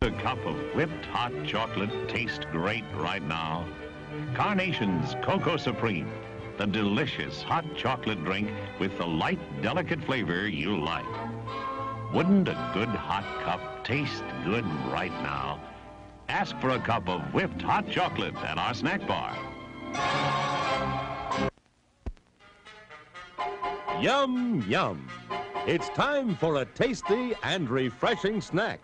A cup of whipped hot chocolate tastes great right now. Carnation's Cocoa Supreme, the delicious hot chocolate drink with the light, delicate flavor you like. Wouldn't a good hot cup taste good right now? Ask for a cup of whipped hot chocolate at our snack bar. Yum, yum. It's time for a tasty and refreshing snack.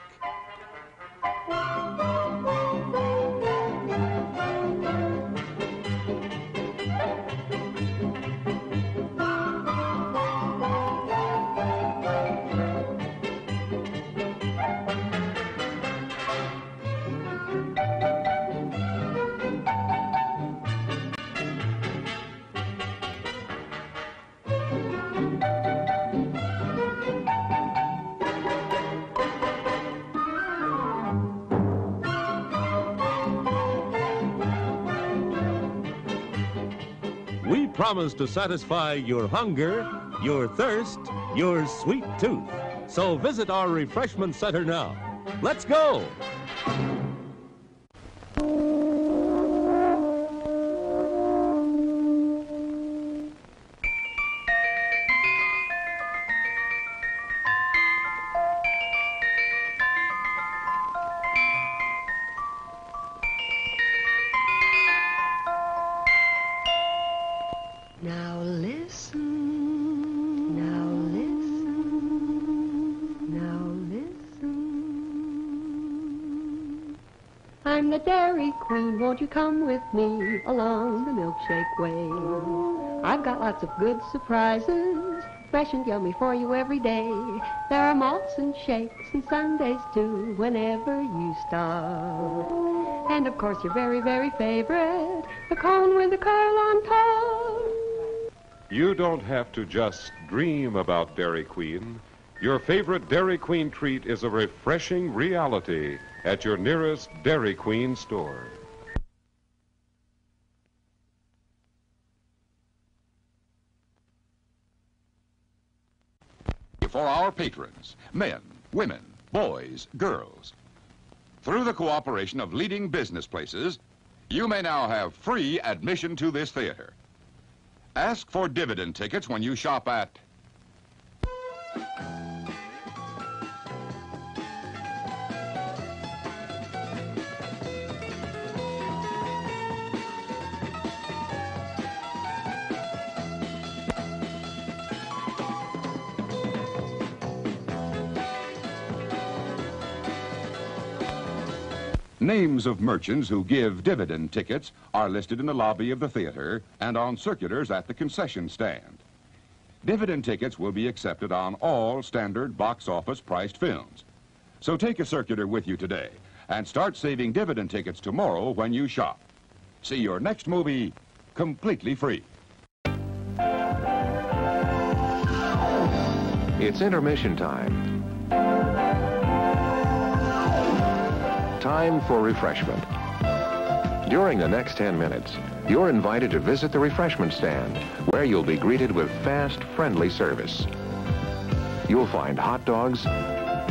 We promise to satisfy your hunger, your thirst, your sweet tooth. So visit our refreshment center now. Let's go! Now listen, now listen, now listen. I'm the Dairy Queen, won't you come with me along the milkshake way? I've got lots of good surprises, fresh and yummy for you every day. There are malts and shakes and sundaes too, whenever you stop. And of course your very, very favorite, the cone with the curl on top. You don't have to just dream about Dairy Queen. Your favorite Dairy Queen treat is a refreshing reality at your nearest Dairy Queen store. For our patrons, men, women, boys, girls. Through the cooperation of leading business places, you may now have free admission to this theater. Ask for dividend tickets when you shop at... Names of merchants who give dividend tickets are listed in the lobby of the theater and on circulars at the concession stand. Dividend tickets will be accepted on all standard box office priced films. So take a circular with you today and start saving dividend tickets tomorrow when you shop. See your next movie completely free. It's intermission time. Time for refreshment. During the next 10 minutes, you're invited to visit the refreshment stand, where you'll be greeted with fast, friendly service. You'll find hot dogs,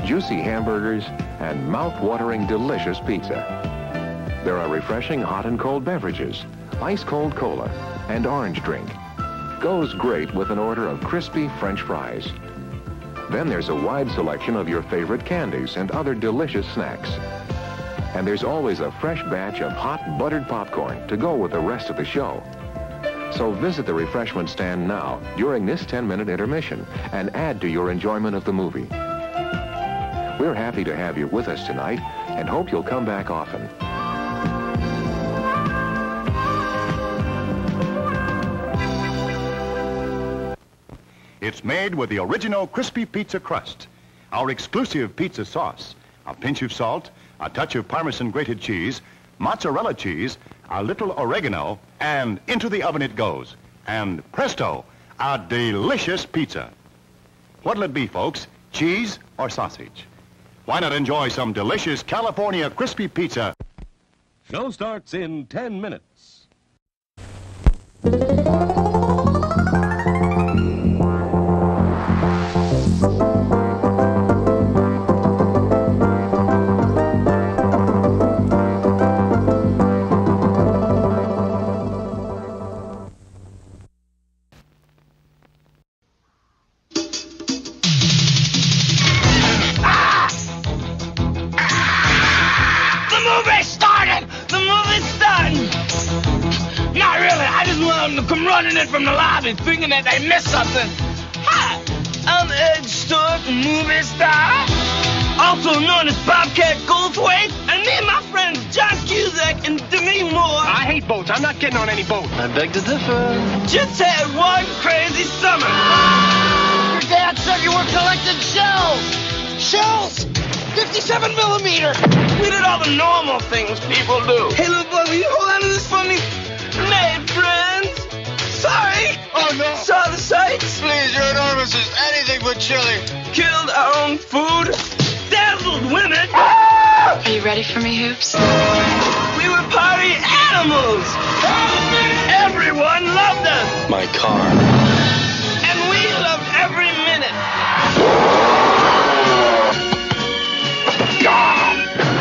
juicy hamburgers, and mouth-watering delicious pizza. There are refreshing hot and cold beverages, ice-cold cola, and orange drink. Goes great with an order of crispy French fries. Then there's a wide selection of your favorite candies and other delicious snacks. And there's always a fresh batch of hot buttered popcorn to go with the rest of the show. So visit the refreshment stand now during this 10-minute intermission and add to your enjoyment of the movie. We're happy to have you with us tonight and hope you'll come back often. It's made with the original crispy pizza crust, our exclusive pizza sauce, a pinch of salt, a touch of Parmesan grated cheese, mozzarella cheese, a little oregano, and into the oven it goes. And presto, a delicious pizza. What'll it be, folks? Cheese or sausage? Why not enjoy some delicious California crispy pizza? Show starts in 10 minutes. movie started! The movie's starting! Not really, I just want them to come running in from the lobby thinking that they missed something. Hi, I'm Ed Stewart, movie star, also known as Bobcat Goldthwait, and me and my friends John Cusack and Demi Moore. I hate boats. I'm not getting on any boat. I beg to differ. Just had one crazy summer. Your dad said you were collecting shells. Shells? 57 millimeter. We did all the normal things people do. Hey, little boy, will you hold on to this for me? Made friends. Sorry. Oh, no. Saw the sights. Please, your enormous is anything but chilly. Killed our own food. Dazzled women. Are you ready for me, Hoops? We were party animals. Everyone loved us. My car. And we loved every minute.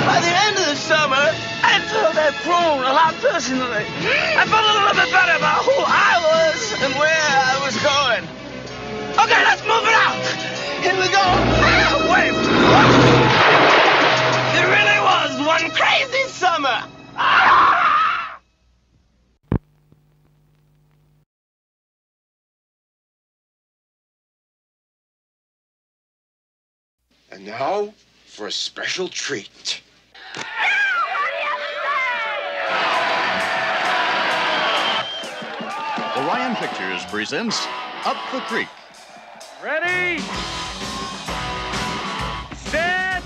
By the end of the summer, I felt that Prom a lot personally. I felt a little bit better about who I was and where I was going. Okay, let's move it out. Here we go. Wait. It really was one crazy summer. And now for a special treat. Orion Pictures presents Up the Creek. Ready? Set!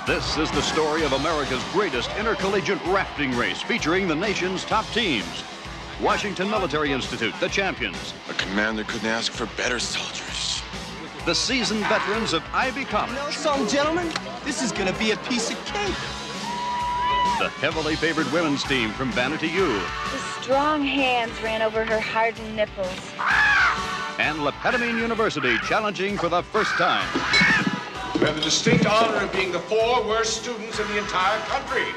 This is the story of America's greatest intercollegiate rafting race, featuring the nation's top teams. Washington Military Institute, the champions. A commander couldn't ask for better soldiers. The seasoned veterans of Ivy College. You know something, gentlemen? This is gonna be a piece of cake. The heavily favored women's team from Vanity U. The strong hands ran over her hardened nipples. And Lepetamine University challenging for the first time. We have the distinct honor of being the 4 worst students in the entire country.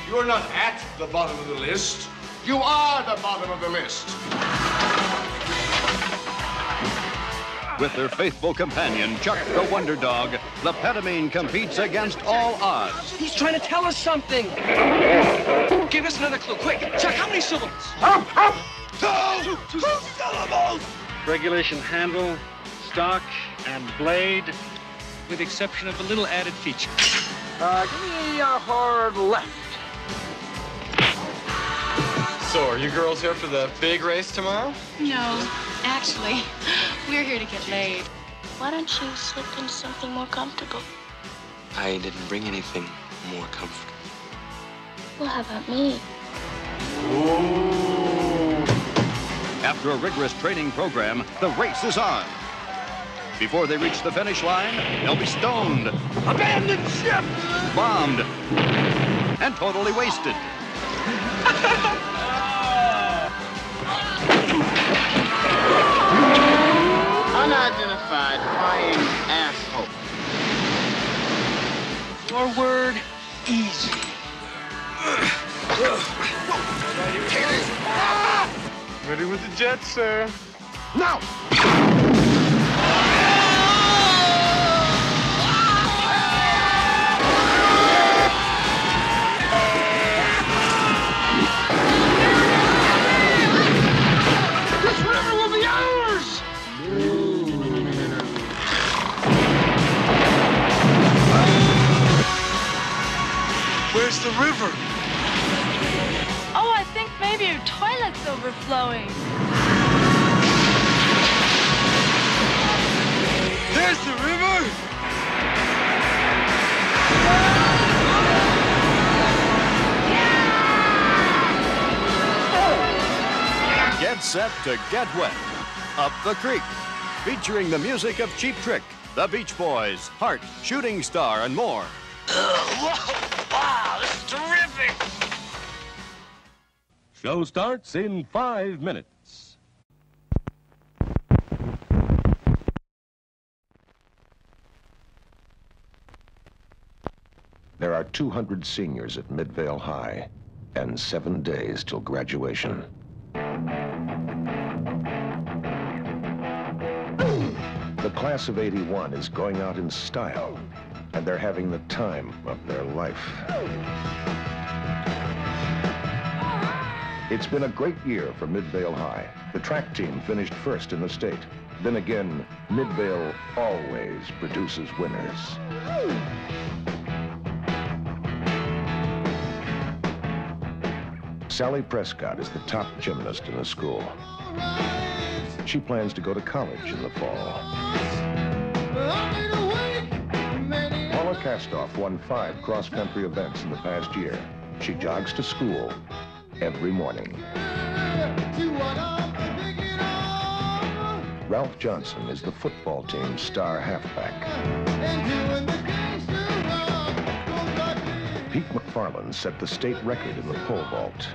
You are not at the bottom of the list. You are the bottom of the list. With their faithful companion, Chuck the Wonder Dog, Lepetamine competes against all odds. He's trying to tell us something. Give us another clue, quick. Chuck, how many syllables? Two syllables. Regulation handle, stock, and blade, with exception of a little added feature. Give me a hard left. So, are you girls here for the big race tomorrow? No, actually, we're here to get laid. Why don't you slip into something more comfortable? I didn't bring anything more comfortable. Well, how about me? After a rigorous training program, the race is on. Before they reach the finish line, they'll be stoned, abandoned ship, bombed, and totally wasted. Unidentified flying asshole. Forward, easy. Ready with the jet, sir. Now! This river will be ours! Where's the river? Oh, I think maybe your toilet's overflowing. There's the river! Get set to get wet. Up the Creek. Featuring the music of Cheap Trick, the Beach Boys, Heart, Shooting Star, and more. Whoa! Wow, this is terrific! Show starts in 5 minutes. There are 200 seniors at Midvale High and 7 days till graduation. The class of '81 is going out in style and they're having the time of their life. It's been a great year for Midvale High. The track team finished first in the state. Then again, Midvale always produces winners. Sally Prescott is the top gymnast in the school. She plans to go to college in the fall. Paula Kastoff won 5 cross-country events in the past year. She jogs to school every morning. Ralph Johnson is the football team's star halfback. Pete McFarland set the state record in the pole vault.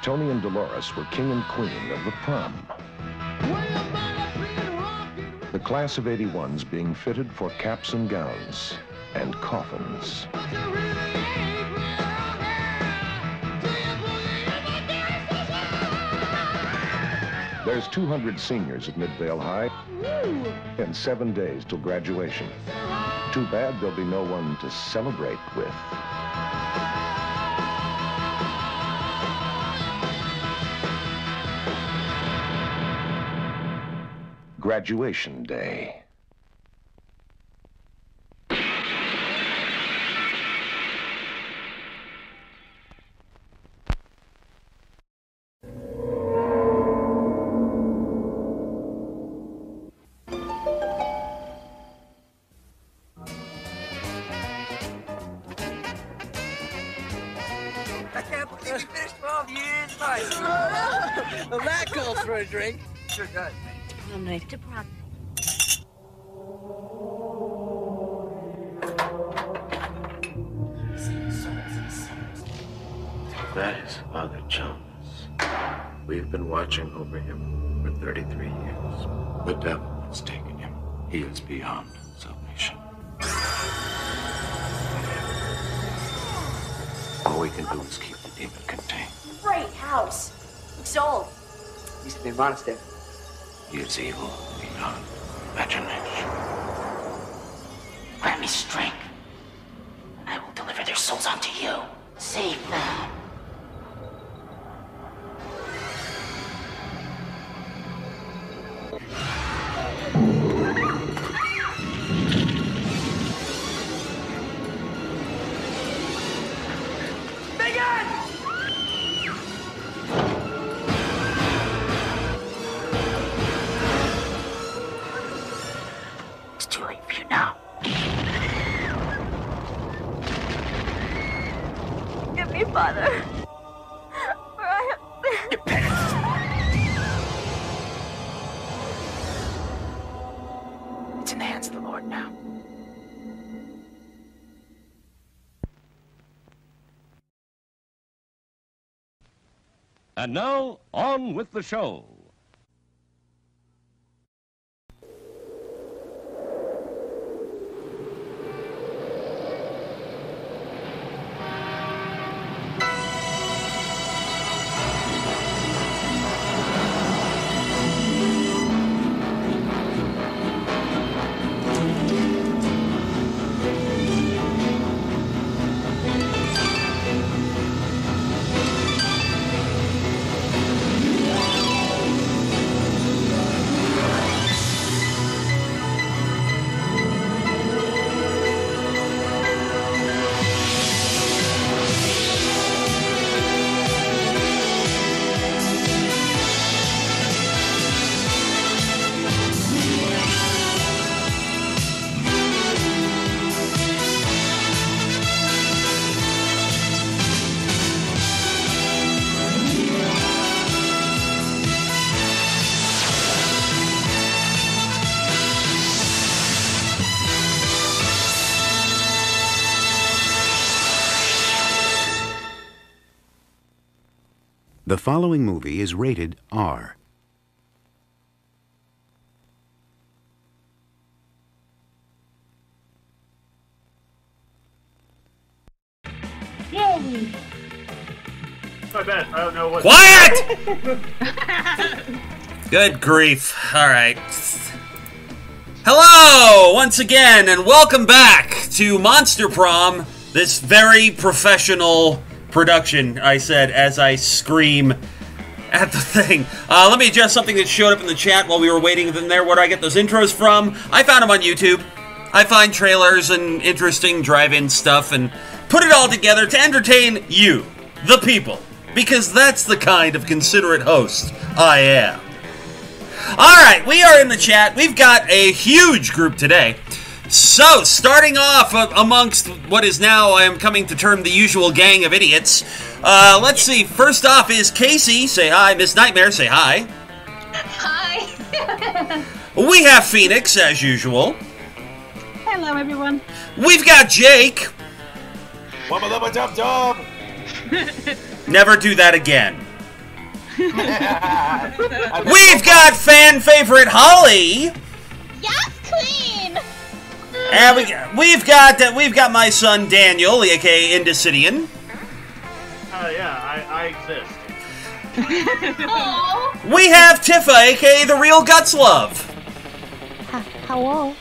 Tony and Dolores were king and queen of the prom. The class of 81s being fitted for caps and gowns and coffins. There's 200 seniors at Midvale High and 7 days till graduation. Too bad there'll be no one to celebrate with. Graduation day. I can't believe you finished 12 years of high school. Well, that calls for a drink. Sure does. I'm ready to prom. That is Father Jones. We've been watching over him for 33 years. The devil has taken him. He is beyond salvation. All we can do is keep the demon contained. Great house. It's old. Used to be a monastery. He is evil beyond imagination. Grant me strength, and I will deliver their souls unto you. Save them. It's too late for you now. Give me, Father. For I have sinned. It's in the hands of the Lord now. And now, on with the show. The following movie is rated R. Yay! My bad. I don't know what. Quiet! Good grief. All right. Hello, once again, and welcome back to Monster Prom, this very professional production, I said, as I scream at the thing. Let me adjust something that showed up in the chat while we were waiting in there. Where do I get those intros from? I found them on YouTube. I find trailers and interesting drive-in stuff and put it all together to entertain you, the people, because that's the kind of considerate host I am. Alright, we are in the chat. We've got a huge group today. So, starting off amongst what is now, I am coming to term the usual gang of idiots. Let's see, first off is Casey. Say hi. Miss Nightmare, say hi. Hi. We have Phoenix, as usual. Hello, everyone. We've got Jake. Never do that again. We've got fan favorite Holly. Yes, Queen. And we've got my son Daniel, aka Indecidian. Yeah, I exist. We have Tifa, aka the real Guts Love. Hello.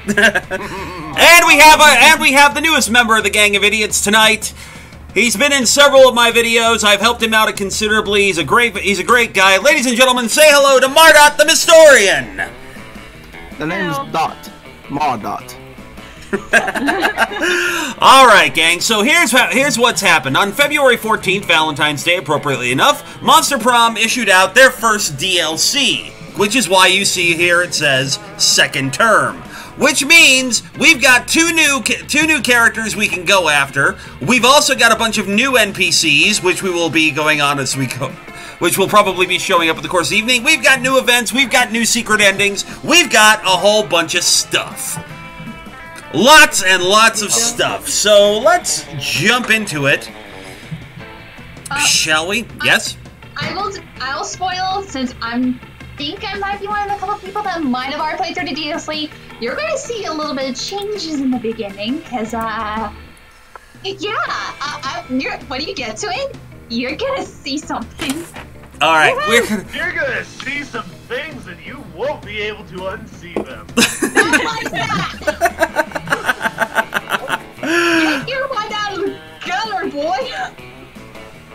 And we have the newest member of the gang of idiots tonight. He's been in several of my videos. I've helped him out considerably. He's a great guy. Ladies and gentlemen, say hello to Mardot the Mystorian. The name's Dot. Mardot. All right, gang. So here's what's happened. On February 14th, Valentine's Day, appropriately enough, Monster Prom issued out their first DLC, which is why you see here it says second term. Which means we've got two new characters we can go after. We've also got a bunch of new NPCs, which we will be going on as we go, which will probably be showing up in the course of the evening. We've got new events. We've got new secret endings. We've got a whole bunch of stuff. Lots and lots of stuff. So let's jump into it. Shall we? Yes? I'll spoil, since I think I might be one of the couple people that might have already played through the DLC. You're going to see a little bit of changes in the beginning, because, when you get to it, you're going to see something. All right, You're going to see some things and you won't be able to unsee them. Not like that! Get your one out of the gutter, boy!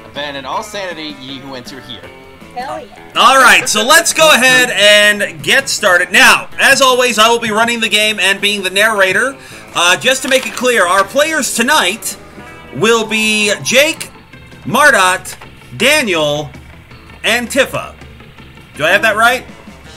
Abandon all sanity, ye who enter here. Hell yeah. Alright, so let's go ahead and get started. Now, as always, I will be running the game and being the narrator. Just to make it clear, our players tonight will be Jake, Mardot, Daniel, and Tifa. Do I have that right?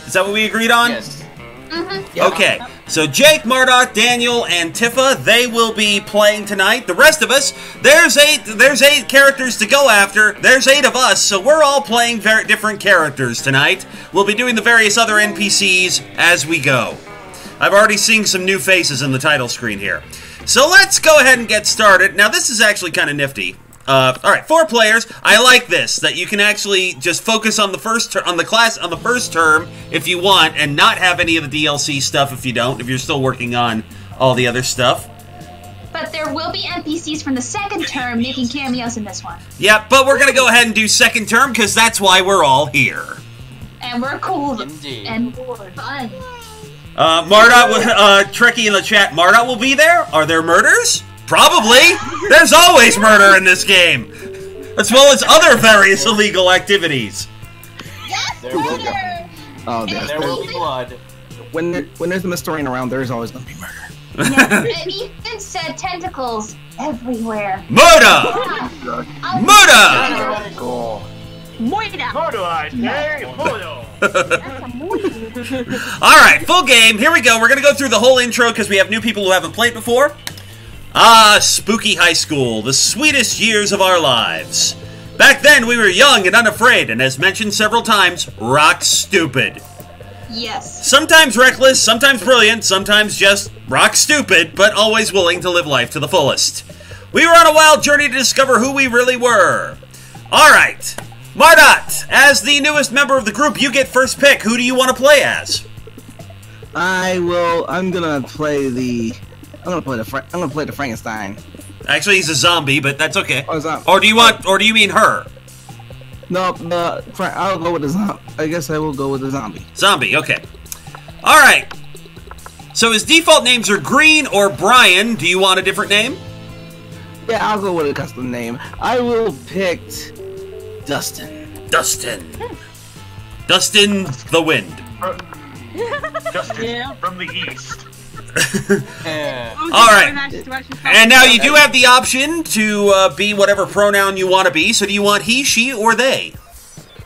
Is that what we agreed on? Yes. Mm-hmm. Okay, so Jake, Mardot, Daniel, and Tifa, they will be playing tonight. The rest of us, there's eight characters to go after. There's 8 of us, so we're all playing very different characters tonight. We'll be doing the various other NPCs as we go. I've already seen some new faces in the title screen here. So let's go ahead and get started. Now, this is actually kind of nifty. Alright, 4 players. I like this, that you can actually just focus on the first term if you want, and not have any of the DLC stuff if you're still working on all the other stuff. But there will be NPCs from the second term making cameos in this one. Yep, but we're gonna go ahead and do second term, because that's why we're all here. And we're cool. Indeed. And fun. Mardot, Trekkie in the chat, Mardot will be there? Are there murders? Probably. There's always murder in this game, as well as other various illegal activities. Yes, There will murder! Oh, There will be blood. When there's a Mysterian around, there's always going to be murder. Yeah, and Ethan said tentacles everywhere. Murder! Murder! Cool. Moida! Modo, I say, Modo. Alright, full game. Here we go. We're going to go through the whole intro because we have new people who haven't played before. Spooky high school, the sweetest years of our lives. Back then, we were young and unafraid, and as mentioned several times, rock stupid. Yes. Sometimes reckless, sometimes brilliant, sometimes just rock stupid, but always willing to live life to the fullest. We were on a wild journey to discover who we really were. Alright, Mardot, as the newest member of the group, you get first pick. Who do you want to play as? I'm gonna play the Frankenstein. Actually, he's a zombie, but that's okay. Oh, zombie. Or do you mean her? No, I'll go with the zombie. I guess I will go with the zombie. Zombie, okay. All right. So his default names are Green or Brian. Do you want a different name? Yeah, I'll go with a custom name. I will pick Dustin. Dustin. Dustin the Wind. Dustin from the east. All right. And now you do have the option to be whatever pronoun you want to be. So do you want he, she, or they?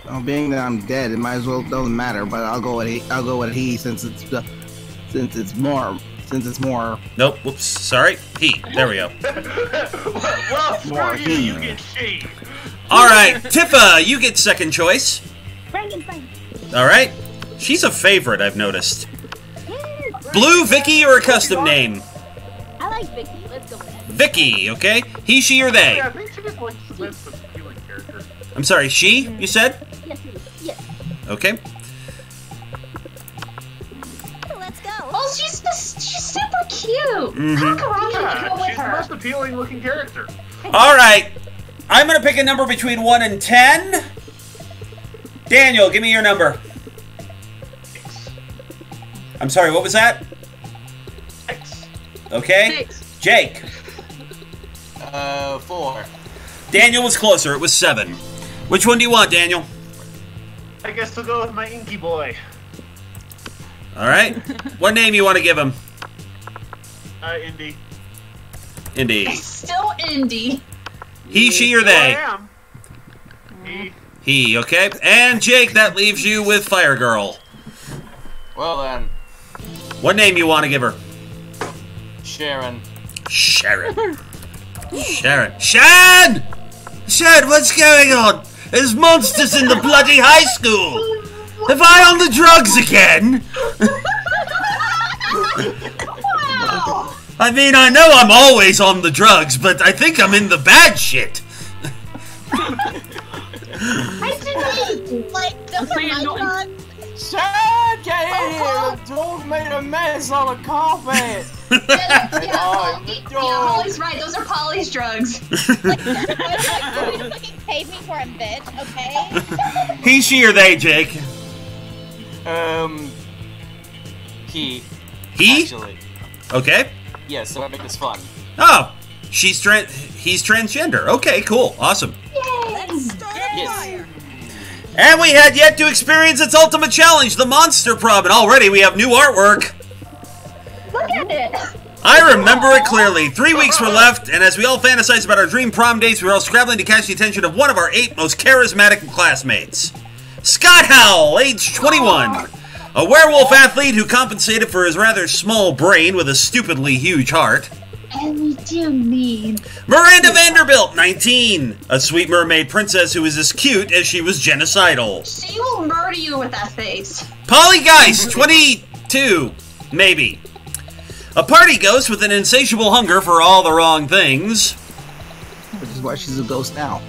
Well, being that I'm dead, it might as well doesn't matter. But I'll go with he. I'll go with he since it's more. Nope. Whoops. Sorry. He. There we go. Well, More screw you. he. You get she. All right, Tifa, you get second choice. Frankenstein. All right. She's a favorite, I've noticed. Blue, Vicky, or a custom name? I like Vicky. Let's go with that. Vicky, okay. He, she, or they? Yeah, I think she just likes to live some appealing character. I'm sorry, she, you said? Yes, yes. Okay. Let's go. Oh, she's super cute. Mhm. How come I can't Yeah, go with she's the her? most appealing looking character. All right. I'm going to pick a number between 1 and 10. Daniel, give me your number. I'm sorry, what was that? 6. Okay. 6. Jake. 4. Daniel was closer. It was 7. Which one do you want, Daniel? I guess we'll go with my Inky boy. All right. What name you want to give him? Indy. Indy. Still Indy. He, she, or I they? am. He. He, okay. And Jake, that leaves you with Fire Girl. Well then, What name you want to give her? Sharon. Sharon. Sharon. Sharon! Sharon, what's going on? There's monsters in the bloody high school. Am I on the drugs again? Wow. I mean, I know I'm always on the drugs, but I think I'm in the bad shit. I didn't like the python. Sharon, get in here! The dog made a mess on the carpet. Holly's right. Those are Polly's drugs. Fucking paid me for a bitch, okay? He, she, or they, Jake? He. He? Actually. Okay. Yeah, so I make this fun. Oh, he's transgender. Okay, cool. Awesome. Yes. And we had yet to experience its ultimate challenge, the Monster Prom, and already we have new artwork. Look at it. I remember it clearly. 3 weeks were left, and as we all fantasized about our dream prom dates, we were all scrabbling to catch the attention of one of our 8 most charismatic classmates. Scott Howell, age 21. A werewolf athlete who compensated for his rather small brain with a stupidly huge heart. And we do need Miranda Vanderbilt, 19. A sweet mermaid princess who is as cute as she was genocidal. She will murder you with that face. Polly Geist, 22. Maybe. A party ghost with an insatiable hunger for all the wrong things. Which is why she's a ghost now.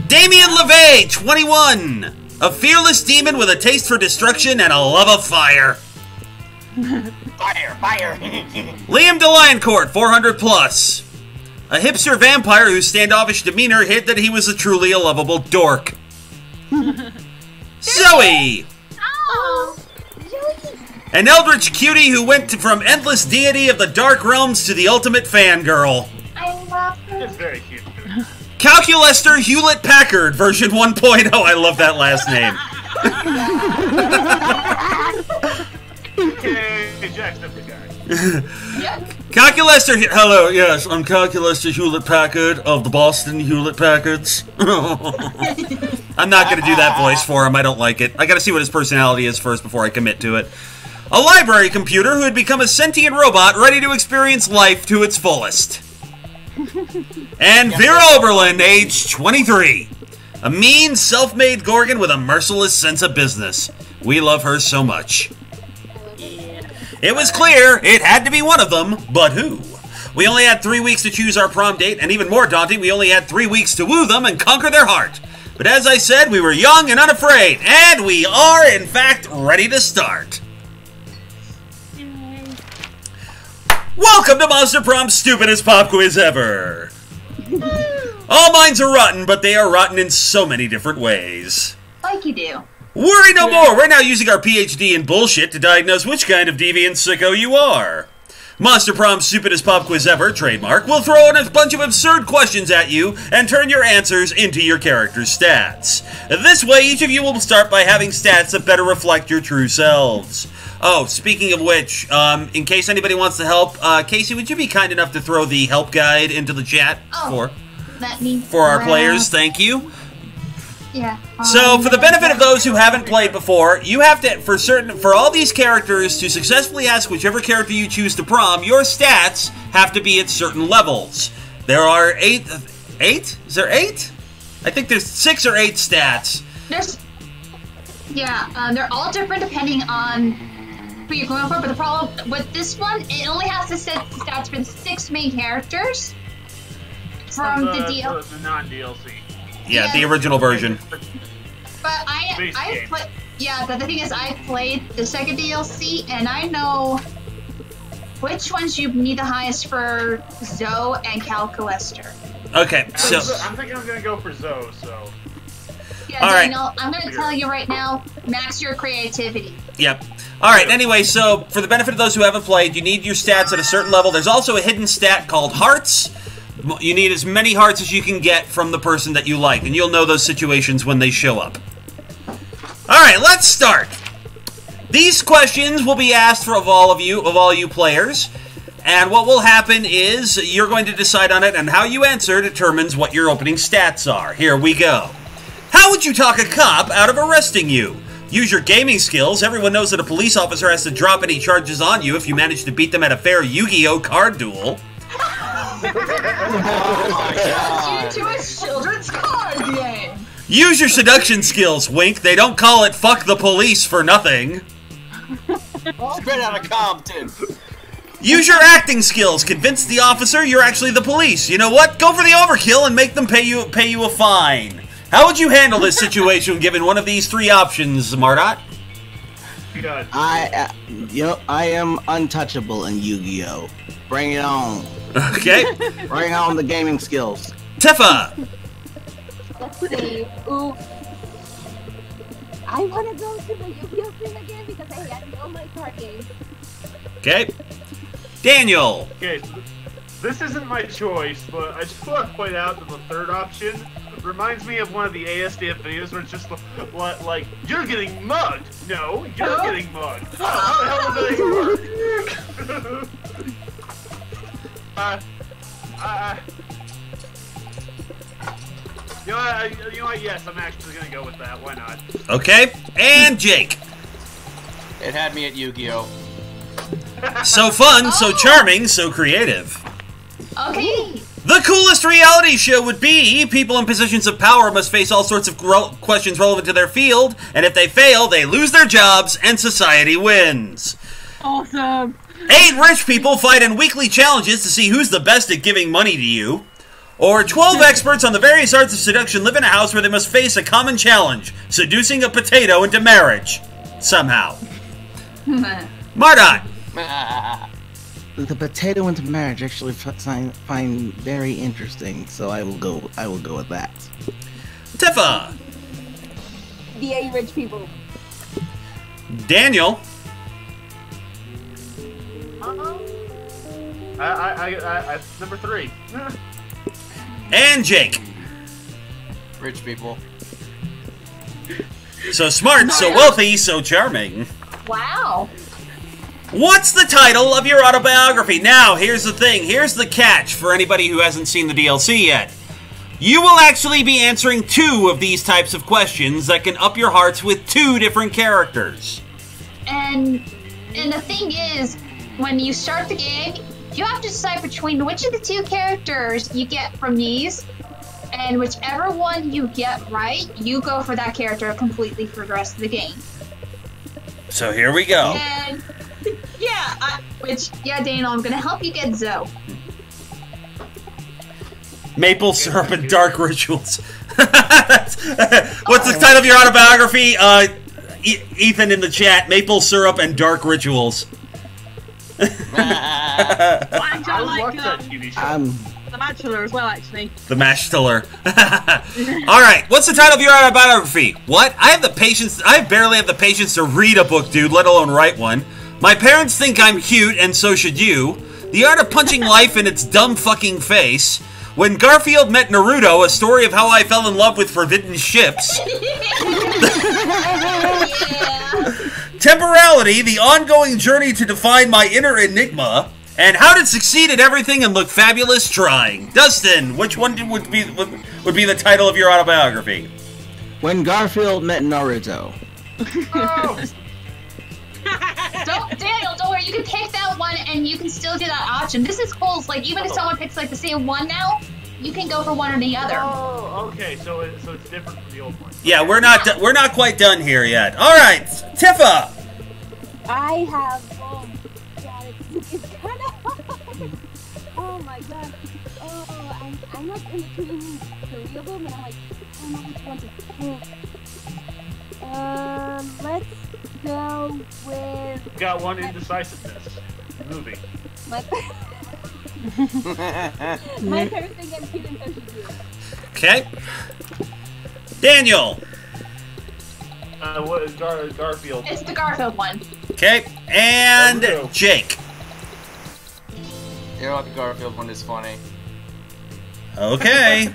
Damien LeVay, 21. A fearless demon with a taste for destruction and a love of fire. Fire, fire. Liam DeLioncourt, 400 plus. A hipster vampire whose standoffish demeanor hid that he was truly a lovable dork. Zoe! Oh, An eldritch cutie who went from endless deity of the dark realms to the ultimate fangirl. I love her. It's very cute. Calculester Hewlett Packard, version 1.0. I love that last name. Okay, Jack's the guy. Calculester, hello, yes, I'm Calculester Hewlett Packard of the Boston Hewlett Packards. I'm not going to do that voice for him, I don't like it. I got to see what his personality is first before I commit to it. A library computer who had become a sentient robot ready to experience life to its fullest. And Vera Oberlin, age 23. A mean, self-made Gorgon with a merciless sense of business. We love her so much. It was clear it had to be one of them, but who? We only had 3 weeks to choose our prom date, and even more daunting, we only had 3 weeks to woo them and conquer their heart. But as I said, we were young and unafraid, and we are, in fact, ready to start. Welcome to Monster Prom's stupidest pop quiz ever. All minds are rotten, but they are rotten in so many different ways. Like you do. Worry no more. We're now using our PhD in bullshit to diagnose which kind of deviant sicko you are. Monster Prom's stupidest pop quiz ever, trademark, will throw in a bunch of absurd questions at you and turn your answers into your character's stats. This way, each of you will start by having stats that better reflect your true selves. Oh, speaking of which, in case anybody wants to help, Casey, would you be kind enough to throw the help guide into the chat for our players? Thank you. Yeah. So, for the benefit of those who haven't played before, you have to, for all these characters, to successfully ask whichever character you choose to prom, your stats have to be at certain levels. There are 8? Is there 8? I think there's 6 or 8 stats. They're all different depending on who you're going for, but the problem with this one, it only has to set stats for the 6 main characters from the non-DLC. Yeah, the original version. But the thing is, I played the second DLC, and I know which ones you need the highest for Zoe and Calculester. Okay, so I'm thinking I'm gonna go for Zoe. So. Yeah, Daniel, I'm gonna tell you right now, max your creativity. Yep. Alright, anyway, so for the benefit of those who haven't played, you need your stats at a certain level. There's also a hidden stat called hearts. You need as many hearts as you can get from the person that you like, and you'll know those situations when they show up. Alright, let's start. These questions will be asked of all you players, and what will happen is you're going to decide on it, and how you answer determines what your opening stats are. Here we go. How would you talk a cop out of arresting you? Use your gaming skills. Everyone knows that a police officer has to drop any charges on you if you manage to beat them at a fair Yu-Gi-Oh! Card duel. To a children's card game. Use your seduction skills, wink. They don't call it fuck the police for nothing. Straight out of Compton. Use your acting skills. Convince the officer you're actually the police. You know what? Go for the overkill and make them pay you a fine. How would you handle this situation given one of these 3 options, Mardot? Good. I am untouchable in Yu-Gi-Oh! Bring it on. Okay. Bring on the gaming skills. Tifa! Let's see. Ooh. I want to go to the Yu-Gi-Oh! thing again because I had all my card games. Okay. Daniel! Okay, so this isn't my choice, but I just want to point out that the third option reminds me of one of the ASDF videos where it's just like you're getting mugged. No, you're getting mugged. How the hell does that work? You know what? Yes, I'm actually gonna go with that. Why not? Okay, and Jake. It had me at Yu-Gi-Oh! So fun, so charming, so creative. Okay. The coolest reality show would be people in positions of power must face all sorts of questions relevant to their field, and if they fail, they lose their jobs, and society wins. Awesome. 8 rich people fight in weekly challenges to see who's the best at giving money to you. Or 12 experts on the various arts of seduction live in a house where they must face a common challenge, seducing a potato into marriage. Somehow. Mardot! The potato into marriage actually find very interesting, so I will go with that. Tifa! The 8 rich people. Daniel? I number 3. And Jake. Rich people. So smart, so wealthy, so charming. Wow. What's the title of your autobiography? Now, here's the thing. Here's the catch for anybody who hasn't seen the DLC yet. You will actually be answering 2 of these types of questions that can up your hearts with 2 different characters. And the thing is, when you start the game, you have to decide between which of the 2 characters you get from these, and whichever one you get right, you go for that character completely for the rest of the game. So here we go. And Daniel, I'm gonna help you get Zoe. Maple syrup and dark rituals. What's the title of your autobiography? Ethan in the chat. Maple syrup and dark rituals. I watched that TV show. The Bachelor as well, actually. The Mashtiller. All right, what's the title of your autobiography? What? I barely have the patience to read a book, dude, let alone write one. My parents think I'm cute, and so should you. The Art of Punching Life in Its Dumb Fucking Face. When Garfield Met Naruto, a story of how I fell in love with forbidden ships. Temporality, the ongoing journey to define my inner enigma. And how to succeed at everything and look fabulous trying. Dustin, which one would be the title of your autobiography? When Garfield Met Naruto. Daniel, don't worry. You can pick that one, and you can still do that option. This is cool. Like even if someone picks like the same one now, you can go for one or the other. Oh, okay. So it's different from the old one. Yeah, we're not quite done here yet. All right, Tifa. I have. Oh God, it's kind of hard. Oh my God. Oh, I'm not in between three of them, and I'm like, I don't know which one to pick. Let's go with. Got one indecisiveness. Movie. My parents think I'm cute and so should you. Okay. Daniel. What is Garfield? It's the Garfield one. Okay, and Jake. You know what, the Garfield one is funny. Okay.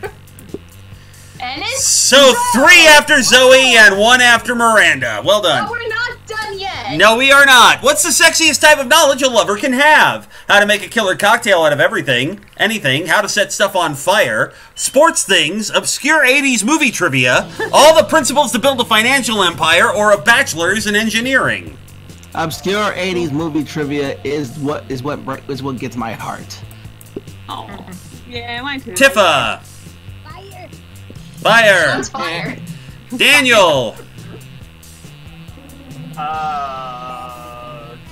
And it's so 3 after Zoe and 1 after Miranda. Well done. But we're not done yet. No, we are not. What's the sexiest type of knowledge a lover can have? How to make a killer cocktail out of everything, anything, how to set stuff on fire, sports things, obscure 80s movie trivia, all the principles to build a financial empire, or a bachelor's in engineering. Obscure 80s movie trivia is what gets my heart. Oh. Yeah, mine too. Tifa. Fire. Fire. Daniel.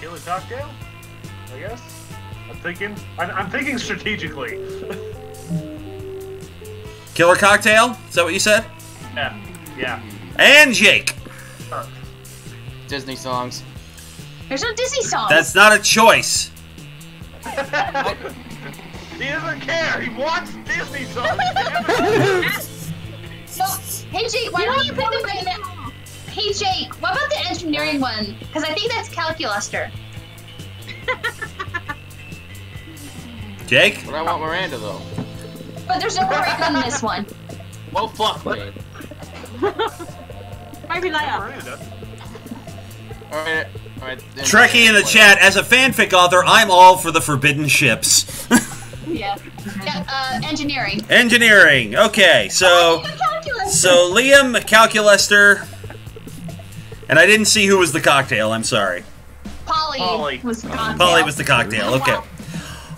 Killer cocktail? I guess. I'm thinking strategically. Killer cocktail? Is that what you said? Yeah. And Jake. Disney songs. There's no Disney songs. That's not a choice. He doesn't care. He wants Disney songs. So, hey Jake, why don't you pick the one? Hey Jake, what about the engineering one? Because I think that's Calculuster. Jake? But I want Miranda though. But there's no Miranda in this one. Well, fuck me. Maybe later. Alright. Trekkie in the chat, as a fanfic author, I'm all for the forbidden ships. Yeah, engineering. Engineering. Okay, so Liam, Calculuster, and I didn't see who was the cocktail. I'm sorry. Polly was the cocktail. Polly was the cocktail. Okay.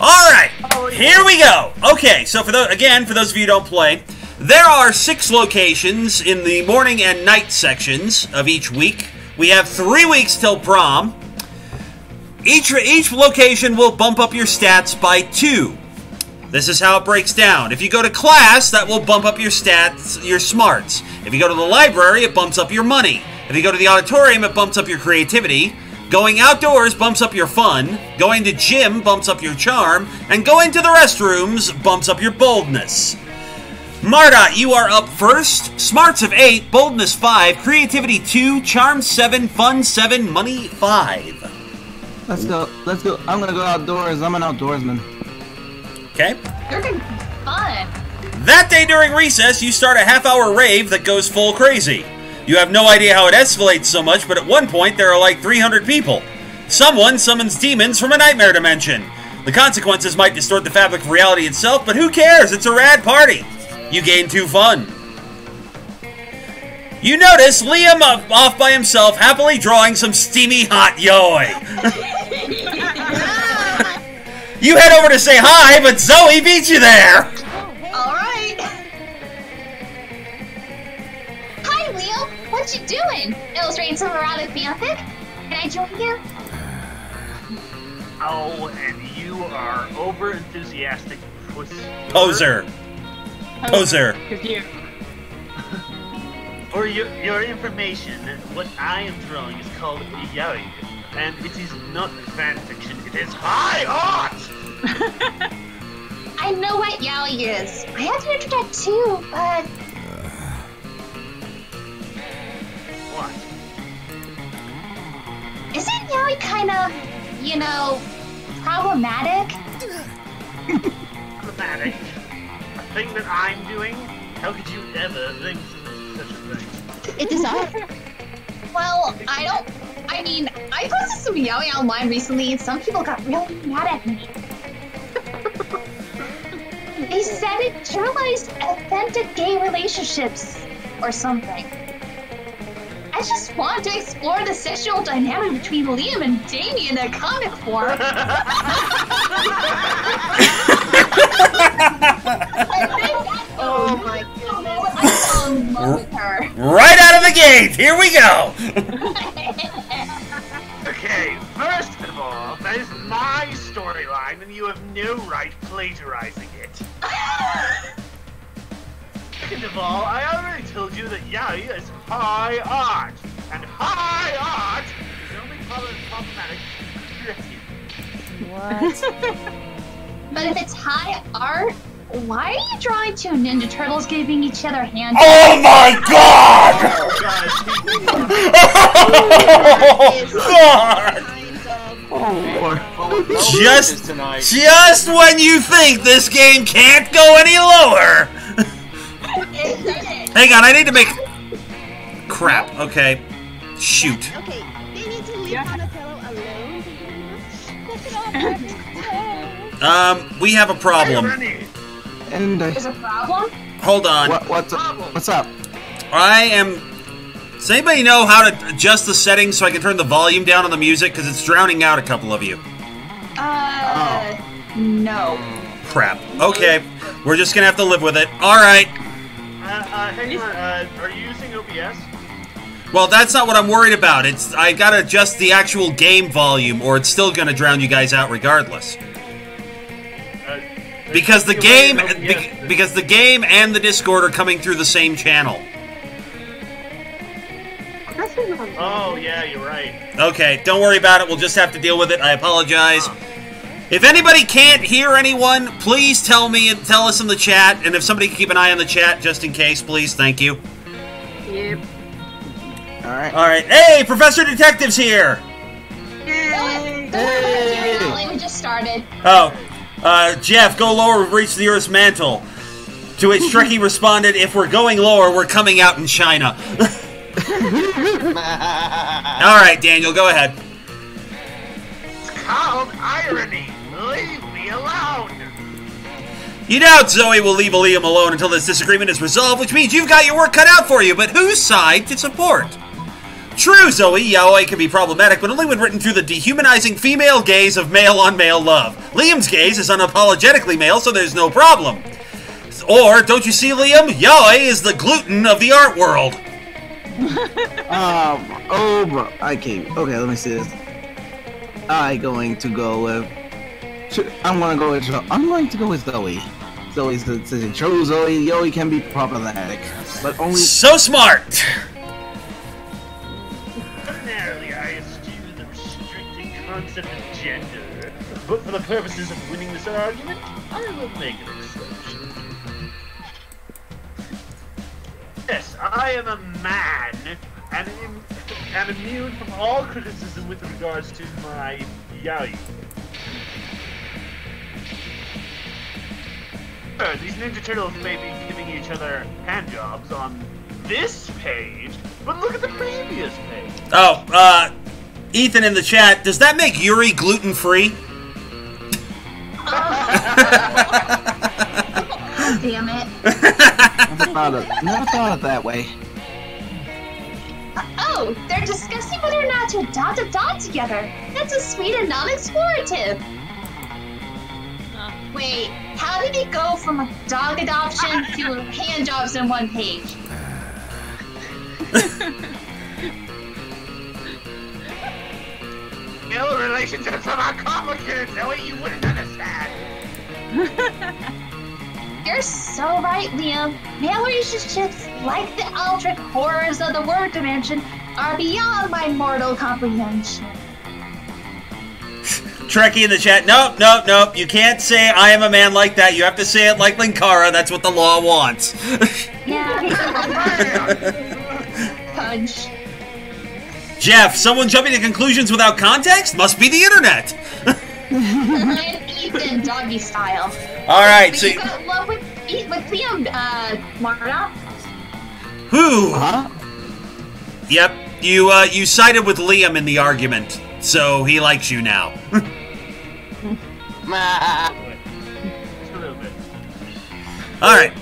All right. Here we go. Okay, so for those of you who don't play, there are 6 locations in the morning and night sections of each week. We have 3 weeks till prom. Each location will bump up your stats by 2. This is how it breaks down. If you go to class, that will bump up your stats, your smarts. If you go to the library, it bumps up your money. If you go to the auditorium, it bumps up your creativity. Going outdoors bumps up your fun. Going to gym bumps up your charm. And going to the restrooms bumps up your boldness. Marta, you are up first. Smarts of 8, boldness 5, creativity 2, charm 7, fun 7, money 5. Let's go. I'm gonna go outdoors. I'm an outdoorsman. Okay. You're gonna be fun. That day during recess, you start a half-hour rave that goes full crazy. You have no idea how it escalates so much, but at one point there are like 300 people. Someone summons demons from a nightmare dimension. The consequences might distort the fabric of reality itself, but who cares? It's a rad party. You gain 2 fun. You notice Liam off by himself, happily drawing some steamy hot yoi. You head over to say hi, but Zoe beat you there. Alright. Hi, Leo. What you doing? Illustrating some erotic fanfic? Can I join you? Oh, and you are over-enthusiastic Poser. For your information, what I am drawing is called yaoi, and it is not fan fiction, it is high art! I know what yaoi is. I had to interject too, but... What? Isn't yaoi kind of, you know, problematic? Problematic? A thing that I'm doing? How could you ever think such a thing? It is art. Well, I posted some yaoi online recently and some people got really mad at me. They said it generalized authentic gay relationships or something. I just want to explore the sexual dynamic between Liam and Jamie in a comic form. Oh my goodness, I fell in love with her. Right out of the gate, here we go! Okay, first of all, that is my storyline, and you have no right plagiarizing it. Second of all, I already told you that yaoi is high art, and high art is only problematic What? But if it's high art, why are you drawing two Ninja Turtles giving each other hand? Oh my god! Just when you think this game can't go any lower! Hang on, I need to make... Crap, okay. Shoot. Okay, they need to leave Donatello alone. We have a problem. And There's a problem? Hold on. What's up? What's up? Does anybody know how to adjust the settings so I can turn the volume down on the music? Because it's drowning out a couple of you. No. Crap. Okay. We're just gonna have to live with it. Alright. Hang on, are you using OBS? Well, that's not what I'm worried about. I gotta adjust the actual game volume, or it's still gonna drown you guys out regardless. Because the game and the Discord are coming through the same channel. Oh, yeah, you're right. Okay, don't worry about it. We'll just have to deal with it. I apologize. If anybody can't hear anyone, please tell me and tell us in the chat. And if somebody can keep an eye on the chat, just in case, please. Thank you. Yep. Alright. Hey, Professor Detective's here! Don't worry about it, we just started. Oh. Jeff, go lower, we've reached the Earth's mantle. To which Trekkie responded, if we're going lower, we're coming out in China. Alright, Daniel, go ahead. It's called irony. Leave me alone. You doubt Zoe will leave Liam alone until this disagreement is resolved, which means you've got your work cut out for you, but whose side to support? True, Zoe, yaoi can be problematic, but only when written through the dehumanizing female gaze of male-on-male love. Liam's gaze is unapologetically male, so there's no problem. Or, don't you see, Liam? Yaoi is the gluten of the art world. Okay, let me see this. I'm going to go with Zoe. Zoe's the decision. True, Zoe, yaoi can be problematic, but only... So smart! Ordinarily, I eschew the restricting concept of gender, but for the purposes of winning this argument, I will make an exception. Yes, I am a man, and am immune from all criticism with regards to my yaoi. These Ninja Turtles may be giving each other handjobs on this page, but look at the previous page. Oh, Ethan in the chat, does that make Yuri gluten-free? God damn it. Never thought of it that way. Oh, they're discussing whether or not to adopt a dog together. That's so sweet and non-explorative. Wait, how did it go from a dog adoption to handjobs in one page? Male relationships are not complicated, Zoe, you wouldn't understand. You're so right, Liam. Male relationships, like the Aldrich horrors of the word dimension, are beyond my mortal comprehension. Trekkie in the chat. Nope. You can't say I am a man like that. You have to say it like Linkara. That's what the law wants. Punch. Jeff, someone jumping to conclusions without context? Must be the internet. And Ethan, doggy style. All right, but so you got love with Liam, Marta. Who? Huh? Yep, you sided with Liam in the argument, so he likes you now. All right.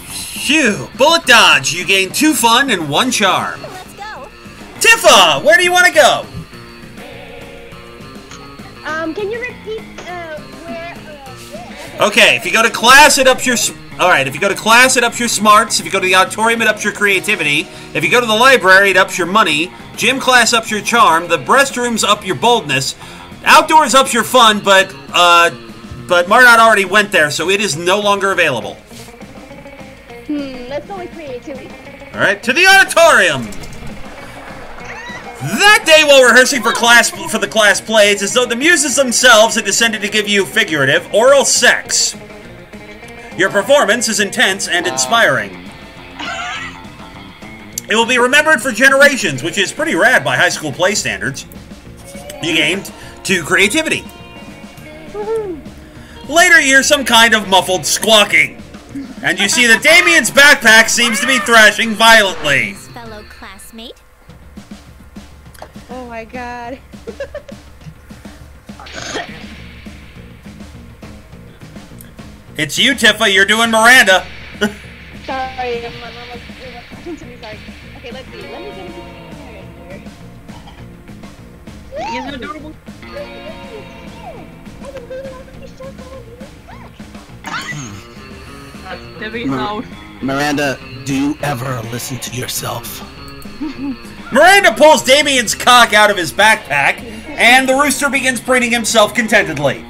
Phew. Bullet dodge. You gain 2 fun and 1 charm. Let's go. Tifa, where do you want to go? Can you repeat where? Okay, if you go to class, it ups your. All right, if you go to class, it ups your smarts. If you go to the auditorium, it ups your creativity. If you go to the library, it ups your money. Gym class ups your charm. The restrooms up your boldness. Outdoors ups your fun, but Marnot already went there, so it is no longer available. Let's go with creativity. All right, to the auditorium. That day, while rehearsing for the class plays, as though the muses themselves had descended to give you figurative oral sex. Your performance is intense and inspiring. It will be remembered for generations, which is pretty rad by high school play standards. You gained 2 creativity. Later, you hear some kind of muffled squawking, and you see that Damien's backpack seems to be thrashing violently. Fellow classmate. Oh my god. It's you, Tifa. You're doing Miranda. Sorry, my mom was talking to me. Sorry. Okay, let's see. Let me get into He's adorable. Miranda, do you ever listen to yourself? Miranda pulls Damien's cock out of his backpack, and the rooster begins preening himself contentedly.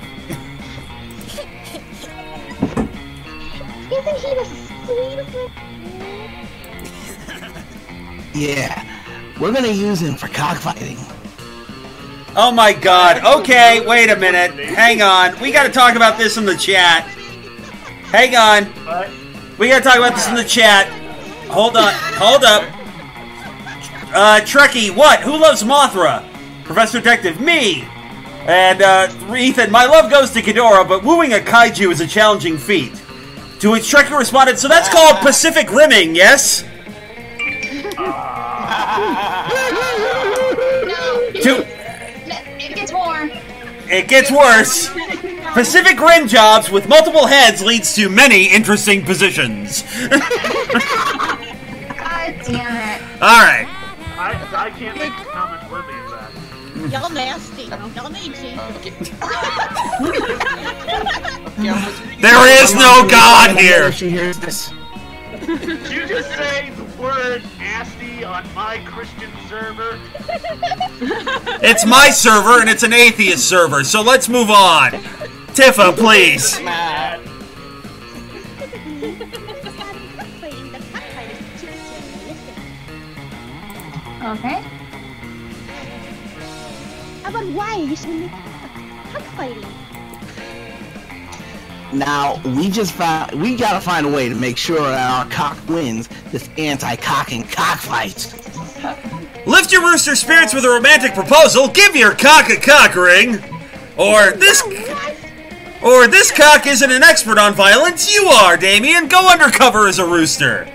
Isn't he the sweetest? Yeah, we're gonna use him for cockfighting. Oh my god. Okay, wait a minute. Hang on. We gotta talk about this in the chat. Hang on. We gotta talk about this in the chat. Hold on. Hold up. Trekkie, what? Who loves Mothra? Professor Detective, me. And, Ethan, my love goes to Ghidorah, but wooing a kaiju is a challenging feat. To which Trekkie responded, so that's called Pacific Rimming, yes? It gets more. It gets worse. Pacific Rim jobs with multiple heads leads to many interesting positions. God damn it. Alright. I can't make a comment worthy of that. Y'all nasty. Y'all need to. There is no God here. She hears this. Did you just say the word nasty on my Christian server? It's my server and it's an atheist server, so let's move on. Tifa, please. Okay. How about why you should make cockfighting? Now, we gotta find a way to make sure that our cock wins this anti-cocking cockfight. Lift your rooster spirits with a romantic proposal. Give your cock a cock ring. Or this cock isn't an expert on violence. You are, Damien. Go undercover as a rooster.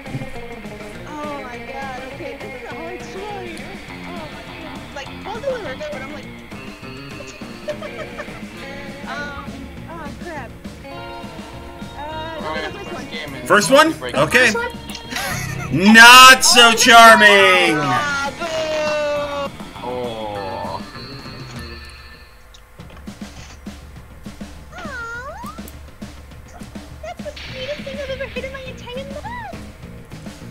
Oh my god, okay, this is a hard choice. Oh my god. Like, both of them are good, but I'm like... oh crap. The First one? Okay. Not so charming. Oh. That's the sweetest thing I've ever heard in my entire life.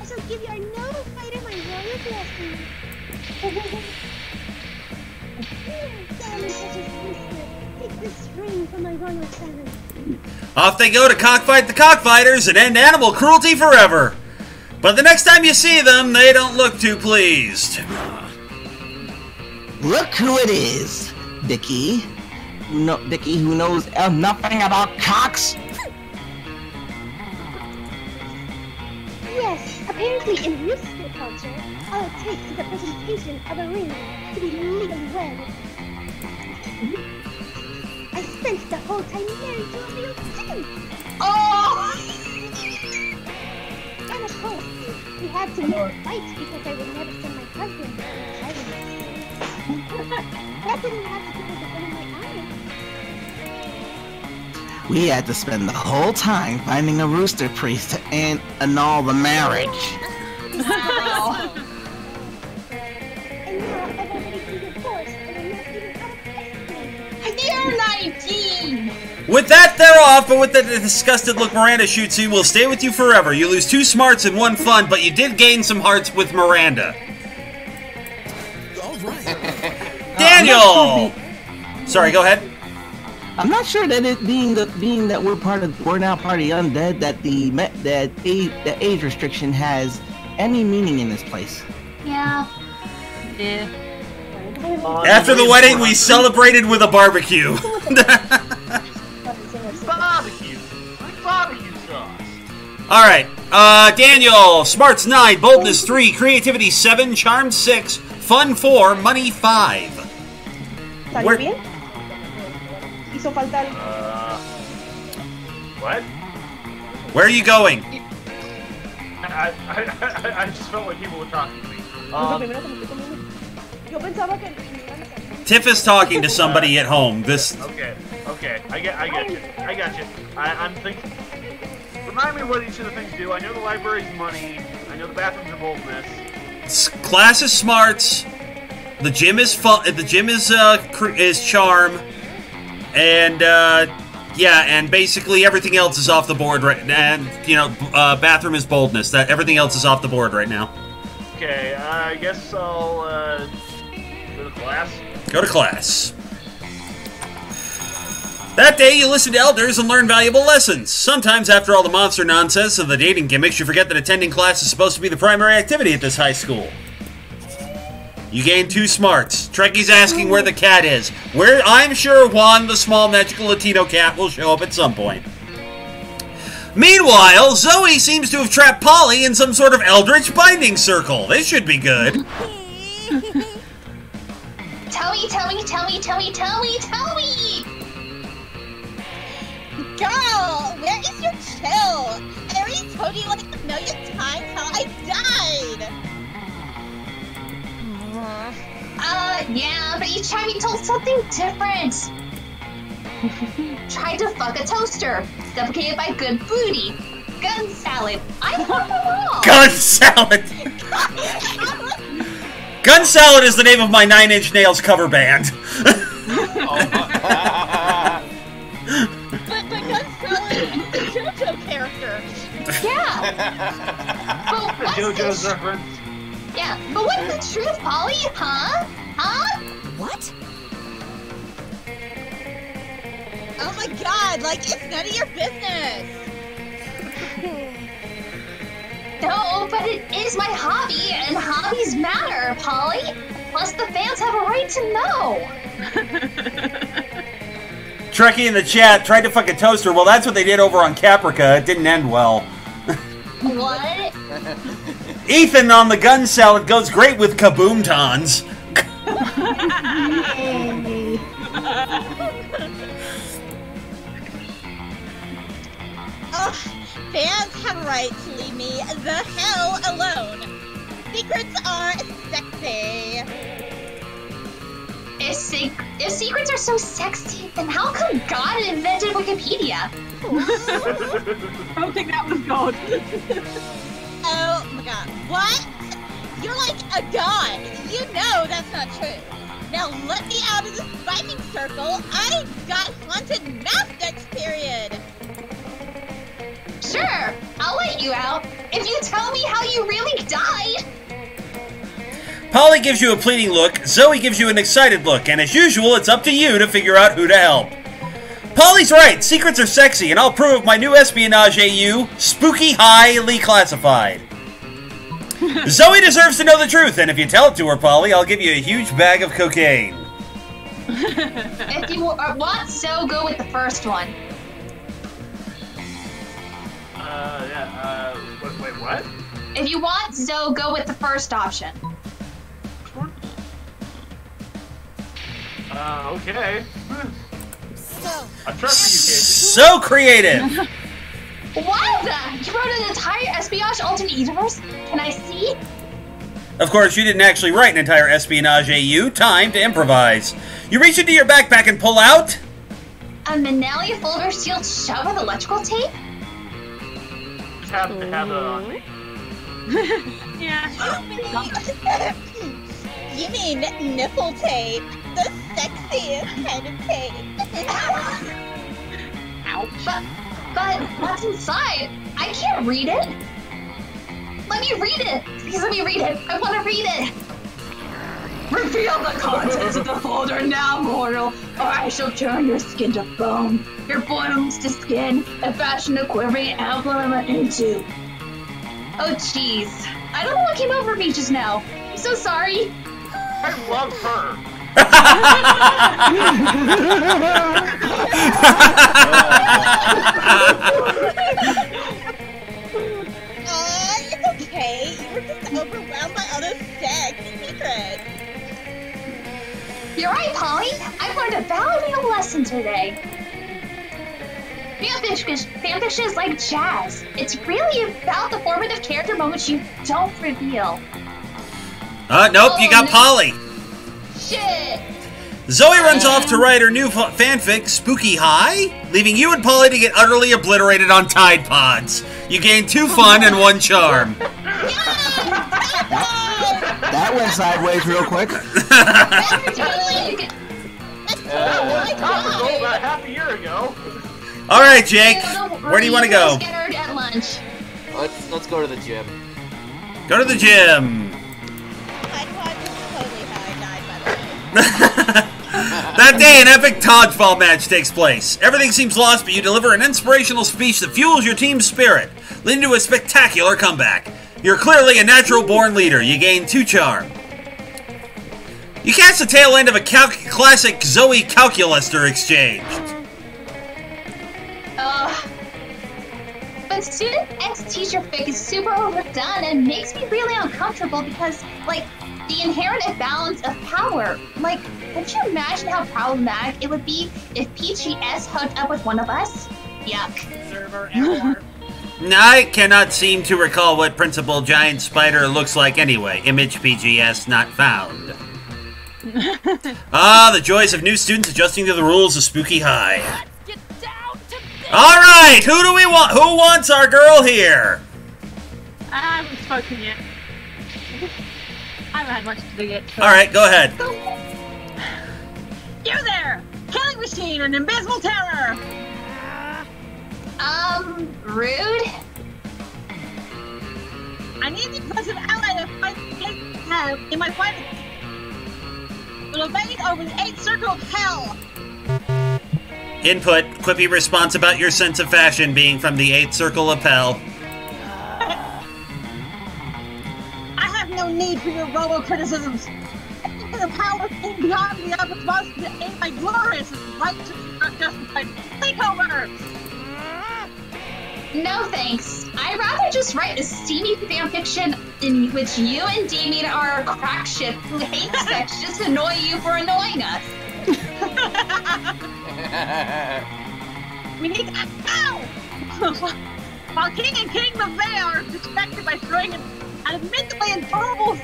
I shall give you a no fighter my royal blessing. Darling, such a sister. Take this ring from my royal family. Off they go to cockfight the cockfighters and end animal cruelty forever. But the next time you see them, they don't look too pleased. Look who it is, Vicky. Dickie, who knows nothing about cocks? Yes, apparently in rooster culture, all it takes is a presentation of a ring to be legally wed. I spent the whole time married to a real chicken. Oh! And of course, we had to make fights because I would never send my husband to heaven. That didn't have to do with the one in my honor. We had to spend the whole time finding a rooster priest to annul the marriage. Wow. And now I've already been divorced and I'm not even out of estimate. You're 19! With that, they're off, but with the disgusted look Miranda shoots you, will stay with you forever. You lose 2 smarts and 1 fun, but you did gain some hearts with Miranda. Daniel! Sorry, go ahead. I'm not sure that it being that we're now part of the undead that the age restriction has any meaning in this place. Yeah. Yeah. After the wedding, we celebrated with a barbecue. Barbecue. Like barbecue sauce. Alright, Daniel, smarts 9, boldness 3, creativity 7, charm 6, fun 4, money 5. ¿Salió bien? Hizo falta el... What? Where are you going? I just felt like people were talking to me. Yo pensaba que... Tiff is talking to somebody at home. This. Okay, I got you. I'm thinking. Remind me what each of the things do. I know the library's money. I know the bathrooms are boldness. Class is smarts. The gym is fun. The gym is charm, and yeah, and basically everything else is off the board right. And bathroom is boldness. That everything else is off the board right now. Okay, I guess I'll go to class. Go to class. That day, you listen to elders and learn valuable lessons. Sometimes, after all the monster nonsense of the dating gimmicks, you forget that attending class is supposed to be the primary activity at this high school. You gain 2 smarts. Trekkie's asking where the cat is. Where I'm sure Juan, the small magical Latino cat, will show up at some point. Meanwhile, Zoe seems to have trapped Polly in some sort of eldritch binding circle. This should be good. Tell me! Girl, where is your chill? I already told you like a million times how I died! Yeah, but each time you told something different. Tried to fuck a toaster. Suffocated by good booty. Gun salad. I fucked them all. Gun salad! Gun Salad is the name of my 9 Inch Nails cover band. But Gun Salad is the JoJo character. Yeah. But JoJo's reference. Yeah, but what's the truth, Polly? Huh? What? Oh my god, like it's none of your business. No, but it is my hobby, and hobbies matter, Polly. Plus, the fans have a right to know. Trekkie in the chat tried to fuck a toaster. Well, that's what they did over on Caprica. It didn't end well. What? Ethan on the Gun Salad goes great with kaboom tons. Ugh, fans have a right to leave me the hell alone. Secrets are sexy. If secrets are so sexy, then how come God invented Wikipedia? I don't think that was God. Oh my god. What? You're like a god. You know that's not true. Now let me out of this vibing circle. I got haunted math next period. Sure, I'll let you out if you tell me how you really died. Polly gives you a pleading look, Zoe gives you an excited look, and as usual, it's up to you to figure out who to help. Polly's right, secrets are sexy, and I'll prove my new espionage AU, spooky highly classified. Zoe deserves to know the truth, and if you tell it to her, Polly, I'll give you a huge bag of cocaine. If you want so, go with the first one. Wait, what? If you want so, go with the first option. Okay. I'm trusting you, Casey. So creative! What? You wrote an entire espionage alternate universe? Can I see? Of course, you didn't actually write an entire espionage AU. Time to improvise. You reach into your backpack and pull out... A Manila folder sealed shut with electrical tape? Just have to have it on me. Yeah. You mean nipple tape? The sexiest kind of tape. Ouch. But what's inside? I can't read it. Let me read it. Please let me read it. I want to read it. Reveal the contents of the folder now, mortal, or I shall turn your skin to bone, your bones to skin, and fashion a quivering emblem into. Oh, jeez. I don't know what came over me just now. I'm so sorry. I love her. It's okay. You were just overwhelmed by all those sexy secrets. You're right, Polly. I've learned a valuable lesson today. Fanfiction is like jazz. It's really about the formative character moments you don't reveal. Nope, you got Polly. Shit. Zoe runs off to write her new fanfic, Spooky High, leaving you and Polly to get utterly obliterated on Tide Pods. You gain 2 fun and 1 charm. That went sideways real quick. About half a year ago. All right, Jake. Where do you want to go? At lunch. Let's go to the gym. Go to the gym. That day, an epic dodgeball match takes place. Everything seems lost, but you deliver an inspirational speech that fuels your team's spirit, leading to a spectacular comeback. You're clearly a natural-born leader. You gain 2 charm. You catch the tail end of a classic Zoe calculuster exchange. But student X-teacher fic is super overdone and makes me really uncomfortable because, like, the inherent imbalance of power. Like, could you imagine how problematic it would be if PGS hooked up with one of us? Yuck. Server error. I cannot seem to recall what Principal Giant Spider looks like anyway. Image PGS not found. The joys of new students adjusting to the rules of Spooky High. All right, who do we want? Who wants our girl here? I haven't spoken yet. I haven't had much to do yet. So. All right, go ahead. You there! Killing machine and invisible terror! Rude? I need the present ally to fight in my fight. Will evade over the 8th circle of hell! Input, quippy response about your sense of fashion being from the 8th circle of hell. I have no need for your robo-criticisms. The power thing beyond the upper boss to aid my glorious right to not justified takeover! No thanks. I'd rather just write a steamy fanfiction in which you and Damien are a crack ship who hates sex just to annoy you for annoying us. We need ow! While King and King LeVay are distracted by throwing an admittedly adorable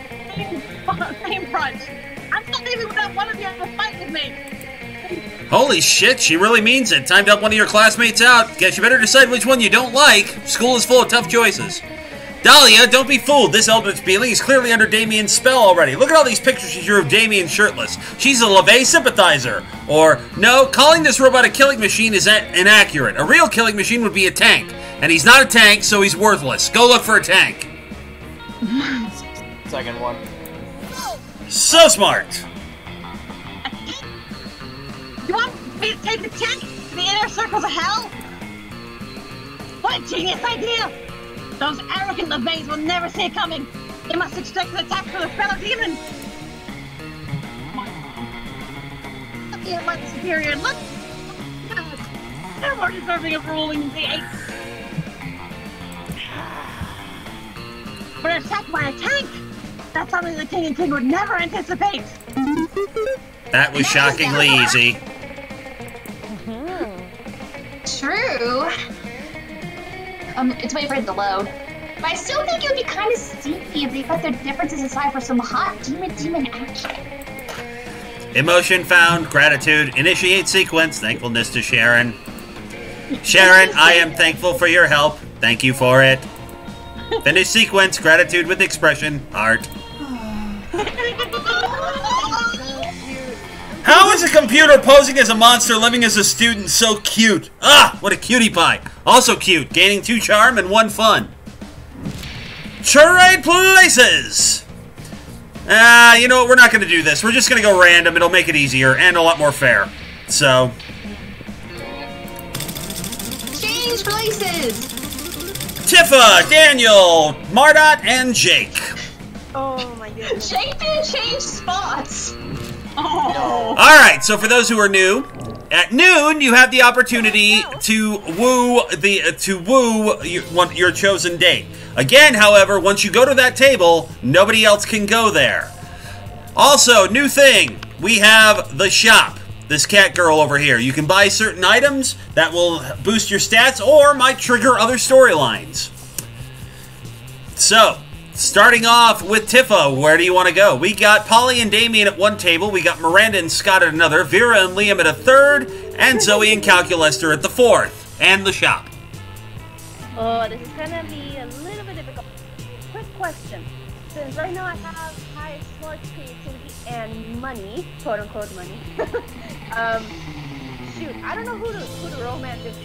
fame crunch. I'm not leaving without one of you to fight with me. Holy shit, she really means it. Time to help one of your classmates out. Guess you better decide which one you don't like. School is full of tough choices. Dahlia, don't be fooled. This Eldritch Beeling is clearly under Damien's spell already. Look at all these pictures she drew of Damien shirtless. She's a LeVay sympathizer. Or, no, calling this robot a killing machine is inaccurate. A real killing machine would be a tank. And he's not a tank, so he's worthless. Go look for a tank. Second one. So smart. You want me to take the tank to the inner circles of hell? What a genius idea! Those arrogant LeVays will never see it coming. They must expect an attack from their fellow demons. Yeah, my superior. Look. They're more deserving of ruling the 8th. But attacked by a tank. That's something the King and King would never anticipate. That was shockingly easy. True. It's waiting for it to load. But I still think it would be kind of sneaky if they put their differences aside for some hot demon action. Emotion found, gratitude, initiate sequence, thankfulness to Sharon. Sharon, I am thankful for your help. Thank you for it. Finish sequence, gratitude with expression, heart. How is a computer posing as a monster living as a student so cute? Ah, what a cutie pie. Also cute, gaining 2 charm and 1 fun. Trade places! You know what, we're not going to do this. We're just going to go random. It'll make it easier and a lot more fair. So... Change places! Tifa, Daniel, Mardot, and Jake. Oh my goodness. Jake didn't change spots. Oh. Alright, so for those who are new, at noon you have the opportunity to woo your chosen date. Again, however, once you go to that table, nobody else can go there. Also, new thing, we have the shop. This cat girl over here. You can buy certain items that will boost your stats or might trigger other storylines. So, starting off with Tifa, where do you want to go? We got Polly and Damien at one table. We got Miranda and Scott at another. Vera and Liam at a third. And Zoe and Calculester at the fourth. And the shop. Oh, this is gonna be a little bit difficult. Quick question. Since right now I have high sports creativity and money, quote unquote money. Shoot, I don't know who to romance if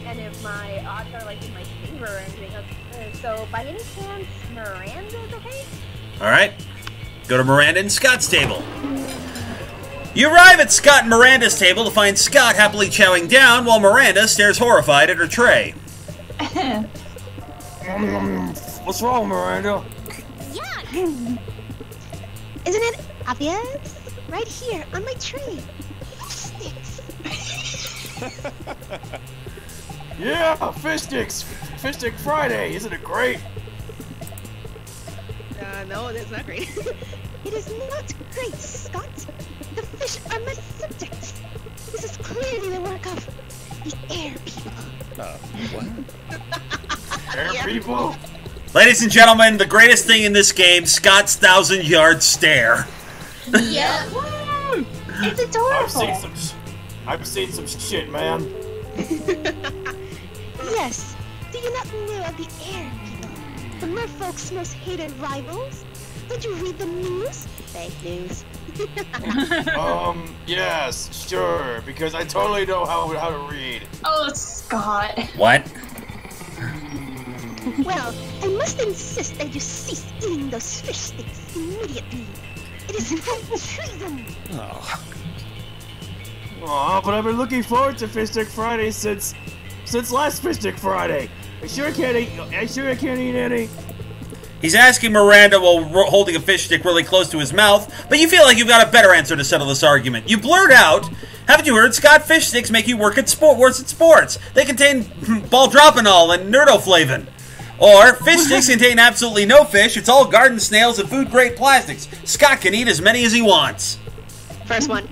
and if my odds are like in my favor or anything. So by any chance, Miranda's okay? Alright. Go to Miranda and Scott's table. You arrive at Scott and Miranda's table to find Scott happily chowing down while Miranda stares horrified at her tray. What's wrong, Miranda? Yuck! Isn't it obvious? Right here on my tree. Sticks. Yeah, fish sticks. Fish stick Friday. Isn't it great? No, that's not great. It is not great, Scott. The fish are my subjects. This is clearly the work of the air people. What? Air people? Ladies and gentlemen, the greatest thing in this game, Scott's 1,000-yard stare. Yeah. It's adorable. I've seen some shit, man. Yes. Do you not know of the air people? The merfolk's most hated rivals? Don't you read the news? Fake news. Yes, sure, because I totally know how to read. Oh, Scott. What? Well, I must insist that you cease eating those fish sticks immediately. It is treason. Oh, but I've been looking forward to Fish Stick Friday since last Fish Stick Friday. I sure can't eat any. He's asking Miranda while holding a fish stick really close to his mouth, but you feel like you've got a better answer to settle this argument. You blurt out, haven't you heard Scott, fish sticks make you worse at sports? They contain baldropinol and nerdoflavin. Or, fish sticks contain absolutely no fish, it's all garden snails and food-grade plastics. Scott can eat as many as he wants. First one.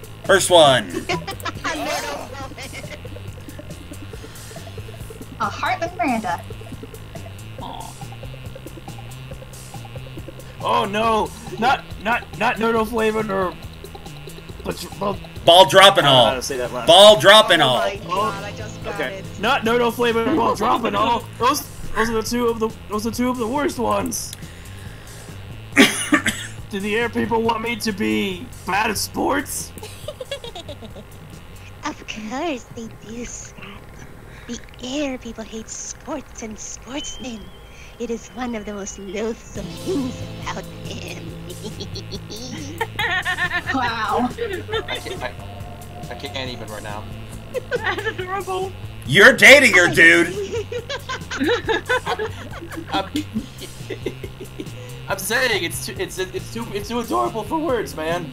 A heart with Miranda. Oh no, not nerdoflavin or baldropinol. How to say that last? Baldropinol. Oh my god, I just got it. Not nerdoflavin or baldropinol. Those are the two of the worst ones. Do the air people want me to be bad at sports? Of course they do, Scott. The air people hate sports and sportsmen. It is one of the most loathsome things about them. Wow. I can't even right now. That's adorable. You're dating her, dude. I'm saying it's too adorable for words, man.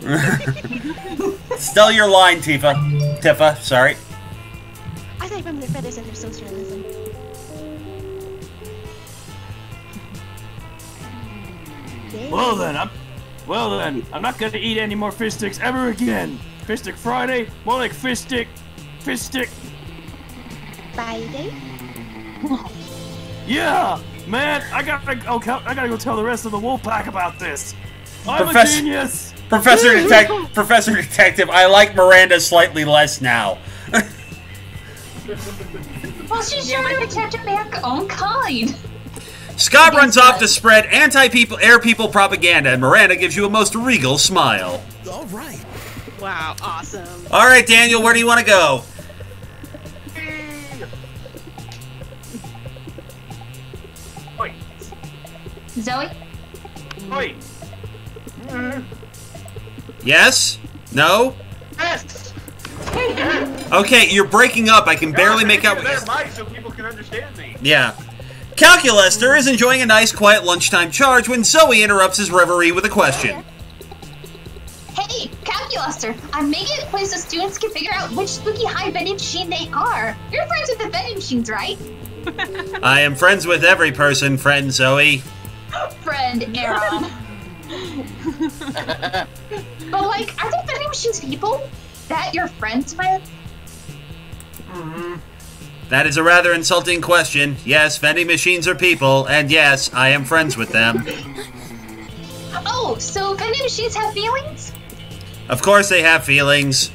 Still your line, Tifa, sorry. Aside from the feathers and their socialism. Well then, I'm not gonna eat any more fish sticks ever again. Fish stick Friday, more like fish stick. Friday? Yeah, man, I gotta go tell the rest of the wolf pack about this. I'm a genius. Professor Detective, I like Miranda slightly less now. Well, she's trying to protect her own kind. Scott runs off to spread air people propaganda, and Miranda gives you a most regal smile. All right. Wow, awesome. All right, Daniel, where do you want to go? Wait. Zoe? Wait. Yes? No? Yes. Okay, you're breaking up. I can barely make out what you're saying. So people can understand me. Yeah. Calculester is enjoying a nice, quiet lunchtime charge when Zoe interrupts his reverie with a question. Hey, Calculester, I'm making it a place so students can figure out which spooky high vending machine they are. You're friends with the vending machines, right? I am friends with every person, friend Zoe. Friend Aaron. But, like, are there vending machines people that you're friends with? That is a rather insulting question. Yes, vending machines are people, and yes, I am friends with them. Oh, so vending machines have feelings? Of course they have feelings.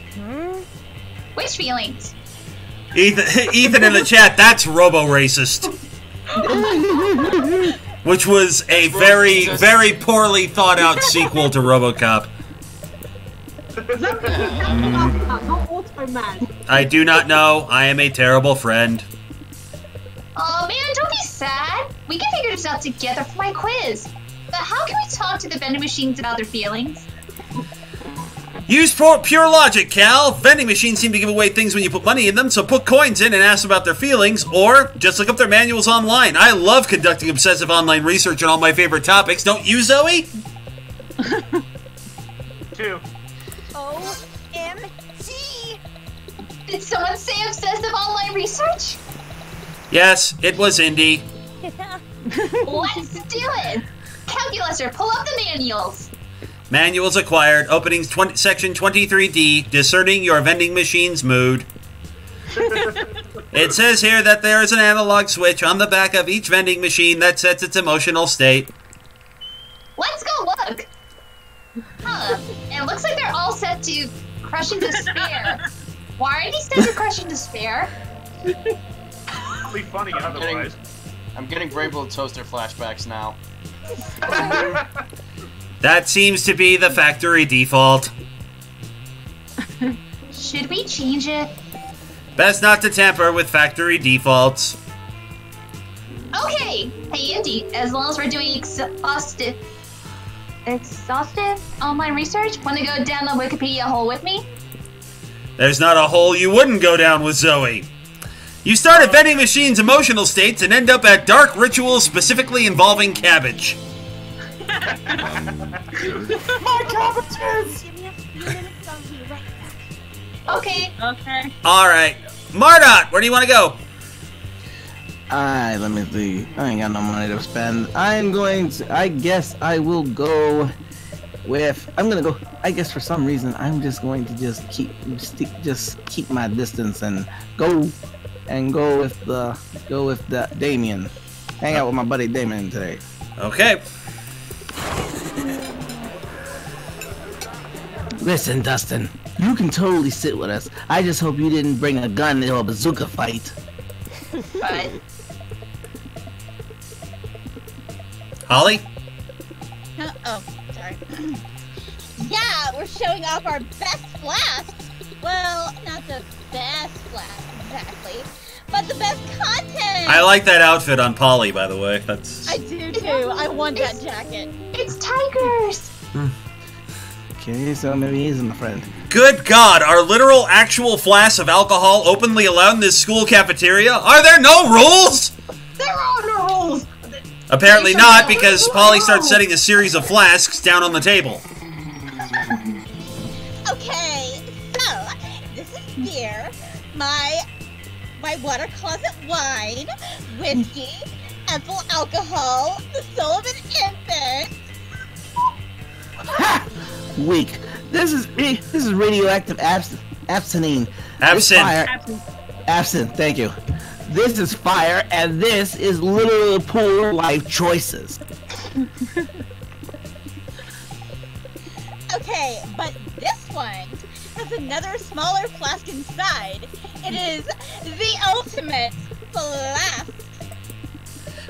Which feelings? Ethan in the chat, that's robo-racist. Which was a very, very poorly thought out sequel to RoboCop. I do not know. I am a terrible friend. Oh man, don't be sad. We can figure this out together for my quiz. But how can we talk to the vending machines about their feelings? Use pure logic, Cal. Vending machines seem to give away things when you put money in them, so put coins in and ask them about their feelings, or just look up their manuals online. I love conducting obsessive online research on all my favorite topics. Don't you, Zoe? Two. OMG! Did someone say obsessive online research? Yes, it was Indy. Let's do it! Calculester, pull up the manuals. Manuals acquired. Opening section 23D. Discerning your vending machine's mood. It says here that there is an analog switch on the back of each vending machine that sets its emotional state. Let's go look. Huh. It looks like they're all set to crushing despair. Why are these set to crushing despair? It'll be funny otherwise. I'm getting Brave Little Toaster flashbacks now. That seems to be the factory default. Should we change it? Best not to tamper with factory defaults. Okay. Hey, Indy, as long as we're doing exhaustive online research, want to go down the Wikipedia hole with me? There's not a hole you wouldn't go down with Zoe. You start at vending machines' emotional states and end up at dark rituals specifically involving cabbage. My cabbages! Give me a few minutes, I'll be right back. Okay. Okay. Alright. Mardot, where do you want to go? Let me see. I ain't got no money to spend. I guess I will go with, I guess for some reason, I'm just going to just keep my distance and go with the Damien. Hang out with my buddy Damien today. Okay. Listen, Dustin, you can totally sit with us. I just hope you didn't bring a gun to a bazooka fight. But Holly? Oh, sorry. Yeah, we're showing off our best blast. Well, not the best blast exactly, but the best content. I like that outfit on Polly, by the way. That's. I do too. I want that jacket. It's tigers. Okay, so maybe he isn't a friend. Good God, are literal actual flasks of alcohol openly allowed in this school cafeteria? Are there no rules? There are no rules. Apparently not, because Polly starts setting a series of flasks down on the table. Okay, so this is beer, my water closet wine, whiskey, ethyl alcohol, the soul of an infant. Ha! Weak. This is radioactive absinthe. Absinthe. Thank you. This is fire, and this is literal poor life choices. Okay, but this one has another smaller flask inside. It is the ultimate flask.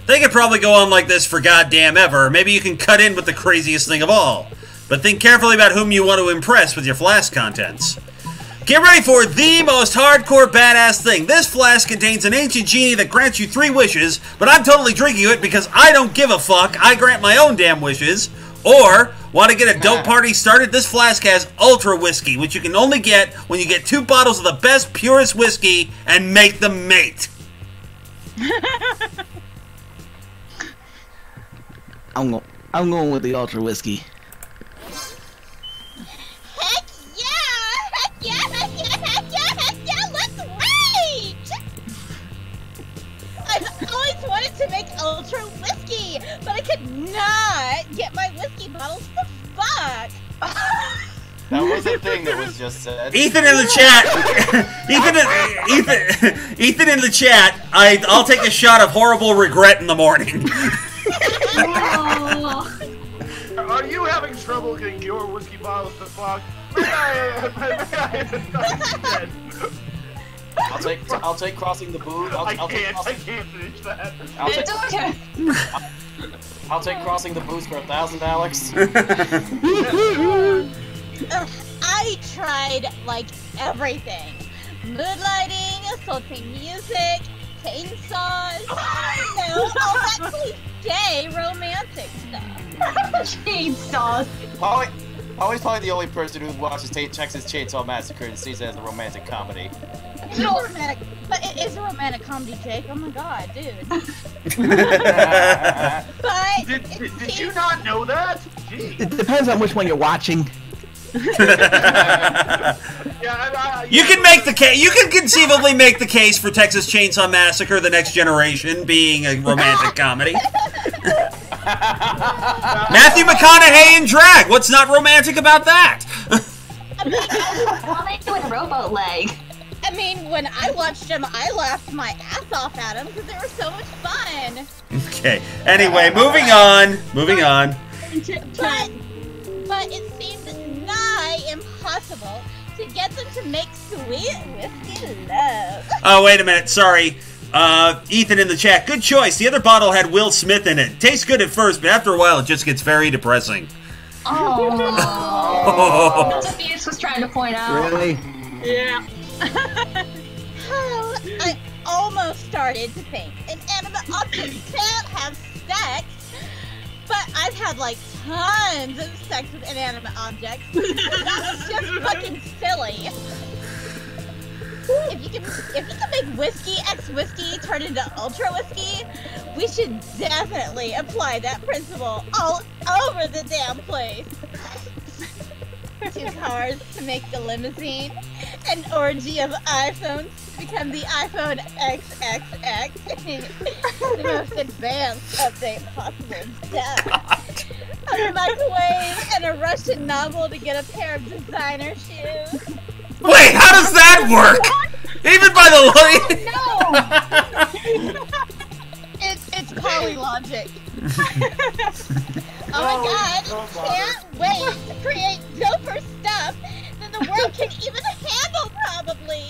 They could probably go on like this for goddamn ever. Maybe you can cut in with the craziest thing of all. But think carefully about whom you want to impress with your flask contents. Get ready for the most hardcore badass thing. This flask contains an ancient genie that grants you 3 wishes, but I'm totally drinking it because I don't give a fuck. I grant my own damn wishes. Or, want to get a dope party started? This flask has Ultra Whiskey, which you can only get when you get 2 bottles of the best, purest whiskey and make them mate. I'm going with the Ultra Whiskey. Heck yeah, let's rage! I've always wanted to make Ultra Whiskey, but I could not get my whiskey bottles to fuck. That was a thing that was just said. Ethan in the chat. Ethan in the chat. I'll take a shot of horrible regret in the morning. Are you having trouble getting your whiskey bottles to fuck? I'll take crossing the booze. I can't finish that. I'll take crossing the booze for 1,000, Alex. I tried like everything: mood lighting, salty music, chainsaws, all that cliche romantic stuff. Chainsaws. Polly's probably the only person who watches Texas Chainsaw Massacre and sees it as a romantic comedy. It's romantic, but it is a romantic comedy, Jake. Oh my god, dude. But did you not know that? Jeez. It depends on which one you're watching. You can make the case. You can conceivably make the case for Texas Chainsaw Massacre: The Next Generation being a romantic comedy. Matthew McConaughey in drag. What's not romantic about that? Well, they do with a rowboat leg. I mean, when I watched them, I laughed my ass off at them because they were so much fun. Okay. Anyway, moving on. But it seemed nigh impossible to get them to make sweet whiskey love. Oh, wait a minute. Sorry. Ethan in the chat. Good choice. The other bottle had Will Smith in it. Tastes good at first, but after a while it just gets very depressing. Oh. That's what Phoenix was trying to point out. Really? Yeah. I almost started to think inanimate objects can't have sex, but I've had like tons of sex with inanimate objects. That's just fucking silly. If you can make whiskey x whiskey turn into ultra whiskey, we should definitely apply that principle all over the damn place. 2 cars to make the limousine, an orgy of iPhones to become the iPhone XXX, the most advanced update possible. A microwave and a Russian novel to get a pair of designer shoes. Wait, how does that work? Even by the No. It's polylogic. Oh my god, can't wait to create doper stuff than the world can even handle, probably.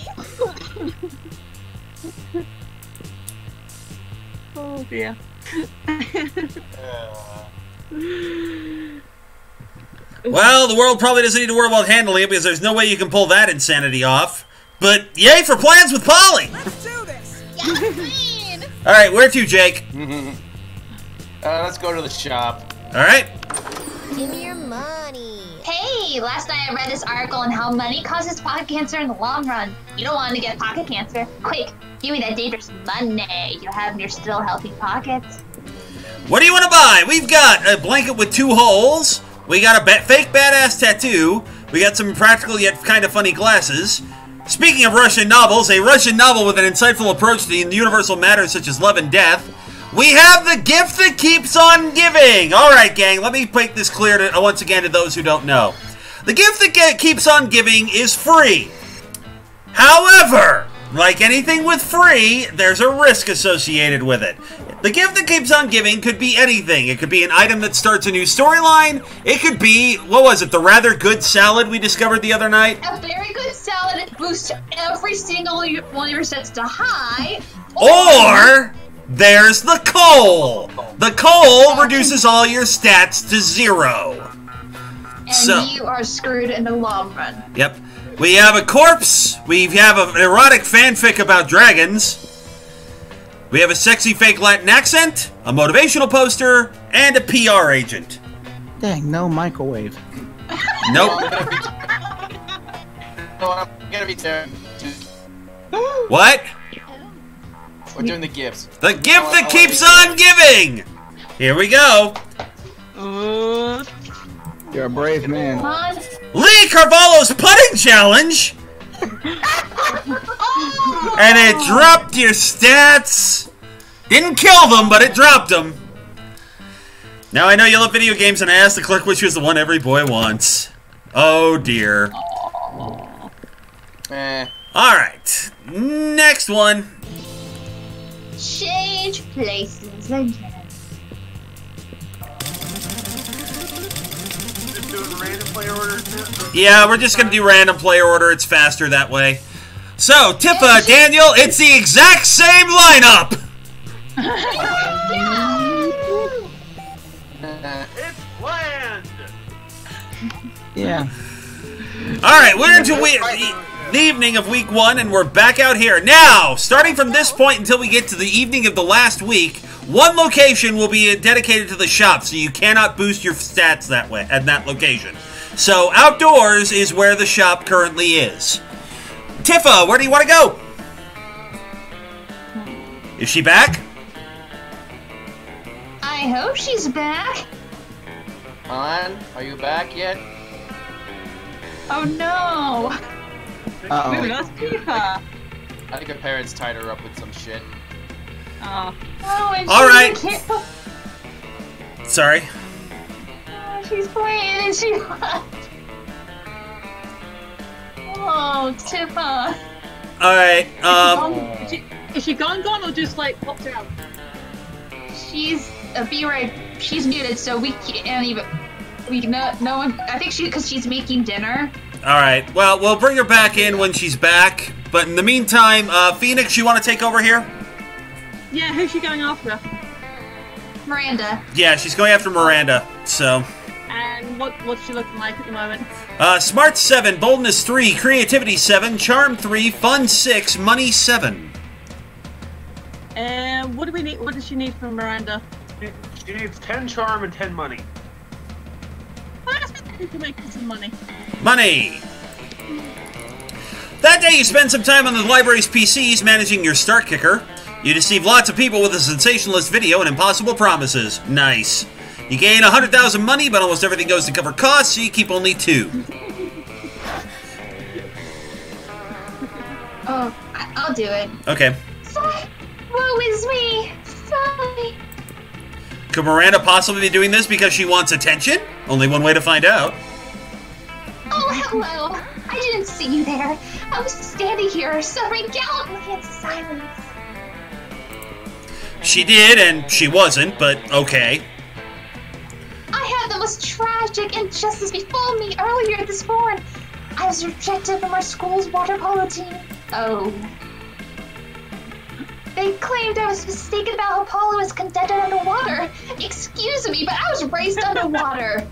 Oh dear. Well, the world probably doesn't need to worry about handling it because there's no way you can pull that insanity off. But yay for plans with Polly! Let's do this! Yes, queen! Alright, where to, Jake? Let's go to the shop. Alright. Give me your money. Hey, last night I read this article on how money causes pocket cancer in the long run. You don't want to get pocket cancer. Quick, give me that dangerous money you have in your still healthy pockets. What do you want to buy? We've got a blanket with 2 holes. We got a fake badass tattoo. We got some practical yet kind of funny glasses. Speaking of Russian novels, a Russian novel with an insightful approach to the universal matters such as love and death. We have the gift that keeps on giving. All right, gang, let me make this clear once again to those who don't know. The gift that keeps on giving is free. However, like anything with free, there's a risk associated with it. The gift that keeps on giving could be anything. It could be an item that starts a new storyline. It could be, what was it, the rather good salad we discovered the other night? A very good salad boosts every single one of your sets to high. Or there's the coal. The coal reduces all your stats to 0. And you are screwed in the long run. Yep. We have a corpse. We have an erotic fanfic about dragons. We have a sexy fake Latin accent, a motivational poster, and a PR agent. Dang, no microwave. Nope. No, I'm gonna be there. What? We're doing the gifts. The gift that keeps on giving! Here we go. You're a brave man. Lee Carvalho's putting challenge! And it dropped your stats. Didn't kill them, but it dropped them. Now I know you love video games, and I asked to click which was the one every boy wants. Oh dear. Alright. Next one. Change places again. Just doing random player orders now? Yeah, we're just gonna do random player order. It's faster that way. So, Tifa, Daniel, it's the exact same lineup! It's planned! Yeah. Alright, we're into the evening of week 1, and we're back out here. Now, starting from this point until we get to the evening of the last week, one location will be dedicated to the shop, so you cannot boost your stats that way at that location. So, outdoors is where the shop currently is. Tifa, where do you want to go? Is she back? I hope she's back. On, are you back yet? Oh no! Uh-oh. That's Tifa. I think her parents tied her up with some shit. Oh. Oh, and All right. Can't... Sorry. Oh, she's playing and she left. Oh, Tifa. Alright, Is she gone or just like popped out? She's she's muted, so we can't even. No one. I think because she's making dinner. Alright, well, we'll bring her back in when she's back. But in the meantime, Phoenix, you want to take over here? Yeah, who's she going after? Miranda. Yeah, she's going after Miranda, so. And what's she looking like at the moment? Smart 7, Boldness 3, Creativity 7, Charm 3, Fun 6, Money 7. And what do we need? What does she need from Miranda? She needs 10 charm and 10 money. You can make her some money. Money! That day you spend some time on the library's PCs managing your start kicker. You deceive lots of people with a sensationalist video and impossible promises. Nice. You gain 100,000 money, but almost everything goes to cover costs, so you keep only 2. Oh, I'll do it. Okay. Sorry. Woe is me. Sorry. Could Miranda possibly be doing this because she wants attention? Only one way to find out. Oh, hello. I didn't see you there. I was standing here, suffering gallantly in silence. She did, and she wasn't, but okay. I had the most tragic injustice befall me earlier this morning. I was rejected from our school's water polo team. Oh. They claimed I was mistaken about how polo is conducted underwater. Excuse me, but I was raised underwater.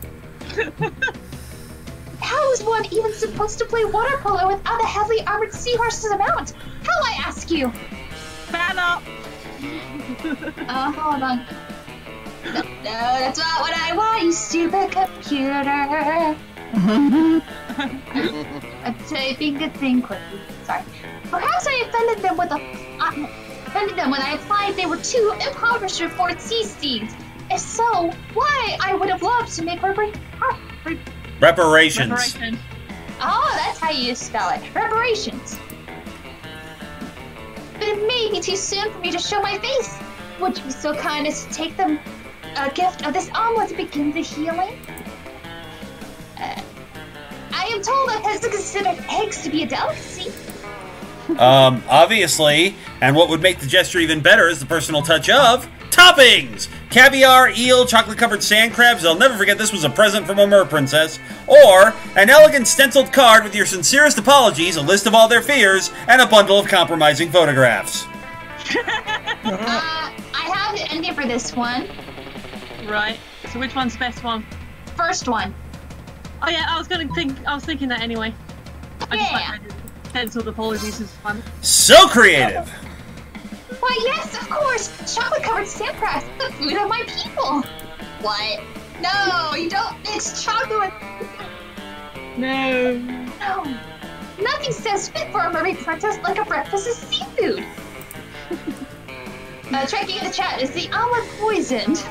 How is one even supposed to play water polo without the heavily armored seahorses around? How, I ask you? Fan up! Hold on. No, that's not what I want, you stupid computer. I'm typing a thing quickly. Sorry. Perhaps I offended them when I implied they were too impoverished to afford sea steeds. If so, why? I would have loved to make Reparations. Oh, that's how you spell it. Reparations. But it may be too soon for me to show my face. Would you be so kind as to take them a gift of this omelet to begin the healing? I am told that peasants consider eggs to be a delicacy. Obviously. And what would make the gesture even better is the personal touch of toppings! Caviar, eel, chocolate-covered sand crabs. I'll never forget this was a present from a mer princess. Or an elegant stenciled card with your sincerest apologies, a list of all their fears, and a bundle of compromising photographs. I have the ending for this one. Right. So which one's the best one? First one. Oh yeah, I was thinking that anyway. I just like stenciled apologies as fun. So creative! Why, yes, of course! Chocolate-covered sand crabs, the food of my people! What? No, you don't mix chocolate with... No. No. Nothing says fit for a mermaid princess like a breakfast of seafood. Checking in the chat, is the omelet poisoned?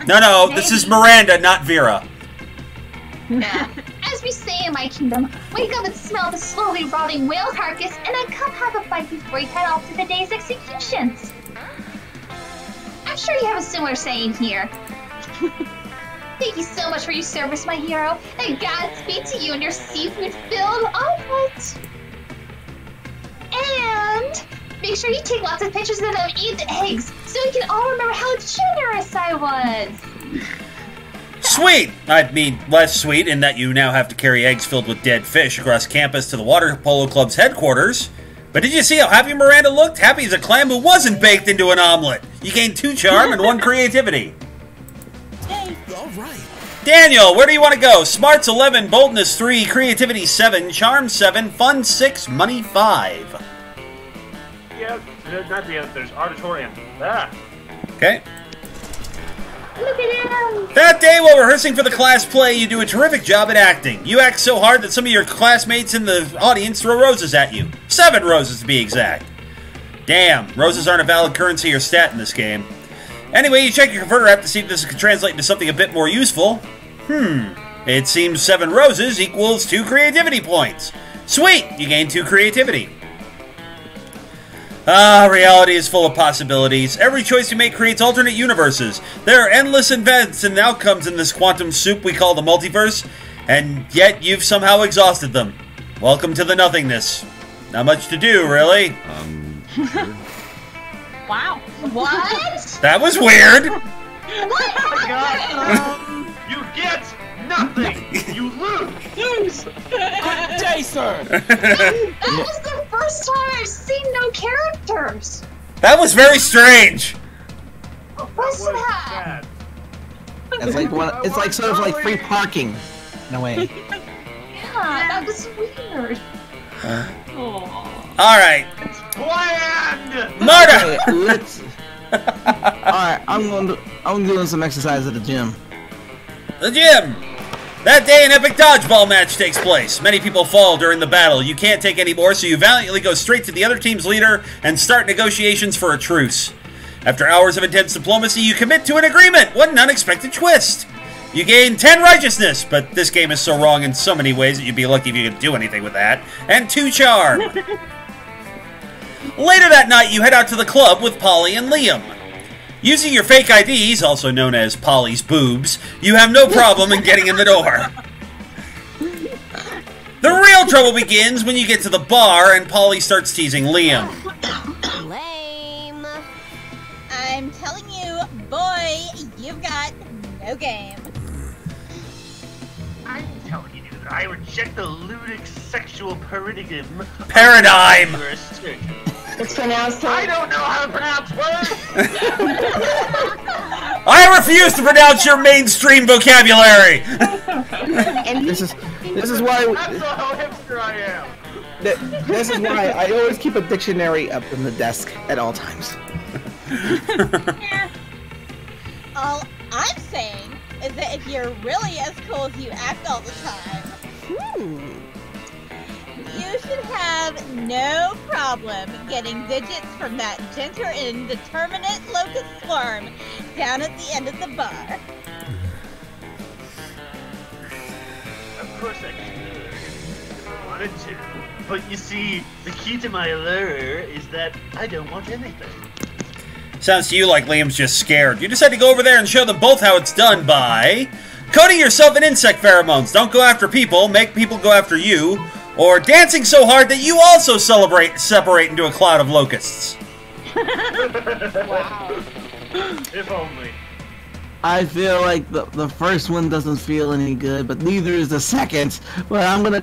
No, this is Miranda, not Vera. Yeah. As we say in my kingdom, wake up and smell the slowly rotting whale carcass and then come have a bite before you head off to the day's executions. I'm sure you have a similar saying here. Thank you so much for your service, my hero, and Godspeed to you and your seafood-filled omelet. And make sure you take lots of pictures of them eat the eggs so we can all remember how generous I was. Sweet! I mean, less sweet in that you now have to carry eggs filled with dead fish across campus to the Water Polo Club's headquarters. But did you see how happy Miranda looked? Happy as a clam who wasn't baked into an omelet. You gained 2 charm and 1 creativity. Yay! Alright. Daniel, where do you want to go? Smarts 11, Boldness 3, Creativity 7, Charm 7, Fun 6, Money 5. Yeah, not the other. There's Auditorium. Ah. Okay. Look at him! That day while rehearsing for the class play, you do a terrific job at acting. You act so hard that some of your classmates in the audience throw roses at you. 7 roses to be exact. Damn, roses aren't a valid currency or stat in this game. Anyway, you check your converter app to see if this can translate into something a bit more useful. It seems 7 roses equals 2 creativity points. Sweet, you gain 2 creativity. Reality is full of possibilities. Every choice you make creates alternate universes. There are endless events and outcomes in this quantum soup we call the multiverse, and yet you've somehow exhausted them. Welcome to the nothingness. Not much to do, really. Wow. What? That was weird. What? Oh my God. You get nothing. You lose. Good day, sir. That was the first time I've seen no characters. That was very strange. What's that? It's like it's like sort of like free parking, in a way. Yeah, that was weird. All right. Bland. Marta. Okay, let's. All right, I'm doing some exercise at the gym. The gym. That day, an epic dodgeball match takes place. Many people fall during the battle. You can't take any more, so you valiantly go straight to the other team's leader and start negotiations for a truce. After hours of intense diplomacy, you commit to an agreement. What an unexpected twist. You gain 10 righteousness, but this game is so wrong in so many ways that you'd be lucky if you could do anything with that. And 2 charm. Later that night, you head out to the club with Polly and Liam. Using your fake IDs, also known as Polly's boobs, you have no problem in getting in the door. The real trouble begins when you get to the bar and Polly starts teasing Liam. Lame. I'm telling you, boy, you've got no game. I'm telling you, dude, I reject the ludic sexual paradigm. Paradigm! It's pronounced. I don't know how to pronounce words! I refuse to pronounce your mainstream vocabulary! And this is why. That's how hipster I am! This is why I always keep a dictionary up in the desk at all times. All I'm saying is that if you're really as cool as you act all the time, You should have no problem getting digits from that gender indeterminate locust swarm down at the end of the bar. Of course I could, if I wanted to. But you see, the key to my allure is that I don't want anything. Sounds to you like Liam's just scared. You decide to go over there and show them both how it's done by coating yourself in insect pheromones. Don't go after people, make people go after you, or dancing so hard that you also separate into a cloud of locusts. Wow. If only. I feel like the first one doesn't feel any good, but neither is the second. But I'm gonna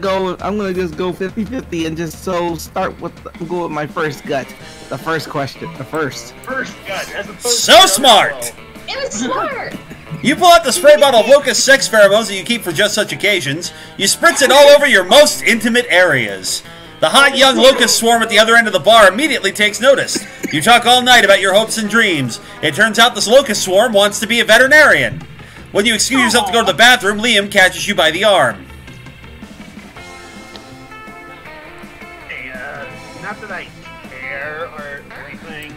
just go 50-50 and just go with my first gut. The first question. First gut, as opposed so to smart! It was smart! You pull out the spray bottle of locust sex pheromones that you keep for just such occasions. You spritz it all over your most intimate areas. The hot young locust swarm at the other end of the bar immediately takes notice. You talk all night about your hopes and dreams. It turns out this locust swarm wants to be a veterinarian. When you excuse yourself to go to the bathroom, Liam catches you by the arm. Hey, not that I care or anything.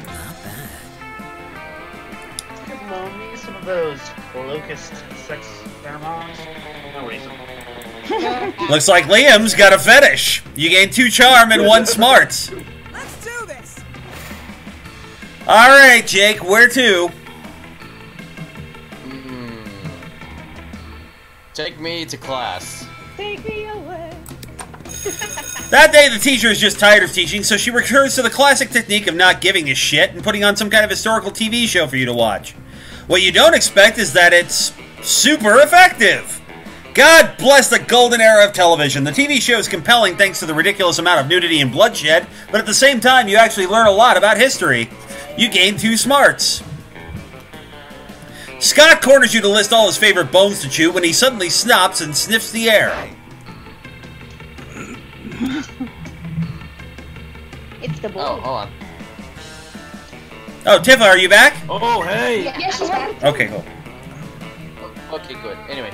Just loan me some of those locust sex pheromones. No reason. Looks like Liam's got a fetish. You gain 2 charm and 1 smarts. Let's do this. All right, Jake, where to? Take me to class. Take me away. That day, the teacher is just tired of teaching, so she recurs to the classic technique of not giving a shit and putting on some kind of historical TV show for you to watch. What you don't expect is that it's super effective. God bless the golden era of television. The TV show is compelling thanks to the ridiculous amount of nudity and bloodshed, but at the same time, you actually learn a lot about history. You gain 2 smarts. Scott corners you to list all his favorite bones to chew when he suddenly stops and sniffs the air. It's the boy. Oh, hold on. Oh, Tifa, are you back? Oh, hey. Yeah, she's back. Okay, cool. Okay, good. Anyway.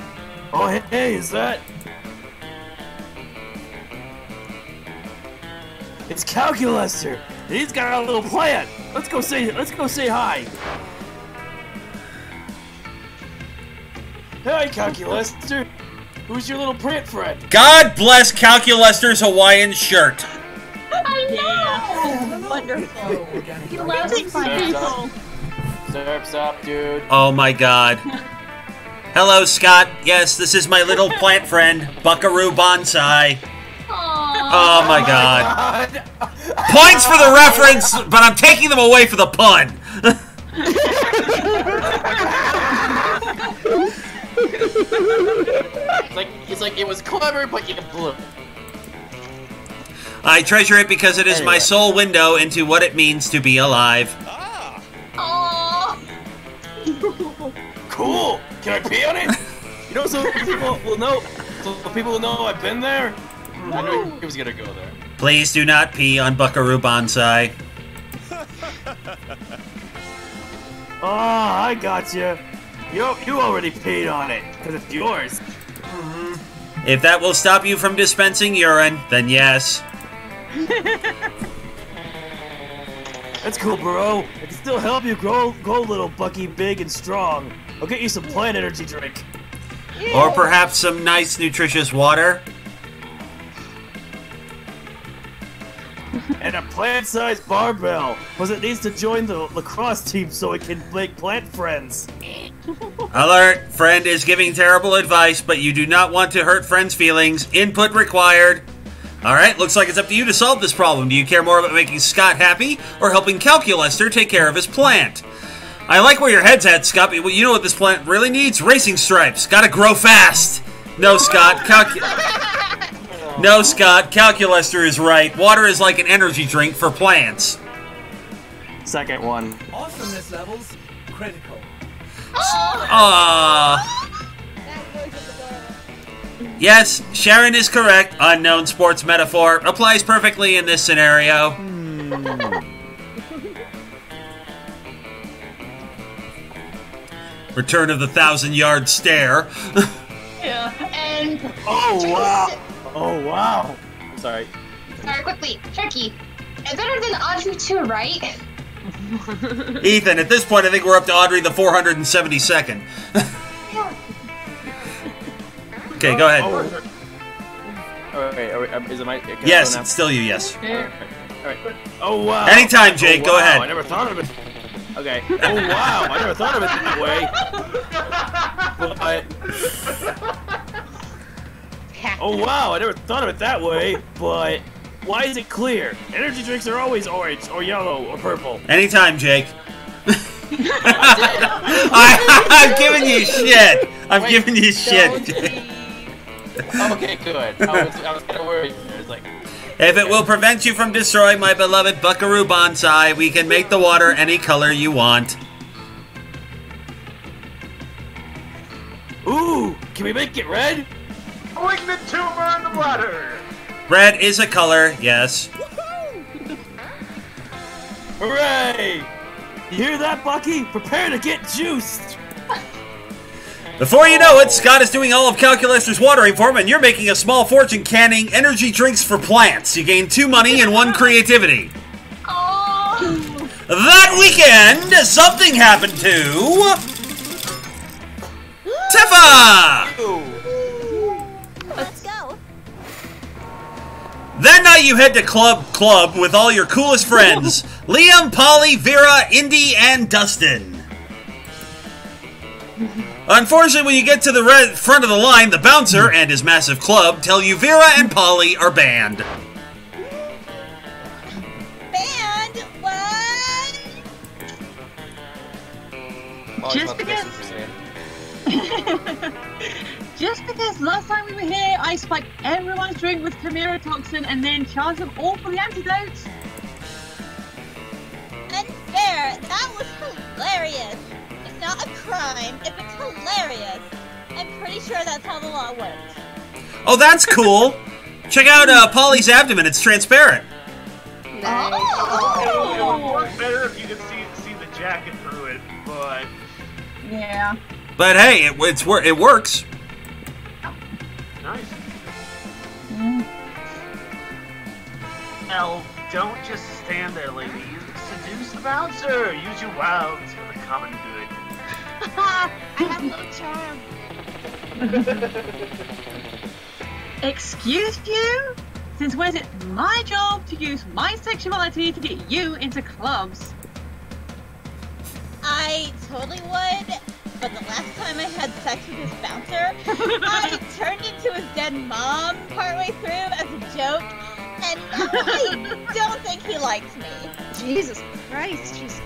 Oh, hey, is that? It's Calculaster. He's got a little plan. Let's go say hi. Hey, Calculaster. Who's your little plant friend? God bless Calculaster's Hawaiian shirt. I know! Wonderful. He loves people. Surf's up, dude. Oh my god. Hello, Scott. Yes, this is my little plant friend, Buckaroo Bonsai. Oh my god. Points for the reference, but I'm taking them away for the pun. It's like it was clever, but you blew. I treasure it because it is my sole window into what it means to be alive. Cool. Can I pee on it? You know, so people will know. So people will know I've been there. I knew he was gonna go there. Please do not pee on Buckaroo Bonsai. Oh, I got you. You already paid on it because it's yours. If that will stop you from dispensing urine, then yes. That's cool, bro. I can still help you grow little Bucky big and strong. I'll get you some plant energy drink. Or perhaps some nice, nutritious water. And a plant-sized barbell, because it needs to join the lacrosse team so it can make plant friends. Alert! Friend is giving terrible advice, but you do not want to hurt friend's feelings. Input required. Alright, looks like it's up to you to solve this problem. Do you care more about making Scott happy, or helping Calculaster take care of his plant? I like where your head's at, Scott, but you know what this plant really needs? Racing stripes. Gotta grow fast. No, Scott. No, Scott. Calculaster is right. Water is like an energy drink for plants. Second one. Awesomeness levels critical. Yes, Sharon is correct. Unknown sports metaphor applies perfectly in this scenario. Return of the 1,000-yard stare. Yeah, and oh wow! Oh wow! I'm sorry. Sorry, quickly. Tricky. It's better than Audrey too, right? Ethan, at this point, I think we're up to Audrey the 472nd. Okay, go ahead. Is it my? Yes, it's still you. Yes. All right. Oh wow! Anytime, Jake. Go ahead. I never thought of it. Okay. Oh wow! I never thought of it that way. Oh wow! I never thought of it that way. But why is it clear? Energy drinks are always orange or yellow or purple. Anytime, Jake. I'm giving you shit. I'm giving you shit. Okay, good. I was kind of worried. I was like, if it will prevent you from destroying my beloved Buckaroo Bonsai, we can make the water any color you want. Ooh, can we make it red? Malignant tumor in the bladder. Red is a color, yes. Hooray! You hear that, Bucky? Prepare to get juiced! Before you know it, Scott is doing all of Calculus's watering for him, and you're making a small fortune canning energy drinks for plants. You gain 2 money and 1 creativity. That weekend, something happened to Tifa! Let's go. That night you head to Club with all your coolest friends. Liam, Polly, Vera, Indy, and Dustin. Unfortunately, when you get to the front of the line, the bouncer and his massive club tell you Vera and Polly are banned. Banned? What? Just because last time we were here, I spiked everyone's drink with Chimera toxin and then charged them all for the antidote. Unfair. That was hilarious. It's not a crime if it's hilarious. I'm pretty sure that's how the law works. Oh, that's cool. Check out Polly's abdomen. It's transparent. Oh! It would work better if you could see the jacket through it, but... Yeah. But hey, it works. Nice. Elle, don't just stand there, lady. Seduce the bouncer. Use your wiles for the common good. I have no charm. Excuse you? Since when is it my job to use my sexuality to get you into clubs? I totally would, but the last time I had sex with this bouncer, I turned into his dead mom partway through as a joke, and now I don't think he likes me. Jesus Christ, she's...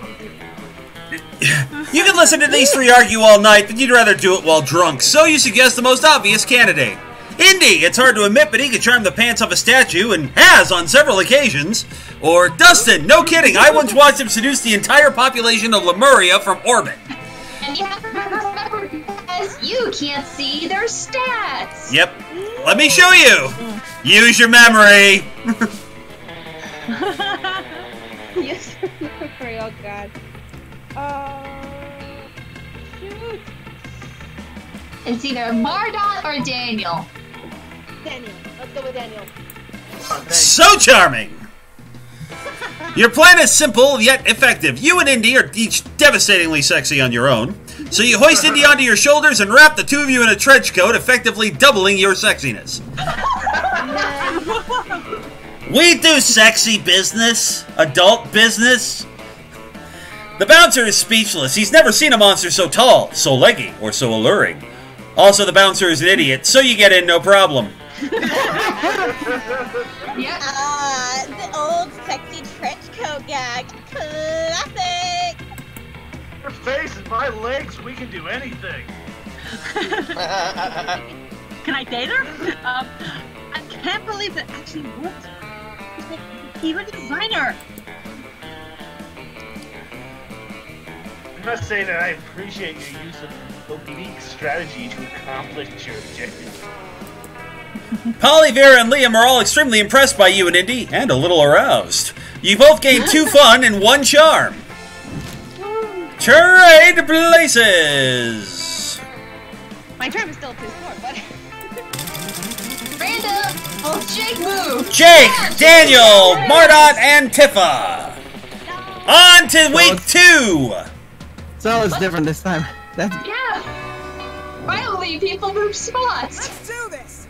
You can listen to these 3 argue all night, but you'd rather do it while drunk, so you suggest the most obvious candidate. Indy, it's hard to admit, but he could charm the pants off a statue, and has on several occasions. Or Dustin, no kidding, I once watched him seduce the entire population of Lemuria from orbit. And you have to remember, because you can't see their stats. Yep. Let me show you. Use your memory. Yes, oh god. Shoot. It's either Mardon or Daniel. Daniel. Let's go with Daniel. So charming. Your plan is simple yet effective. You and Indy are each devastatingly sexy on your own. So you hoist Indy onto your shoulders and wrap the 2 of you in a trench coat, effectively doubling your sexiness. We do sexy business, adult business. The bouncer is speechless. He's never seen a monster so tall, so leggy, or so alluring. Also, the bouncer is an idiot, so you get in no problem. The old sexy trench coat gag. Classic! Your face and my legs, we can do anything. Can I date her? I can't believe that actually worked. Even a designer. I must say that I appreciate your use of oblique strategy to accomplish your objective. Polly, Vera, and Liam are all extremely impressed by you and Indy, and a little aroused. You both gained 2 fun and 1 charm. Trade places! My charm is still +4, but... Well, Jake moved. Jake, Daniel, Mardot, and Tifa. On to week 2. So it's different this time. That's Yeah. Finally, people move spots. Let's do this.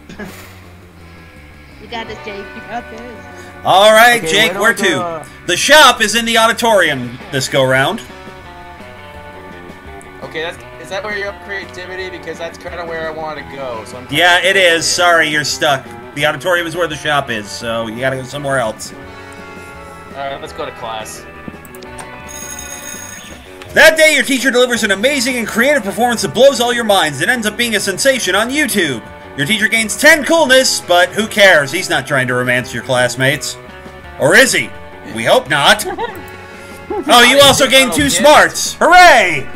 You got this, Jake. You got this. All right, Okay, Jake, where where do I to? go? The shop is in the auditorium this go round. Okay, is that where you're up creativity? Because that's kind of where I want to go. So I'm Yeah, it is. Sorry, you're stuck. The auditorium is where the shop is, so you gotta go somewhere else. Alright, let's go to class. That day, your teacher delivers an amazing and creative performance that blows all your minds and ends up being a sensation on YouTube. Your teacher gains 10 coolness, but who cares? He's not trying to romance your classmates. Or is he? We hope not. Oh, you also gain 2 smarts. Hooray!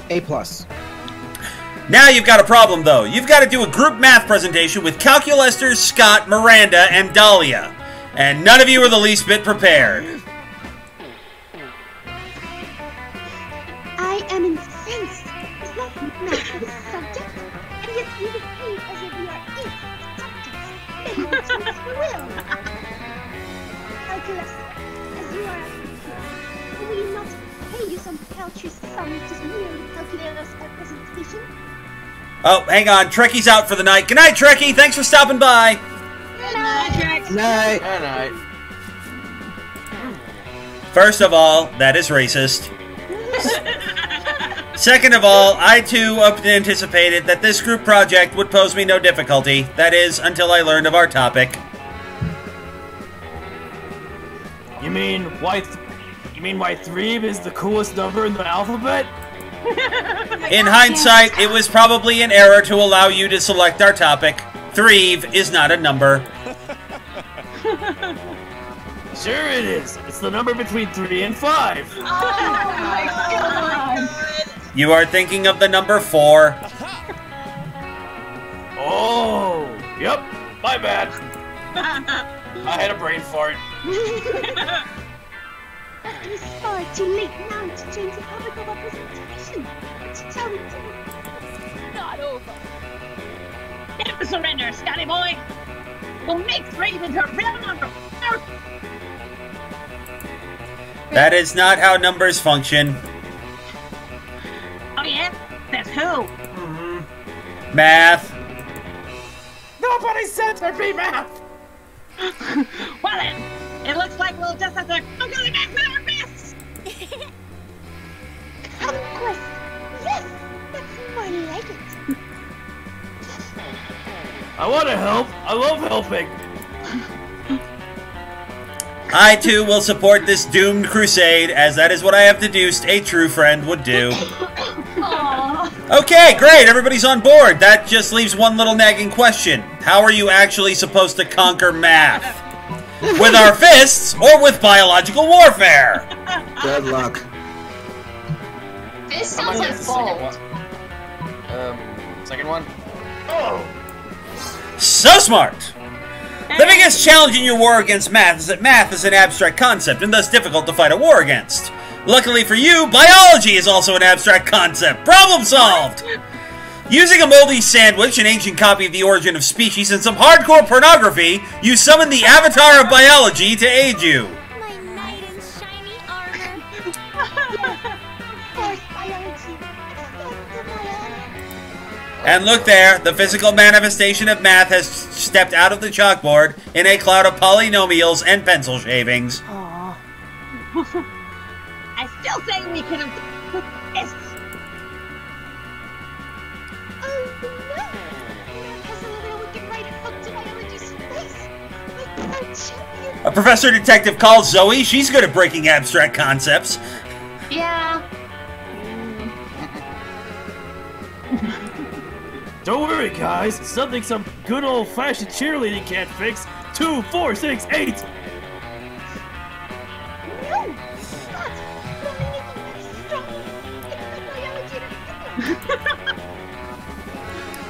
A+. Now you've got a problem, though. You've got to do a group math presentation with Calculesters, Scott, Miranda, and Dahlia. And none of you are the least bit prepared. I am incensed. Is that not the subject? And yet you behave as if we are its subjects. Maybe we choose the will. Calculus, as you are a can we not pay you some paltry sum to merely calculate us a presentation? Oh, hang on. Trekkie's out for the night. Good night, Trekkie. Thanks for stopping by. Good night. Night. Good night. First of all, that is racist. Second of all, I too anticipated that this group project would pose me no difficulty. That is, until I learned of our topic. You mean why 3 is the coolest number in the alphabet? In hindsight, it was probably an error to allow you to select our topic. 3 is not a number. Sure it is. It's the number between 3 and 5. Oh my god. You are thinking of the number 4. Oh, yep. My bad. I had a brain fart. It is far too late now to change the topic of our presentation. Tell me, it's not over. Never surrender, Scotty boy. We'll make 3 into a real number. That is not how numbers function. Oh yeah? That's who? Math. Nobody said there'd be math. Well then, it looks like we'll just have to conquer the math with our fists. Conquest! Yes! That's more like it. I want to help. I love helping. I too will support this doomed crusade, as that is what I have deduced a true friend would do. Okay, great, everybody's on board. That just leaves one little nagging question. How are you actually supposed to conquer math? With our fists, or with biological warfare? Good luck. This I might sounds like get the second bold. one. Second one? Oh! So smart! The biggest challenge in your war against math is that math is an abstract concept and thus difficult to fight a war against. Luckily for you, biology is also an abstract concept. Problem solved! Using a moldy sandwich, an ancient copy of The Origin of Species, and some hardcore pornography, you summon the avatar of biology to aid you. My knight in shiny armor. Force biology. And look there, the physical manifestation of math has stepped out of the chalkboard in a cloud of polynomials and pencil shavings. Aww. I still say we could have put this. Oh no! Math has a little wicked right hook to biology's face. My proud champion. A professor detective called Zoe. She's good at breaking abstract concepts. Yeah. Don't worry, guys. It's something some good old-fashioned cheerleading can't fix. 2, 4, 6, 8. No! Scott! But only making me strong.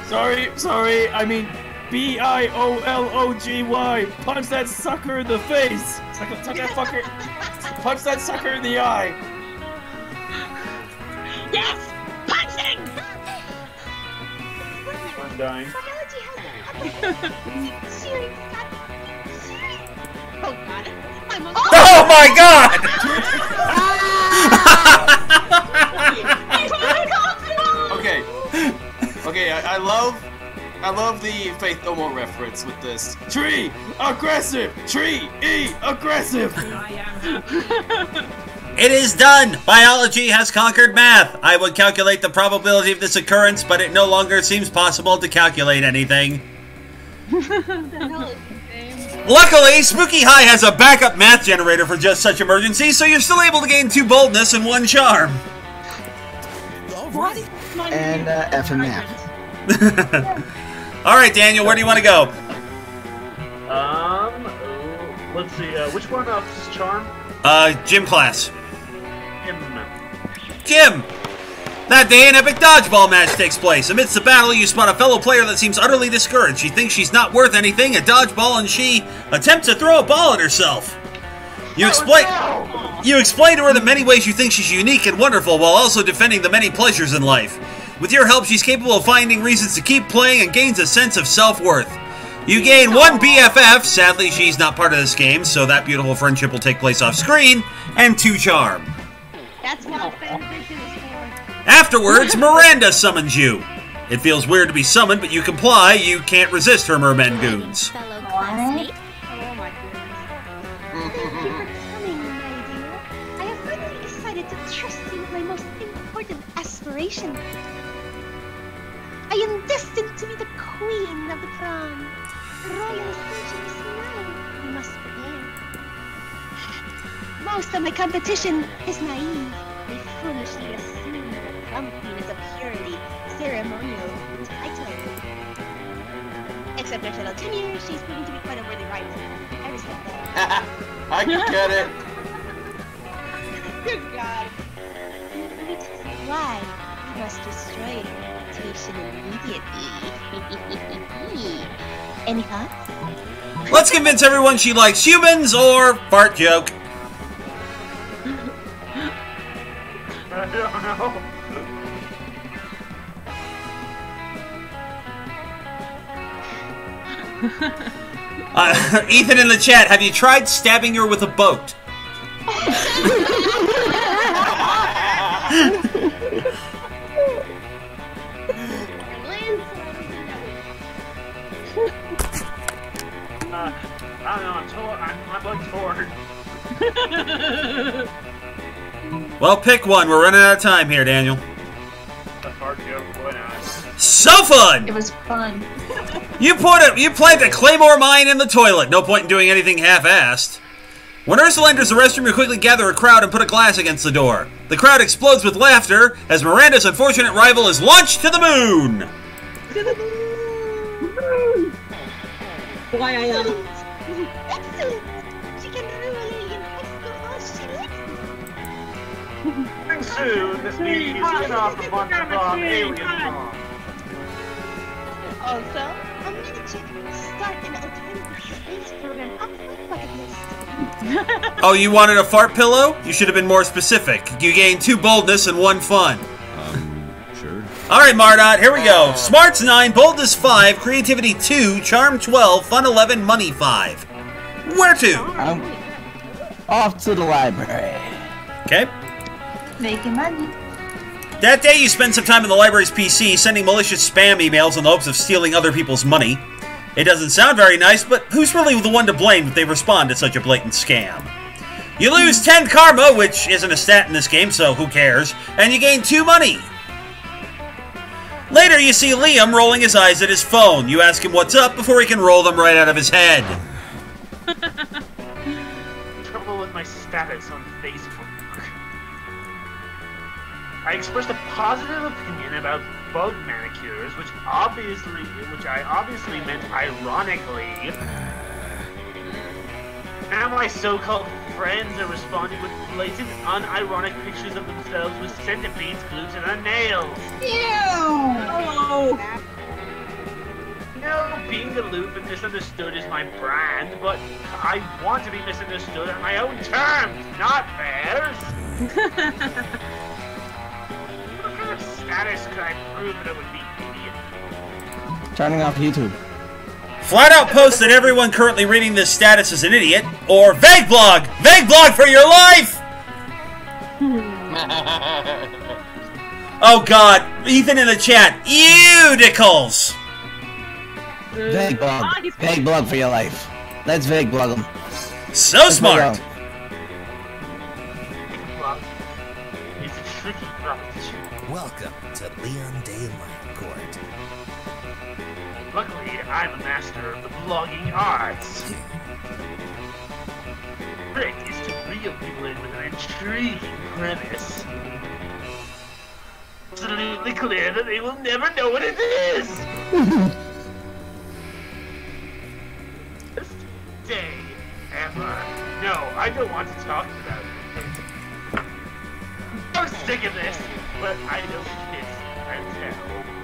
It's my biology Sorry. I mean, biology. Punch that sucker in the face. Punch that fucker. Punch that sucker in the eye. Yes! Punching! I'm dying. Biology has Oh god. Oh my god! Okay. Okay, I love the Faith No More reference with this. Tree! Aggressive! Tree! E! Aggressive! It is done! Biology has conquered math! I would calculate the probability of this occurrence, but it no longer seems possible to calculate anything. Luckily, Spooky High has a backup math generator for just such emergencies, so you're still able to gain 2 boldness and 1 charm. And F and math. Alright, Daniel, where do you want to go? Let's see, which one ups charm? Gym class. Gym. Gym! That day, an epic dodgeball match takes place. Amidst the battle, you spot a fellow player that seems utterly discouraged. She thinks she's not worth anything at dodgeball, and she attempts to throw a ball at herself. You explain to her the many ways you think she's unique and wonderful, while also defending the many pleasures in life. With your help, she's capable of finding reasons to keep playing and gains a sense of self-worth. You gain 1 BFF, sadly she's not part of this game, so that beautiful friendship will take place off-screen, and 2 charm. That's what fanfiction is for. Afterwards, Miranda summons you. It feels weird to be summoned, but you comply. You can't resist her merman goons. Fellow classmate. Oh my goodness. Thank you for coming, my dear. I have finally decided to trust you with my most important aspiration. I am destined to be the queen of the prom. The royal ascension is mine. You must prepare. Most of my competition is naive. They foolishly assume that the prom queen is a purely ceremonial title. Except after little tenure, she's proven to be quite a worthy rival. I respect that. I get it. Good God. Let me tell you why. You must destroy your reputation immediately. Any thoughts? Let's convince everyone she likes humans, or fart joke. I don't know. Ethan in the chat, have you tried stabbing her with a boat? I don't know, I'm torn. Well, pick one. We're running out of time here, Daniel. The fart joke, why not? So fun! It was fun. You planted a claymore mine in the toilet. No point in doing anything half-assed. When Ursula enters the restroom, you quickly gather a crowd and put a glass against the door. The crowd explodes with laughter as Miranda's unfortunate rival is launched to the moon. To the moon! Why I Excellent! She can really explore all she likes. And soon, the spin-off of Monster Prom, Alien Prom. Also, I'm gonna start an alternative space program off my bucket list. Oh, you wanted a fart pillow? You should have been more specific. You gained 2 boldness and 1 fun. Sure. Alright, Mardot, here we go. Smarts 9, boldness 5, creativity 2, charm 12, fun 11, money 5. Where to? I'm off to the library. Okay. Making money. That day, you spend some time in the library's PC, sending malicious spam emails in the hopes of stealing other people's money. It doesn't sound very nice, but who's really the one to blame if they respond to such a blatant scam? You lose 10 karma, which isn't a stat in this game, so who cares, and you gain 2 money. Later, you see Liam rolling his eyes at his phone. You ask him what's up before he can roll them right out of his head. Trouble with my status on Facebook. I expressed a positive opinion about bug manicures, which I obviously meant ironically. Now my so-called friends are responding with blatant, unironic pictures of themselves with centipedes glued to their nails. Ew! No, being aloof and misunderstood is my brand, but I want to be misunderstood on my own terms, not theirs. What kind of status could I prove that it would be idiot? Turning off YouTube. Flat out post that everyone currently reading this status is an idiot, or vague blog! Vague blog for your life! Oh god, Ethan in the chat, Eudicles! Vague blog. Vague blog for your life. Let's vague blog them. So smart! It's a tricky proposition. Welcome to Leon Daylight Court. Luckily, I'm a master of the blogging arts. The trick is to reel people in with an intriguing premise. Absolutely clear that they will never know what it is! Best day ever. No, I don't want to talk about it. I'm sick of this, but I don't kiss and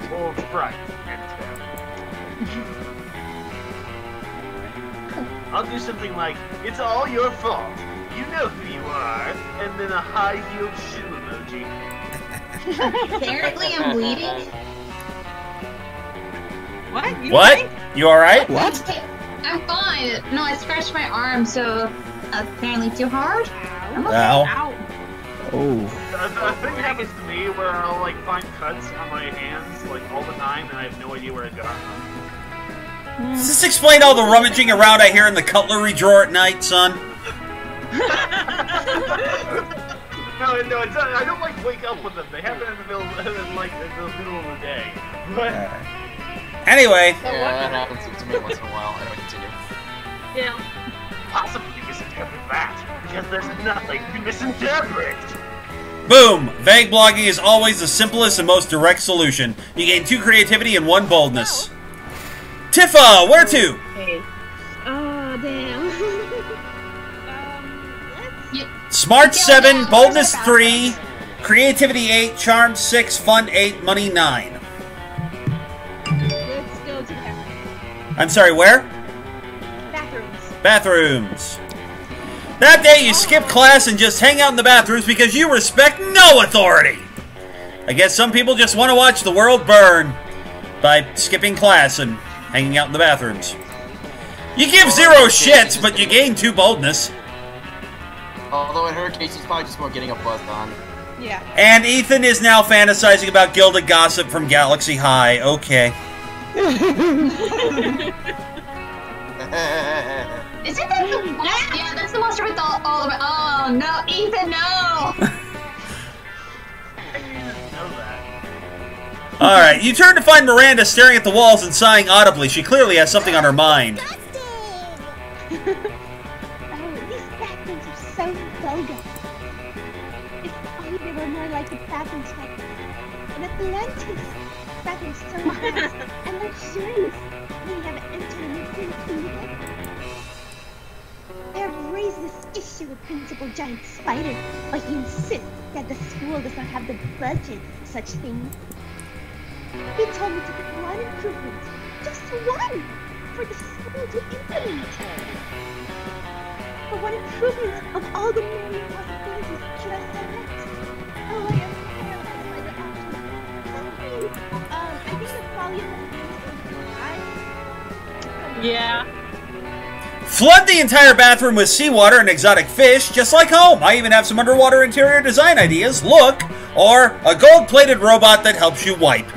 tell, or fright and tell. I'll do something like, it's all your fault. You know who you are, and then a high-heeled shoe emoji. Apparently I'm bleeding. What? What? You alright? What? I'm fine. No, I scratched my arm, so apparently too hard. Ow. Oh. A thing happens to me where I'll like find cuts on my hands like all the time, and I have no idea where it got from. Does this explain all the rummaging around I hear in the cutlery drawer at night, son? No, it's not, I don't like wake up with them. They happen in the middle, in the middle of the day. But anyway. Yeah, that happens to me once in a while. Anyway, continue. Yeah. Possibly misinterpret that because there's nothing to misinterpret. Boom! Vague blogging is always the simplest and most direct solution. You gain 2 creativity and 1 boldness. Tifa, where to? Hey. Oh, damn. Smart 7, boldness 3, creativity 8, charm 6, fun 8, money 9. Let's go to the bathroom. I'm sorry, where? Bathrooms. Bathrooms. That day you skip class and just hang out in the bathrooms because you respect no authority. I guess some people just want to watch the world burn by skipping class and hanging out in the bathrooms. You give 0 shits, but you gain 2 boldness. Although in her case, she's probably just more getting a buzz on. Yeah. And Ethan is now fantasizing about Gilded Gossip from Galaxy High. Okay. Isn't that the monster? Yeah, that's the monster with all the... Oh, no, Ethan, no! Alright, you turn to find Miranda staring at the walls and sighing audibly. She clearly has something on her mind. Oh, these bathrooms are so vulgar. If only they were more like the bathrooms like in Atlantis. Bathrooms so nice and luxurious. We have entered an infinity. I have raised this issue with Principal Giant Spider, but he insists that the school does not have the budget for such things. He told me to put 1 improvement, just 1, for the school to implement. But what improvement of all the million possibilities should I select? Oh, I am paralyzed by the option. I think the volume is Yeah. Flood the entire bathroom with seawater and exotic fish, just like home. I even have some underwater interior design ideas. Look! Or a gold-plated robot that helps you wipe.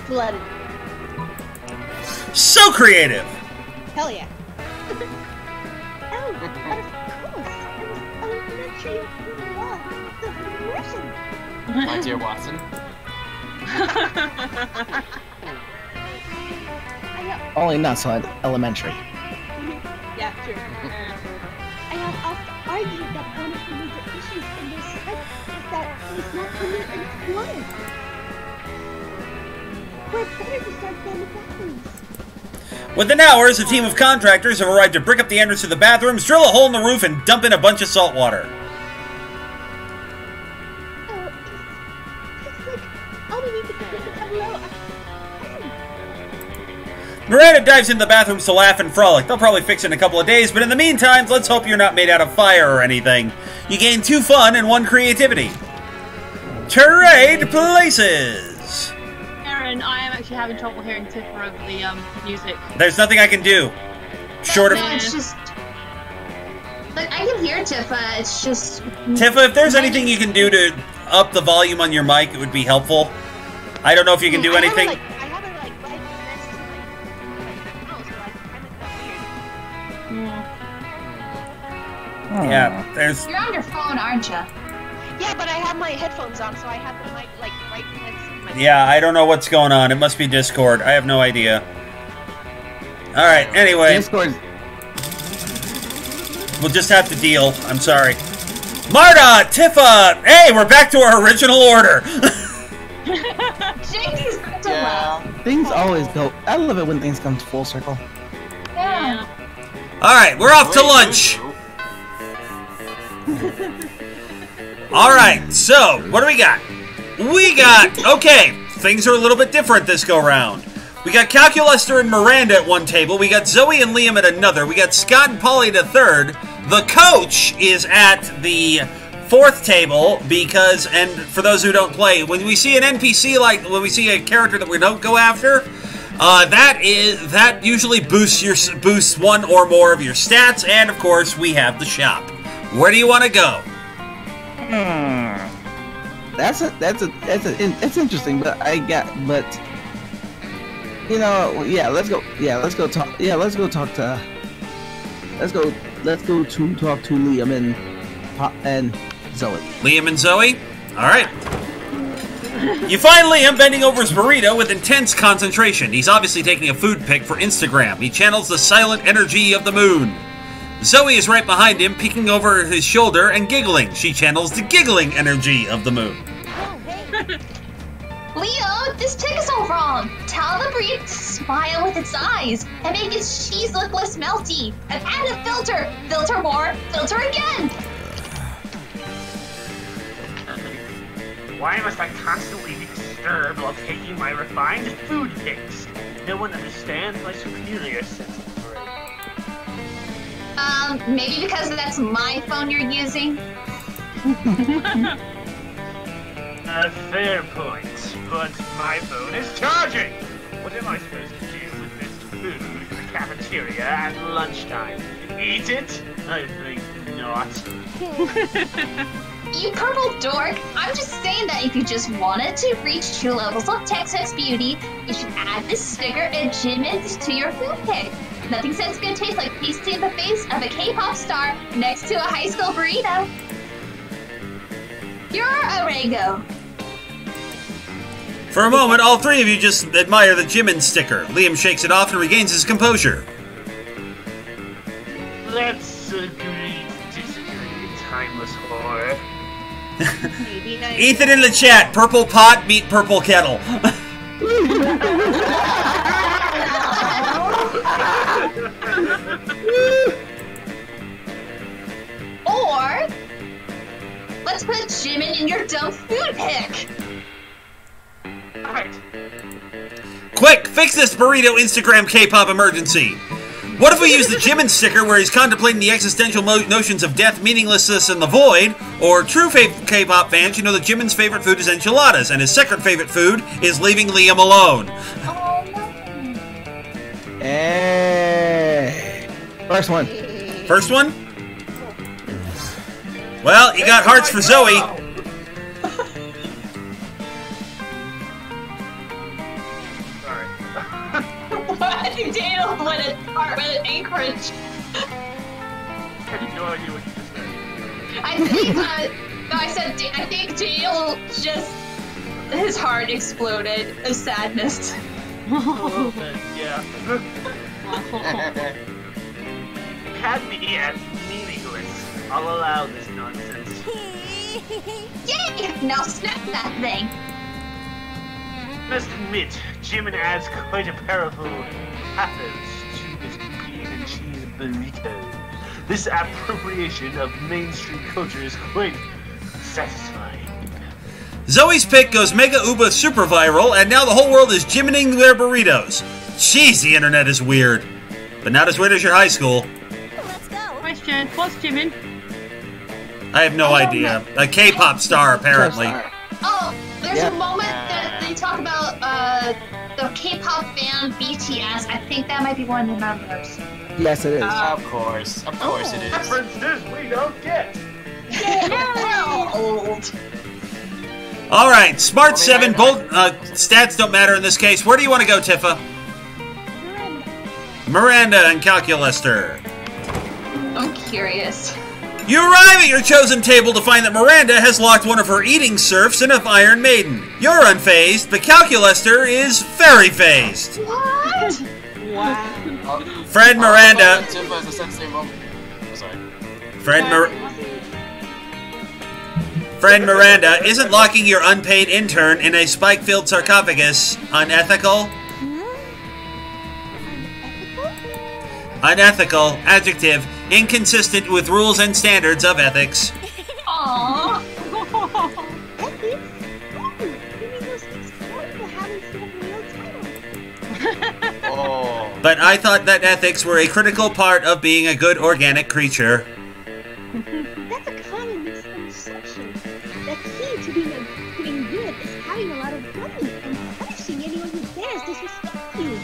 Flooded. So creative! Hell yeah. Oh, but of course, it was elementary law, the version. My dear Watson. Only not so elementary. Yeah, true. I have often argued that one of the major issues in this site is that it is not clean enough water. We're better to start than the bathrooms. Within hours, a team of contractors have arrived to brick up the entrance to the bathrooms, drill a hole in the roof, and dump in a bunch of salt water. Oh, it's like all we need to do is have low. Miranda dives into the bathrooms to laugh and frolic. They'll probably fix it in a couple of days, but in the meantime, let's hope you're not made out of fire or anything. You gain 2 fun and 1 creativity. Trade places. Aaron, I am actually having trouble hearing Tifa over the music. There's nothing I can do. Short of... No, it's just... Like, I can hear Tifa, it's just... Tifa, if there's anything you can do to up the volume on your mic, it would be helpful. I don't know if you can do anything. I have it like right next to my nose, so kind of weird. Yeah, there's... You're on your phone, aren't you? Yeah, but I have my headphones on, so I have the mic like right next to my. Yeah, I don't know what's going on. It must be Discord. I have no idea. Alright, anyway. Discord. We'll just have to deal. I'm sorry. Marta! Tifa! Hey, we're back to our original order! Jinx, well. Things always go. I love it when things come full circle. Yeah. Alright, we're off to lunch! Alright, so, what do we got? Okay, things are a little bit different this go-round. We got Calculester and Miranda at one table, we got Zoe and Liam at another, we got Scott and Polly at a third, the coach is at the fourth table, because, and for those who don't play, when we see an NPC, like, when we see a character that we don't go after, that usually boosts one or more of your stats, and of course, we have the shop. Where do you want to go? That's interesting, but you know, let's go talk to Liam and Zoe. Liam and Zoe? Alright. You find Liam bending over his burrito with intense concentration. He's obviously taking a food pic for Instagram. He channels the silent energy of the moon. Zoe is right behind him, peeking over his shoulder and giggling. She channels the giggling energy of the moon. Leo, this pic is all wrong. Tell the breed to smile with its eyes and make its cheese look less melty. And add a filter. Filter more. Filter again. Why must I constantly be disturbed while taking my refined food pics? No one understands my superior sense of humor. Maybe because that's my phone you're using? A fair point, but my phone is charging! What am I supposed to do with this food in the cafeteria at lunchtime? Eat it? I think not. You purple dork! I'm just saying that if you just wanted to reach 2 levels of Texas beauty, you should add this sticker and gym it to your food pic. Nothing says good taste like pasting the face of a K-pop star next to a high school burrito. You're a Rango. For a moment, all three of you just admire the Jimin sticker. Liam shakes it off and regains his composure. Let's agree to disagree, timeless horror. Ethan in the chat, purple pot meet purple kettle. Or, let's put Jimin in your dumb food pic. Alright. Quick, fix this burrito Instagram K-pop emergency. What if we use the Jimin sticker where he's contemplating the existential notions of death, meaninglessness, and the void? Or true K-pop fans, you know that Jimin's favorite food is enchiladas, and his second favorite food is leaving Liam alone. Hey. First one. First one? Well, you got hearts for Zoe. Why did Daniel win an Anchorage? I had no idea what you just said. I think Daniel just, his heart exploded of sadness. A little bit, yeah. Had me at meaningless. I'll allow this nonsense. Yay! Now snap that thing. Must admit, Jimin adds quite a powerful pathos to this bean and cheese burrito. This appropriation of mainstream culture is quite satisfying. Zoe's pick goes mega uba super viral, and now the whole world is Jimining their burritos. Jeez, the internet is weird. But not as weird as your high school. Question, what's Jimin? I have no idea. A K-pop star, apparently. Oh, there's a moment that they talk about the K-pop band BTS. I think that might be one of the members. Yes, it is. Of course it is. References we don't get. Old. All right, Smart 7, both stats don't matter in this case. Where do you want to go, Tifa? Miranda and Calculister. I'm curious. You arrive at your chosen table to find that Miranda has locked one of her eating serfs in an Iron Maiden. You're unfazed, but Calculister is very phased. What? Wow. Fred Miranda. Fred Miranda, isn't locking your unpaid intern in a spike-filled sarcophagus unethical? Unethical, adjective, inconsistent with rules and standards of ethics. Aww. But I thought that ethics were a critical part of being a good organic creature. That's a common misconception. The key to being good is having a lot of money and punishing anyone who dares disrespect you.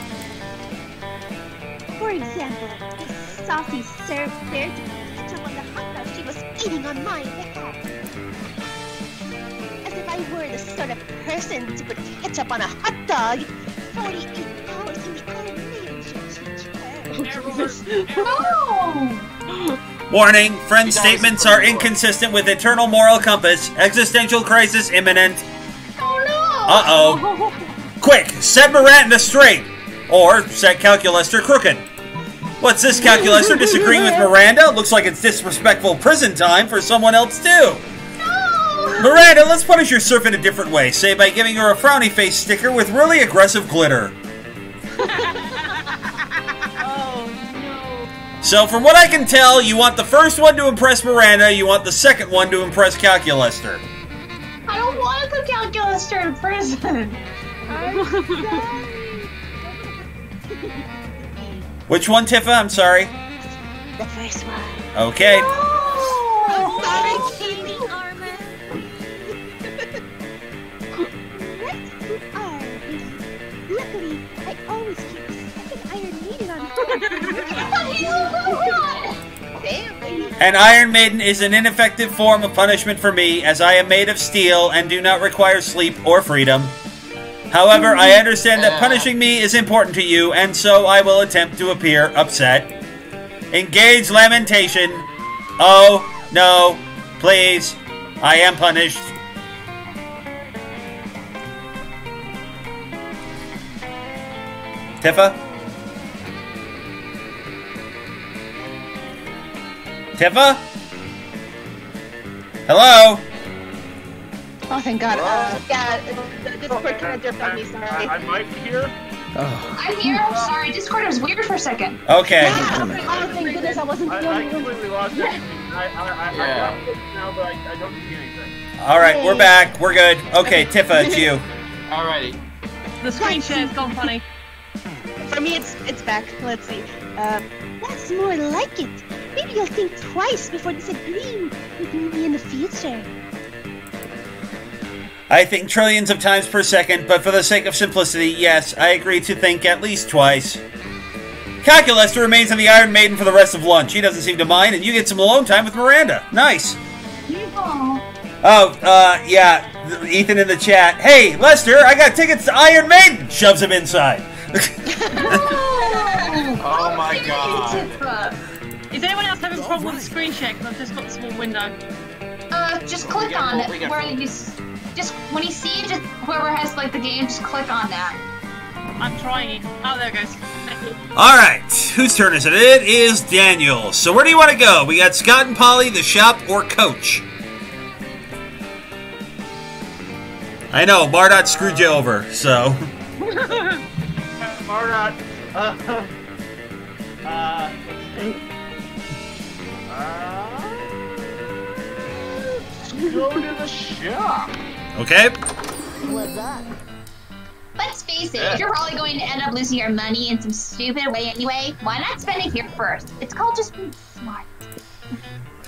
For example, this saucy serf dared to put ketchup on the hot dog she was eating on my behalf. As if I were the sort of person to put ketchup on a hot dog. 48 hours in the Iron Maiden No! Warning, friend statements are inconsistent with eternal moral compass. Existential crisis imminent. Oh no! Uh-oh. Quick, set Miranda straight. Or set Calculister crooked. What's this, Calculister? Disagreeing with Miranda? Looks like it's disrespectful prison time for someone else, too. No! Miranda, let's punish your serf in a different way. Say by giving her a frowny face sticker with really aggressive glitter. So from what I can tell, you want the first one to impress Miranda, you want the second one to impress Calculister. I don't want to put Calculister in prison. Which one, Tifa? I'm sorry. The first one. Okay. Oh, sorry, Katie Armor. Right to arm. Luckily, I always keep the second Iron Maiden on An Iron Maiden is an ineffective form of punishment for me, as I am made of steel and do not require sleep or freedom. However, I understand that punishing me is important to you, and so I will attempt to appear upset. Engage lamentation. Oh, no, please. I am punished. Tifa? Tifa? Hello? Oh, thank God. Yeah, the Discord kind of dipped on me, sorry. I might be here. Oh. I'm here. Sorry, Discord was weird for a second. Okay. Oh, thank goodness I wasn't the I only one. completely lost everything. I got it now, but I don't see anything. Alright, we're back. We're good. Okay, Tifa, it's you. Alrighty. The screen share's gone funny. For me, it's back. Let's see. That's more like it. Maybe you'll think twice before disagreeing with me in the future. I think trillions of times per second, but for the sake of simplicity, yes, I agree to think at least twice. Calculister remains in the Iron Maiden for the rest of lunch. He doesn't seem to mind, and you get some alone time with Miranda. Nice. Oh, yeah, Ethan in the chat. Hey, Lester, I got tickets to Iron Maiden! Shoves him inside. Oh my God. Is anyone else having a problem with the screen share? Because I've just got a small window. Just click on it. Where you just when you see it, just whoever has like the game, just click on that. I'm trying. Oh, there it goes. Alright, whose turn is it? It is Daniel. So where do you want to go? We got Scott and Polly, the shop, or Coach? I know, Mardot screwed you over, so... Mardot, let's go to the shop. Okay. What's up? Let's face it, you're probably going to end up losing your money in some stupid way anyway. Why not spend it here first? It's called just being smart.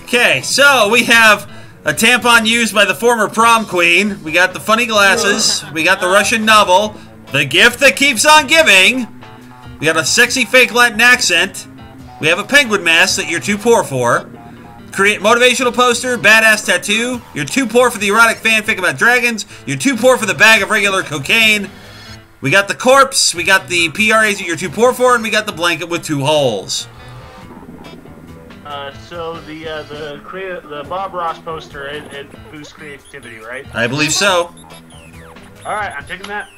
Okay, so we have A tampon used by the former prom queen. We got the funny glasses. We got the Russian novel. The gift that keeps on giving. We got a sexy fake Latin accent. We have a penguin mask that you're too poor for. Create motivational poster, badass tattoo. You're too poor for the erotic fanfic about dragons. You're too poor for the bag of regular cocaine. We got the corpse. We got the PR agent you're too poor for, and we got the blanket with 2 holes. So the Bob Ross poster it boosts creativity, right? I believe so. All right, I'm taking that.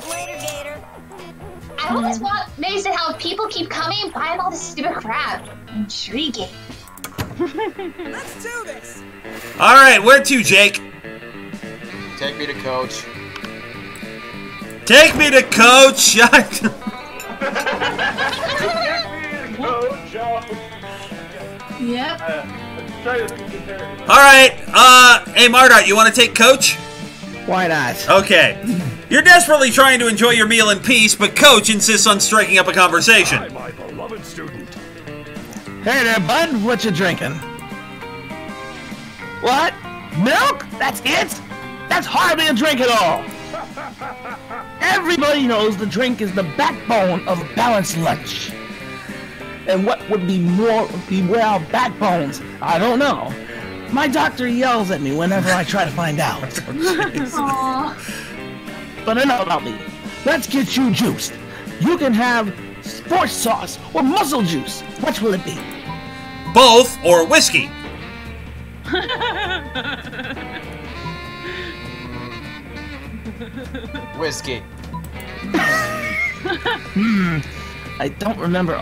Later, Gator. I always want Maze to how people keep coming and buying all this stupid crap. Intriguing. Let's do this. All right, where to, Jake? Take me to Coach. Take me to Coach. Yep. All right. Hey, Mardot, you want to take Coach? Why not? Okay. You're desperately trying to enjoy your meal in peace, but Coach insists on striking up a conversation. Hi, my beloved student. Hey there, bud. What you drinking? What? Milk? That's it? That's hardly a drink at all. Everybody knows the drink is the backbone of a balanced lunch. And what would be well backbones? I don't know. My doctor yells at me whenever I try to find out. But enough about me. Let's get you juiced. You can have sports sauce or muscle juice. Which will it be? Both or whiskey. Whiskey. I don't remember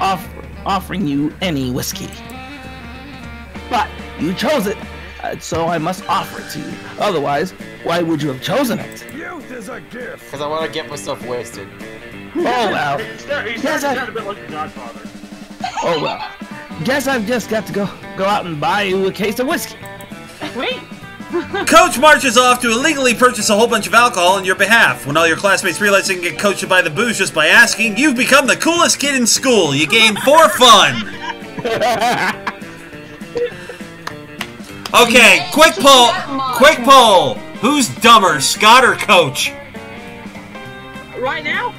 offering you any whiskey. But you chose it, so I must offer it to you. Otherwise, why would you have chosen it? Youth is a gift. Because I want to get myself wasted. Oh well. He's starting a bit like the Godfather. Oh well. Guess I've just got to go out and buy you a case of whiskey. Wait. Coach marches off to illegally purchase a whole bunch of alcohol on your behalf. When all your classmates realize they can get Coach to buy the booze just by asking, you've become the coolest kid in school. You gain 4 fun. Okay, quick poll. Quick poll. Who's dumber, Scott or Coach? Right now?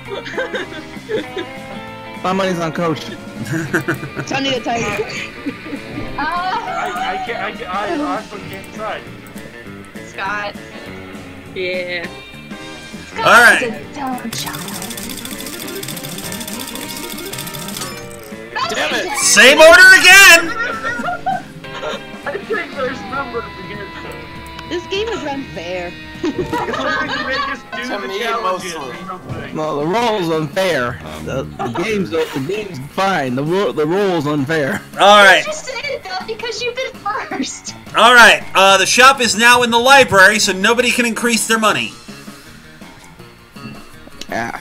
My money's on Coach. Tony the Tiger. I honestly can't decide. Scott. Yeah. All right. A dumb child. Damn it! Same order again. I think there's numbers against it. This game is unfair. To me, mostly. No, the role's unfair. The game's fine. The role's unfair. All right. You just said it though because you've been first. All right. The shop is now in the library, so nobody can increase their money. Yeah.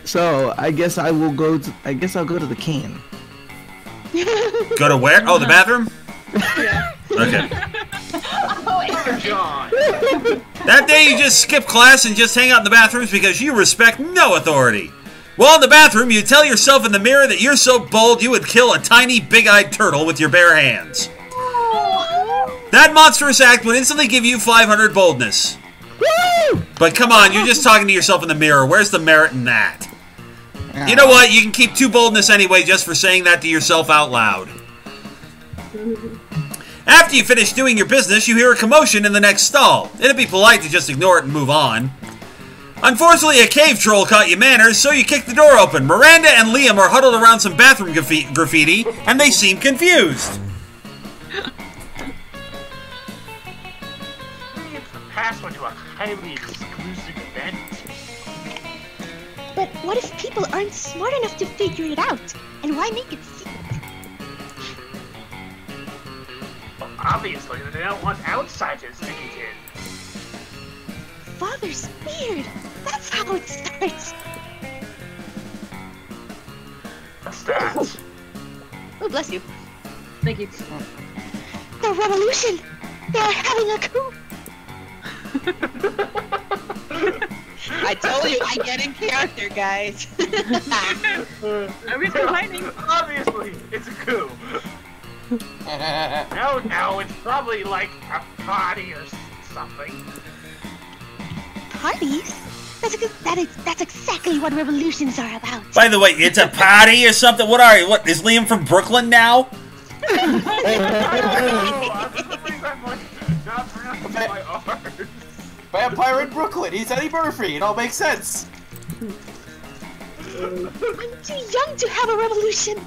So I guess I will go. I guess I'll go to the can. Go to where? Oh, the bathroom. Okay. John. That day you just skip class and just hang out in the bathrooms because you respect no authority. While in the bathroom, you tell yourself in the mirror that you're so bold you would kill a tiny, big-eyed turtle with your bare hands. That monstrous act would instantly give you 500 boldness. But come on, you're just talking to yourself in the mirror. Where's the merit in that? You know what? You can keep 2 boldness anyway just for saying that to yourself out loud. After you finish doing your business, you hear a commotion in the next stall. It'd be polite to just ignore it and move on. Unfortunately, a cave troll caught you manners, so you kick the door open. Miranda and Liam are huddled around some bathroom graffiti, and they seem confused. It's the password to a highly exclusive event. But what if people aren't smart enough to figure it out? And why make it secret? Well, obviously, they don't want outsiders to get in. Father's weird. That's how it starts. What's that? Oh, bless you. Thank you. The revolution! They're having a coup! I told you, I get in character, guys. Are we complaining? Obviously, it's a coup. No, it's probably like a party or something. Parties? That's exactly what revolutions are about. By the way, it's a party or something? What are you? What, is Liam from Brooklyn now? Vampire in Brooklyn. He's Eddie Murphy. It all makes sense. I'm too young to have a revolution.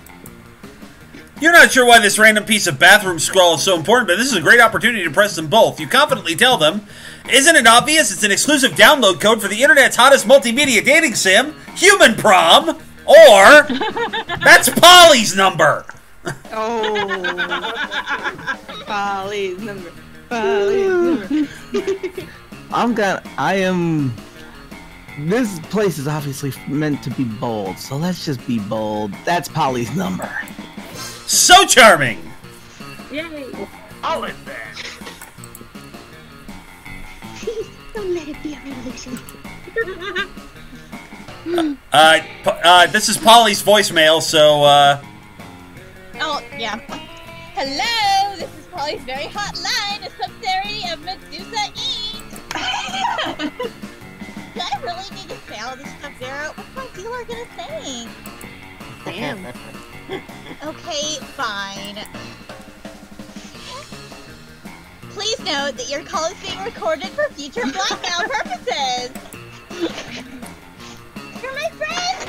You're not sure why this random piece of bathroom scrawl is so important, but this is a great opportunity to press them both. You confidently tell them, isn't it obvious it's an exclusive download code for the internet's hottest multimedia dating sim, Human Prom? Or, that's Polly's number. Oh. Polly's number. Polly's number. This place is obviously meant to be bold, so let's just be bold. That's Polly's number. So charming! Yay! All in there. Please, don't let it be a revolution. This is Polly's voicemail, so, Oh, yeah. Hello, this is Polly's very hot line, a subsidiary of Medusa Inc. Do I really need to say all this stuff, Vera? What's my dealer gonna think? Damn. Okay, fine. Please note that your call is being recorded for future blackmail purposes. You're my friend!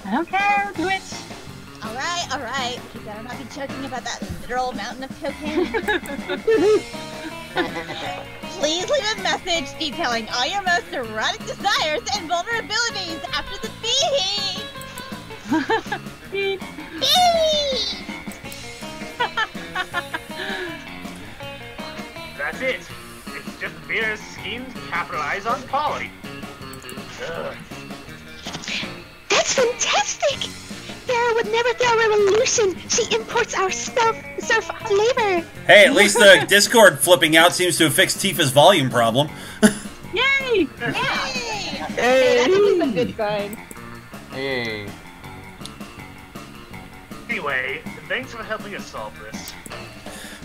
I don't care, do it. Alright. You better not be joking about that literal mountain of cocaine. Please leave a message detailing all your most erotic desires and vulnerabilities after the beep. Beep. Beep! That's it. It's just Vera's scheme to capitalize on Polly. Ugh. That's fantastic! Vera would never throw a revolution. She imports our surf labor. hey, at least the Discord flipping out seems to have fixed Tifa's volume problem. Yay! Yay! Hey, that's always a good sign. Hey. Anyway, thanks for helping us solve this.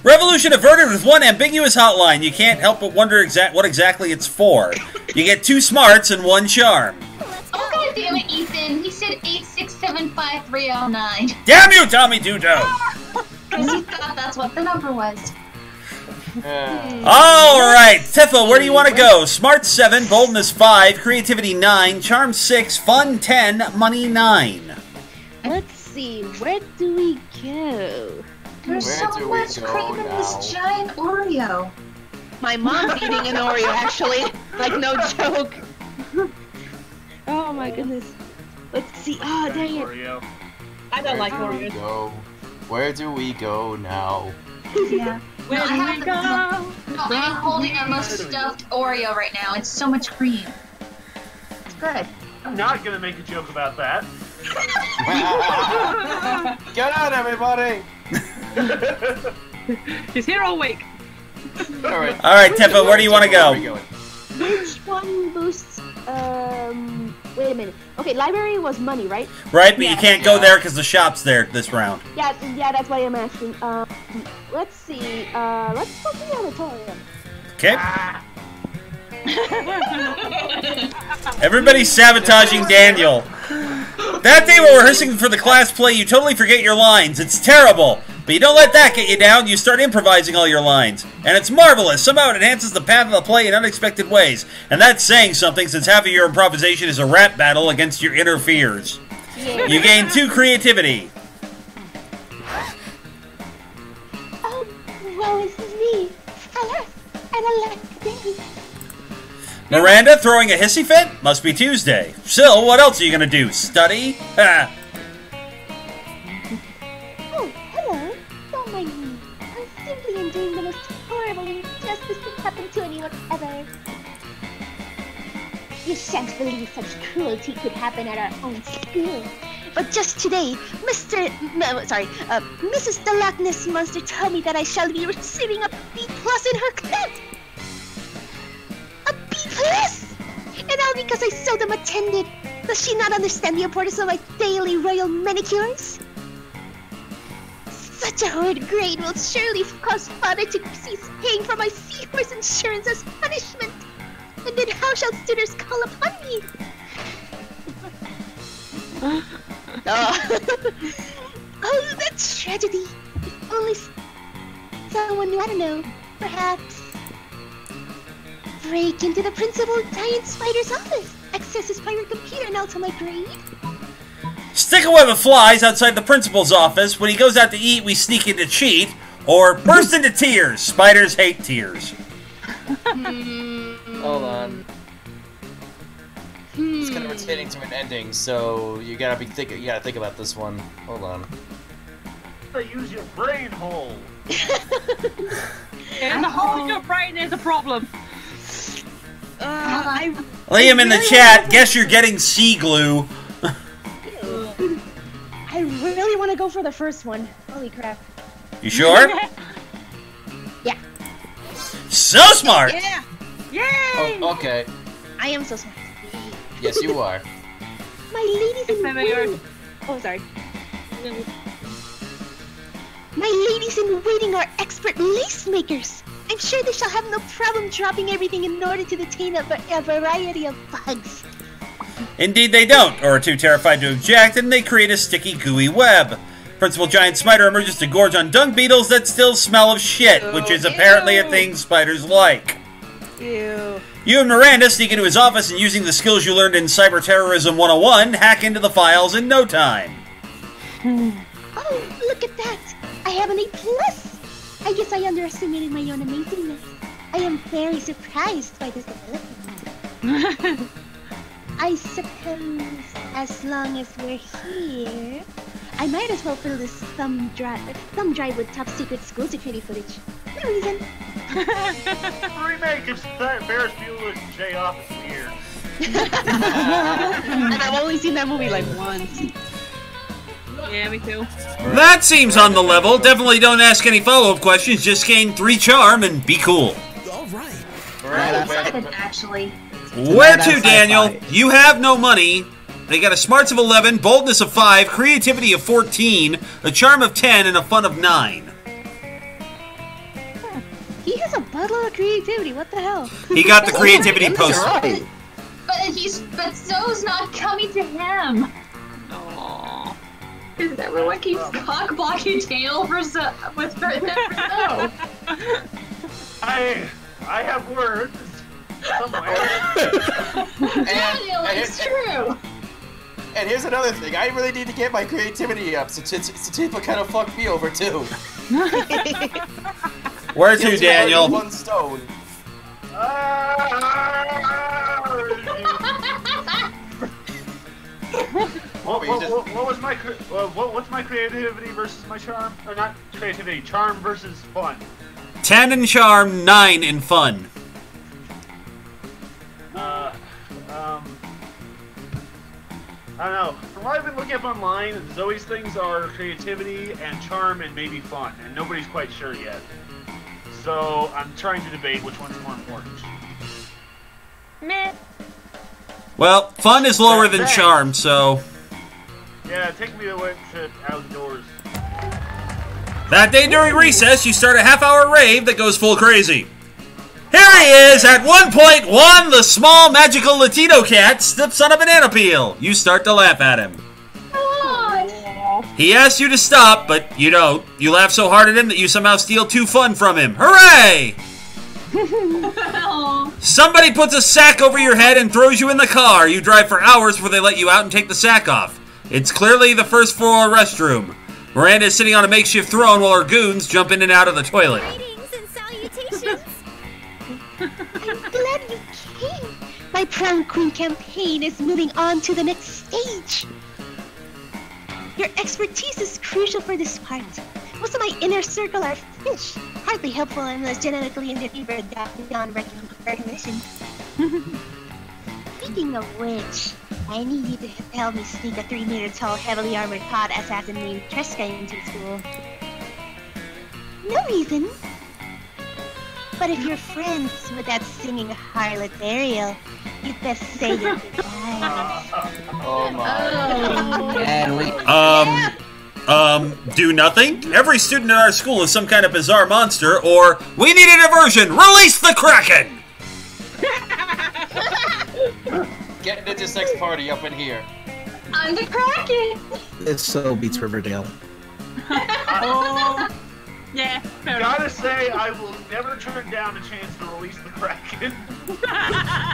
Revolution averted with one ambiguous hotline. You can't help but wonder what exactly it's for. You get 2 smarts and 1 charm. Oh, God damn it, Ethan. He said 8675309. Damn you, Tommy Dudo! Because he thought that's what the number was. Alright, Tifa, where do you want to go? Smart 7, boldness 5, creativity 9, charm 6, fun 10, money 9. Let's see, where do we go? There's so much cream in this giant Oreo. My mom's eating an Oreo, actually. Like, no joke. Oh my goodness. Let's see. Oh, dang it. Oreo. I don't like Oreos. Where do we go now? Yeah. Where do we go? No, I'm holding a most stuffed Oreo right now. It's so much cream. It's good. I'm not gonna make a joke about that. Get out, everybody! He's here all week. Alright, Tifa, where do you want to go? Which one boosts, wait a minute. Okay, library was money, right? Right, but you can't go there because the shop's there this round. Yeah, that's why I'm asking. Let's see, let's go to the auditorium. Okay. Everybody's sabotaging Daniel. That day while rehearsing for the class play, you totally forget your lines. It's terrible. But you don't let that get you down. You start improvising all your lines. And it's marvelous. Somehow it enhances the path of the play in unexpected ways. And that's saying something, since half of your improvisation is a rap battle against your inner fears. Yeah. You gain 2 creativity. Oh, woe is me. Alas, and alack, baby. Miranda throwing a hissy fit? Must be Tuesday. Still, what else are you gonna do? Study? Ha! Oh, hello. Don't mind me. I'm simply enjoying the most horrible injustice that happened to anyone ever. You shan't believe such cruelty could happen at our own school. But just today, Mrs. the Loch Ness Monster told me that I shall be receiving a B+ in her class. A B+! And all because I seldom attended. Does she not understand the importance of my daily royal manicures? adored grade will surely cause father to cease paying for my seahorse insurance as punishment. And then how shall suitors call upon me? Oh, that's tragedy. If only someone knew, I don't know, perhaps break into the principal giant spider's office, access his private computer, and alter my grade. Stick a web of flies outside the principal's office. When he goes out to eat, we sneak in to cheat. Or burst into tears. Spiders hate tears. Hold on. It's kind of rotating to an ending, so you gotta think about this one. Hold on. Use your brain hole. And the hole in your brain is a problem. Liam in the chat, guess you're getting sea glue. I really want to go for the first one. Holy crap. You sure? Yeah. So smart! Yeah! Yay! Oh, okay. I am so smart. Yes, you are. My ladies in waiting. Oh, sorry. My ladies in waiting are expert lace makers. I'm sure they shall have no problem dropping everything in order to detain a variety of bugs. Indeed they don't, or are too terrified to object, and they create a sticky, gooey web. Principal Giant Spider emerges to gorge on dung beetles that still smell of shit, which is apparently a thing spiders like. Ew. You and Miranda sneak into his office and using the skills you learned in Cyber Terrorism 101, hack into the files in no time. Oh, look at that! I have an A+. I guess I underestimated my own amazingness. I am very surprised by this development. I suppose as long as we're here, I might as well fill this thumb drive with top secret school security footage. No reason. Remake of Ferris Bueller's Day Off is weird. And I've only seen that movie like once. Yeah, me too. That seems on the level. Definitely don't ask any follow-up questions. Just gain 3 charm and be cool. I'm excited, actually. Where to, Daniel? You have no money. They got a smarts of 11, boldness of 5, creativity of 14, a charm of 10, and a fun of 9. He has a bottle of creativity. What the hell? He got the creativity post. But so's not coming to him. Aww. Because everyone keeps cock blocking Daniel with so. I have words somewhere. Daniel, it's true. And here's another thing. I really need to get my creativity up. Satifa kind of fucked me over too. Where to, Daniel? One stone. What's my creativity versus my charm? Or not creativity, charm versus fun. 10 in charm, 9 in fun. I don't know. From what I've been looking up online, Zoe's things are creativity and charm and maybe fun, and nobody's quite sure yet. So I'm trying to debate which one's more important. Meh. Well, fun is lower than charm, so... Yeah, take me away to outdoors. That day during recess, you start a half-hour rave that goes full crazy. Here he is! At 1.1, the small magical Latino cat slips on a banana peel. You start to laugh at him. He asks you to stop, but you don't. You laugh so hard at him that you somehow steal 2 fun from him. Hooray! Somebody puts a sack over your head and throws you in the car. You drive for hours before they let you out and take the sack off. It's clearly the first floor restroom. Miranda is sitting on a makeshift throne while her goons jump in and out of the toilet. Greetings and salutations. I'm glad you came. My Prom Queen campaign is moving on to the next stage. Your expertise is crucial for this part. Most of my inner circle are fish, hardly helpful unless genetically engineered beyond recognition. Speaking of which, I need you to help me sneak a 3-meter-tall, heavily armored pod assassin named Treska into school. No reason. But if you're friends with that singing harlot Ariel, you'd best say your goodbyes. Oh my. And we... Do nothing? Every student at our school is some kind of bizarre monster, or we need a diversion! Release the Kraken! Get Ninja Sex Party up in here. I'm the Kraken! This so beats Riverdale. Yeah, fair Gotta enough. say, I will never turn down a chance to release the Kraken.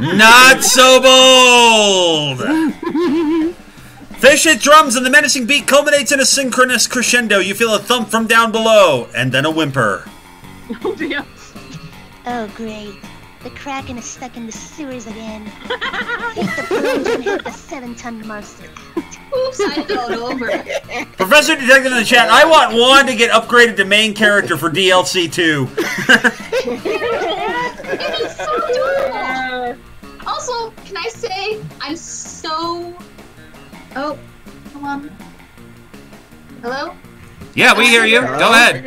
Not so bold! Fish hit drums and the menacing beat culminates in a synchronous crescendo. You feel a thump from down below, and then a whimper. Oh dear. Oh, great. The Kraken is stuck in the sewers again. Hit the plunge and hit the 7-ton monster. Oops, I fell over. Professor Detective in the chat, I want Juan to get upgraded to main character for DLC 2. It is so adorable. Also, can I say, I'm so... Oh, come on. Hello? Yeah, we hear you. Go ahead.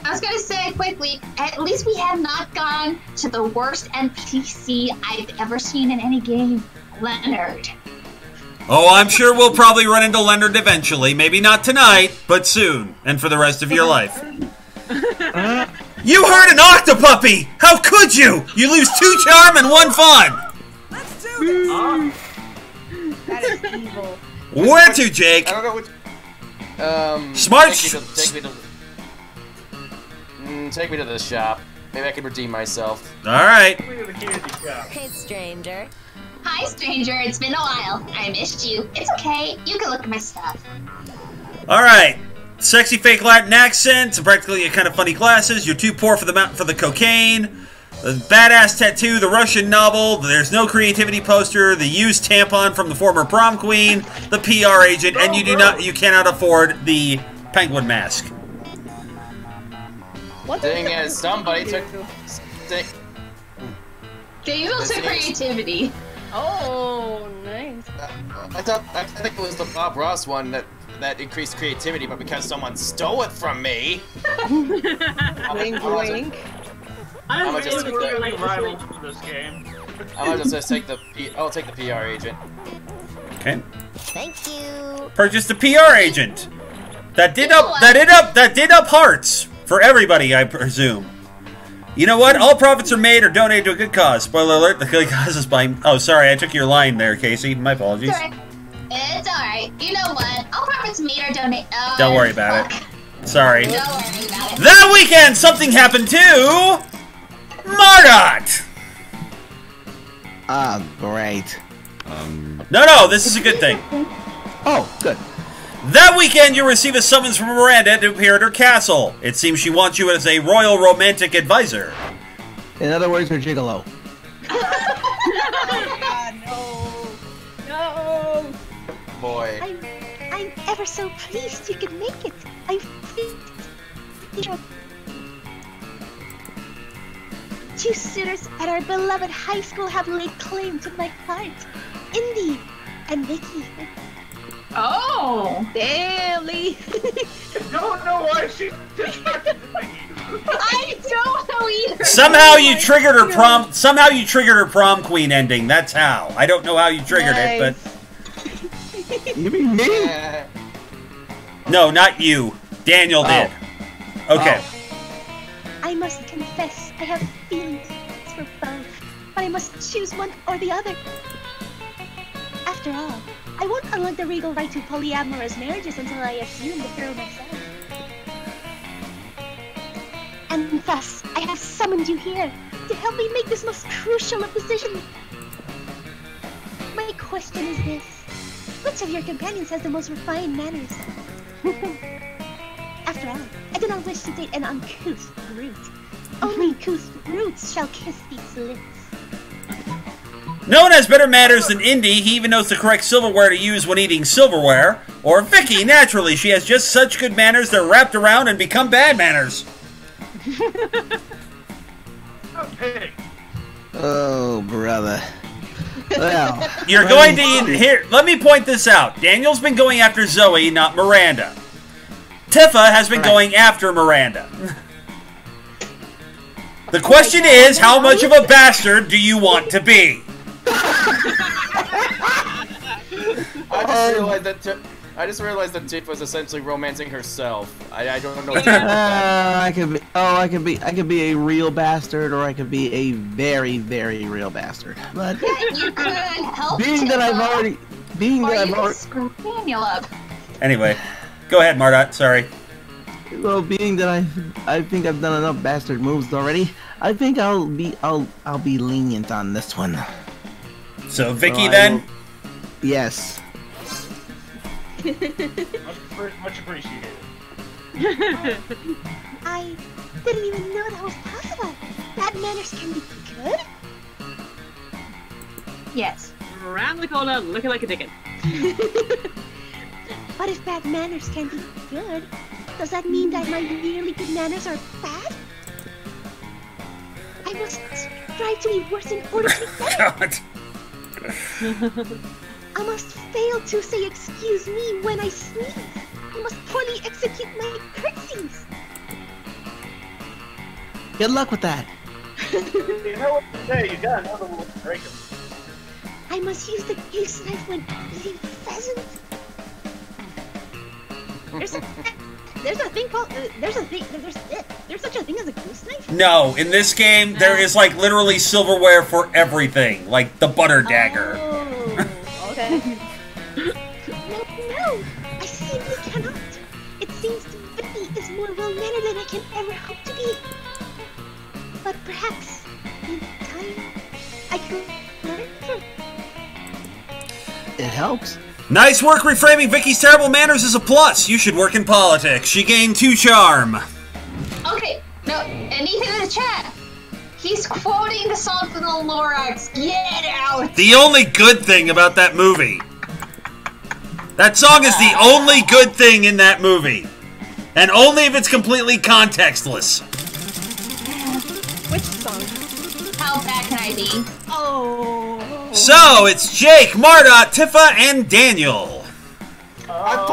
I was gonna say quickly, at least we have not gone to the worst NPC I've ever seen in any game, Leonard. Oh, I'm sure we'll probably run into Leonard eventually. Maybe not tonight, but soon. And for the rest of your life. You heard an octopuppy! How could you? You lose 2 charm and 1 fun! Let's do this! That is evil. Where to, Jake? I don't know which. Smart. Take me to the shop. Maybe I can redeem myself. All right. Take me to the candy shop. Hey, stranger. Hi, stranger. It's been a while. I missed you. It's okay. You can look at my stuff. All right. Sexy fake Latin accent, some practically kind of funny glasses. You're too poor for the cocaine. The badass tattoo, the Russian novel. There's no creativity poster. The used tampon from the former prom queen. The PR agent, and you cannot afford the penguin mask. Thing is, somebody took. Daniel took creativity. Oh, nice. I think it was the Bob Ross one that increased creativity, but because someone stole it from me. Wink, wink. I'm gonna just take Really the. rivals for this game. I'm gonna just take the. I'll take the PR agent. Okay. Thank you. Purchase the PR agent. That did up hearts for everybody, I presume. You know what? All profits are made or donated to a good cause. Spoiler alert: the good cause is by. Oh, sorry, I took your line there, Casey. My apologies. It's alright. You know what? All profits made or donate. Don't worry about it. Sorry. Don't worry about it. That weekend, something happened to Mardot. Ah, great. No, this is a good thing. Oh, good. That weekend, you receive a summons from Miranda to appear at her castle. It seems she wants you as a royal romantic advisor. In other words, her gigolo. No. Boy. I'm ever so pleased you could make it. Two suitors at our beloved high school have laid claim to my heart. Indy and Vicky. Oh! Damn, Lee. Don't know why she's distracted me. I don't know either. Somehow you triggered her prom. Somehow you triggered her prom queen ending. That's how. I don't know how you triggered it, but You mean me? no, not you. Daniel did. Okay. I must confess, I have feelings for both, but I must choose one or the other. After all, I won't unlock the regal right to polyamorous marriages until I assume the throne myself. And thus, I have summoned you here to help me make this most crucial of decisions. My question is this: which of your companions has the most refined manners? After all, I do not wish to date an uncouth brute. Only uncouth brutes shall kiss these lips. No one has better manners than Indy. He even knows the correct silverware to use when eating silverware. Or Vicky, naturally, she has just such good manners they're wrapped around and become bad manners. Okay. Oh, brother. Well, You're going to here. Let me point this out. Daniel's been going after Zoe, not Miranda. Tifa has been going after Miranda. The question is, how much of a bastard do you want to be? I just realized that. I just realized that Tiff was essentially romancing herself. I don't know. What to do about that. I could be a real bastard, or I could be a very, very real bastard. But You could help being that I've already, screw Daniel up. Anyway, go ahead, Mardot. Sorry. well, being that I think I've done enough bastard moves already, I think I'll be lenient on this one. So Vicky, then. Yes. Much appreciated. I didn't even know that was possible. Bad manners can be good? Yes. Around the corner, looking like a dickhead. But if bad manners can be good, does that mean that my really good manners are bad? I must strive to be worse in order to be better. I must fail to say excuse me when I sneeze. I must poorly execute my curtsies. Good luck with that. You know what to say, you got another one to break him. I must use the goose knife when eating pheasant. There's a thing called there's such a thing as a goose knife? No, in this game there is like literally silverware for everything, like the butter dagger. Oh, okay. No, I simply cannot. It seems to Vicky is more well-mannered than I can ever hope to be. But perhaps in time I could learn from. It helps. Nice work reframing Vicky's terrible manners as a plus. You should work in politics. She gained 2 charm. Okay, no, anything in the chat. He's quoting the song from the Lorax. Get out! The only good thing about that movie. That song is the only good thing in that movie. And only if it's completely contextless. Which song? How bad can I be? Oh. So, it's Jake, Mardot, Tifa, and Daniel. I'm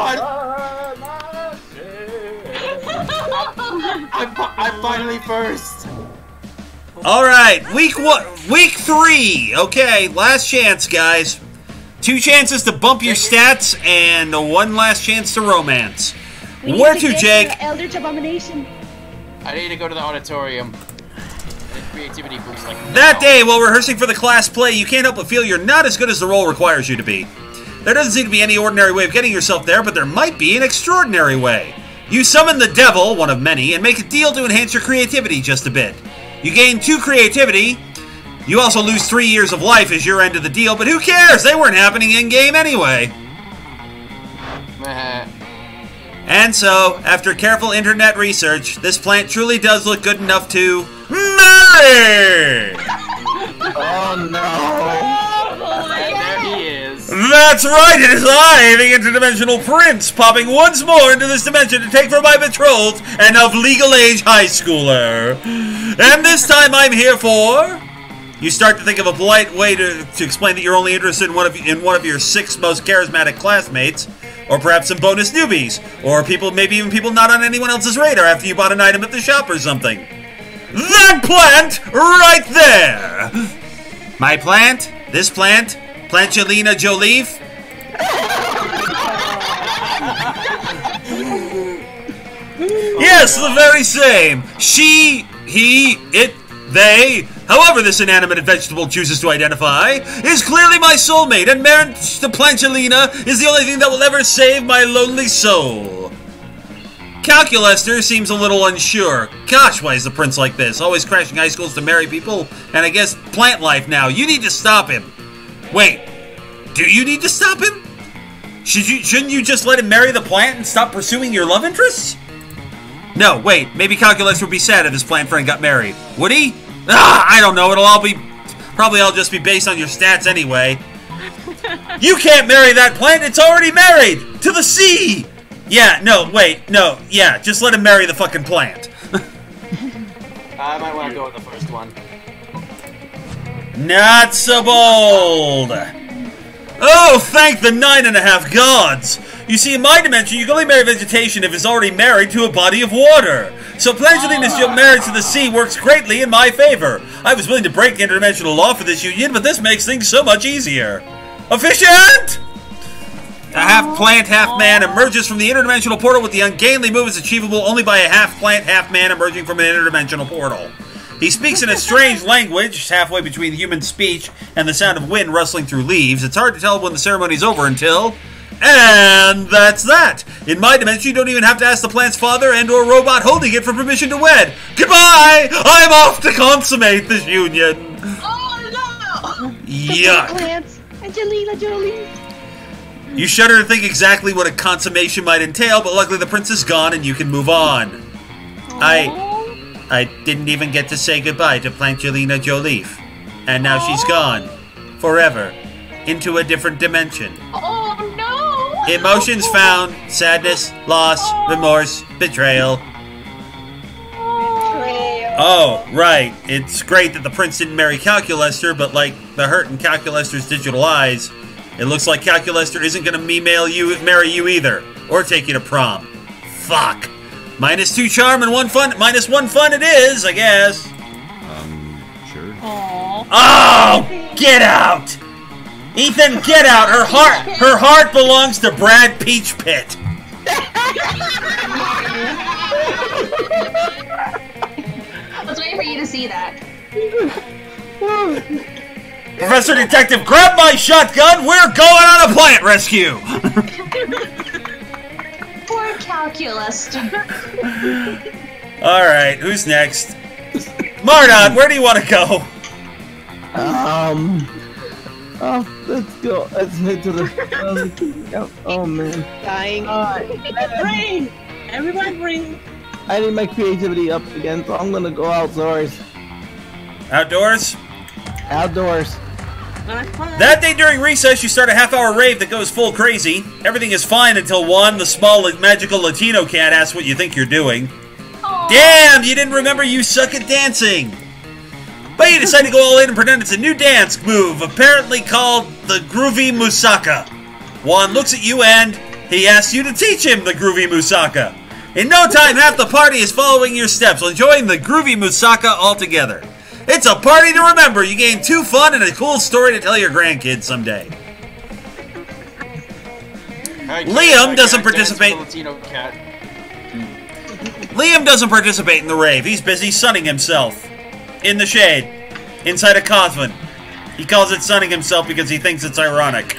finally first. Alright, week 3. Okay, last chance, guys. 2 chances to bump your stats, and 1 last chance to romance. Where to, Jake? Eldritch Abomination. I need to go to the auditorium. Creativity boost like That day, while rehearsing for the class play, you can't help but feel you're not as good as the role requires you to be. There doesn't seem to be any ordinary way of getting yourself there, but there might be an extraordinary way. You summon the devil, one of many, and make a deal to enhance your creativity just a bit. You gain 2 creativity. You also lose 3 years of life as your end of the deal, but who cares? They weren't happening in-game anyway. And so, after careful internet research, this plant truly does look good enough to marry! Oh no! There he is. That's right, it is I, the interdimensional prince, popping once more into this dimension to take for my betrothed and of legal age high schooler. And this time I'm here for... You start to think of a polite way to explain that you're only interested in one of your 6 most charismatic classmates, or perhaps some bonus newbies, or maybe even people not on anyone else's radar after you bought an item at the shop or something. That plant right there! My plant? This plant? Planchelina Joliffe? Yes, the very same. She, he, it, they, however this inanimate vegetable chooses to identify, is clearly my soulmate, and marriage to Planchelina is the only thing that will ever save my lonely soul. Calculester seems a little unsure. Gosh, why is the prince like this? Always crashing high schools to marry people, and I guess plant life now. You need to stop him. Wait, do you need to stop him? Shouldn't you just let him marry the plant and stop pursuing your love interests? No, wait, maybe Calculus would be sad if his plant friend got married. Would he? I don't know, probably all just be based on your stats anyway. You can't marry that plant, it's already married! To the sea! Yeah, no, wait, no, yeah, just let him marry the fucking plant. I might want to go with the first one. Not so bold! Oh, thank the 9.5 gods! You see, in my dimension, you can only marry vegetation if it's already married to a body of water. So Planchelina's marriage to the sea works greatly in my favor. I was willing to break interdimensional law for this union, but this makes things so much easier. Efficient! A half-plant, half-man emerges from the interdimensional portal with the ungainly move is achievable only by a half-plant, half-man emerging from an interdimensional portal. He speaks in a strange language, halfway between human speech and the sound of wind rustling through leaves. It's hard to tell when the ceremony's over until... And that's that! In my dimension, you don't even have to ask the plant's father and or robot holding it for permission to wed. Goodbye! I'm off to consummate this union! Oh, no! Yuck! Plants, Angelina Jolie. You shudder to think exactly what a consummation might entail, but luckily the prince is gone and you can move on. I didn't even get to say goodbye to Plangelina Jolie. And now she's gone. Forever. Into a different dimension. Oh, no! Emotions found. Sadness, loss, remorse, betrayal. Oh, right. It's great that the prince didn't marry Calculester, but like the hurt in Calculester's digital eyes, it looks like Calculester isn't going to marry you either. Or take you to prom. Fuck. -2 charm and 1 fun. -1 fun it is, I guess. Sure. Aww. Oh, get out! Ethan, get out! Her heart belongs to Brad Peach Pit. I was waiting for you to see that. Professor Detective, grab my shotgun! We're going on a plant rescue! Poor Calculus. Alright, who's next? Mardon, where do you want to go? Let's go. Let's head to the... oh, man. Dying. Bring! Everyone bring! I need my creativity up again, so I'm gonna go outdoors. Outdoors? Outdoors. That day during recess, you start a half-hour rave that goes full crazy. Everything is fine until Juan, the small magical Latino cat, asks what you think you're doing. Aww. Damn, you didn't remember you suck at dancing. But you decide to go all in and pretend it's a new dance move, apparently called the Groovy Musaka. Juan looks at you and he asks you to teach him the Groovy Musaka. In no time, half the party is following your steps, enjoying the Groovy Musaka altogether. It's a party to remember. You gain 2 fun and a cool story to tell your grandkids someday. Liam doesn't participate. Liam doesn't participate in the rave. He's busy sunning himself. In the shade. Inside a coffin. He calls it sunning himself because he thinks it's ironic.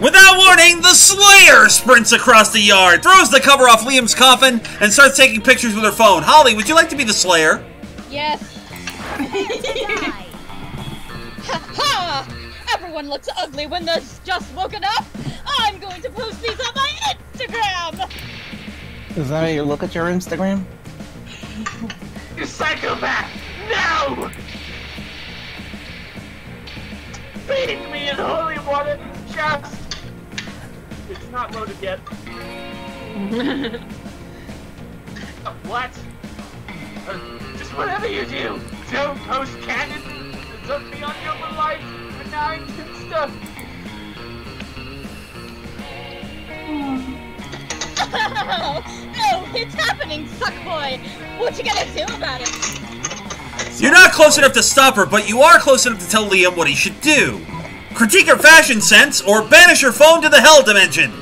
Without warning, the Slayer sprints across the yard, throws the cover off Liam's coffin, and starts taking pictures with her phone. Holly, would you like to be the Slayer? Yes. Ha! Everyone looks ugly when they're just woken up. I'm going to post these on my Instagram. Is that how you look at your Instagram? You psychopath! No! Bathe me in holy water, just... It's not loaded yet. What? Just whatever you do, don't post canon. Don't be on your life benign stuff. Oh, it's happening, suckboy! What you gonna do about it? You're not close enough to stop her, but you are close enough to tell Liam what he should do. Critique her fashion sense, or banish her phone to the hell dimension.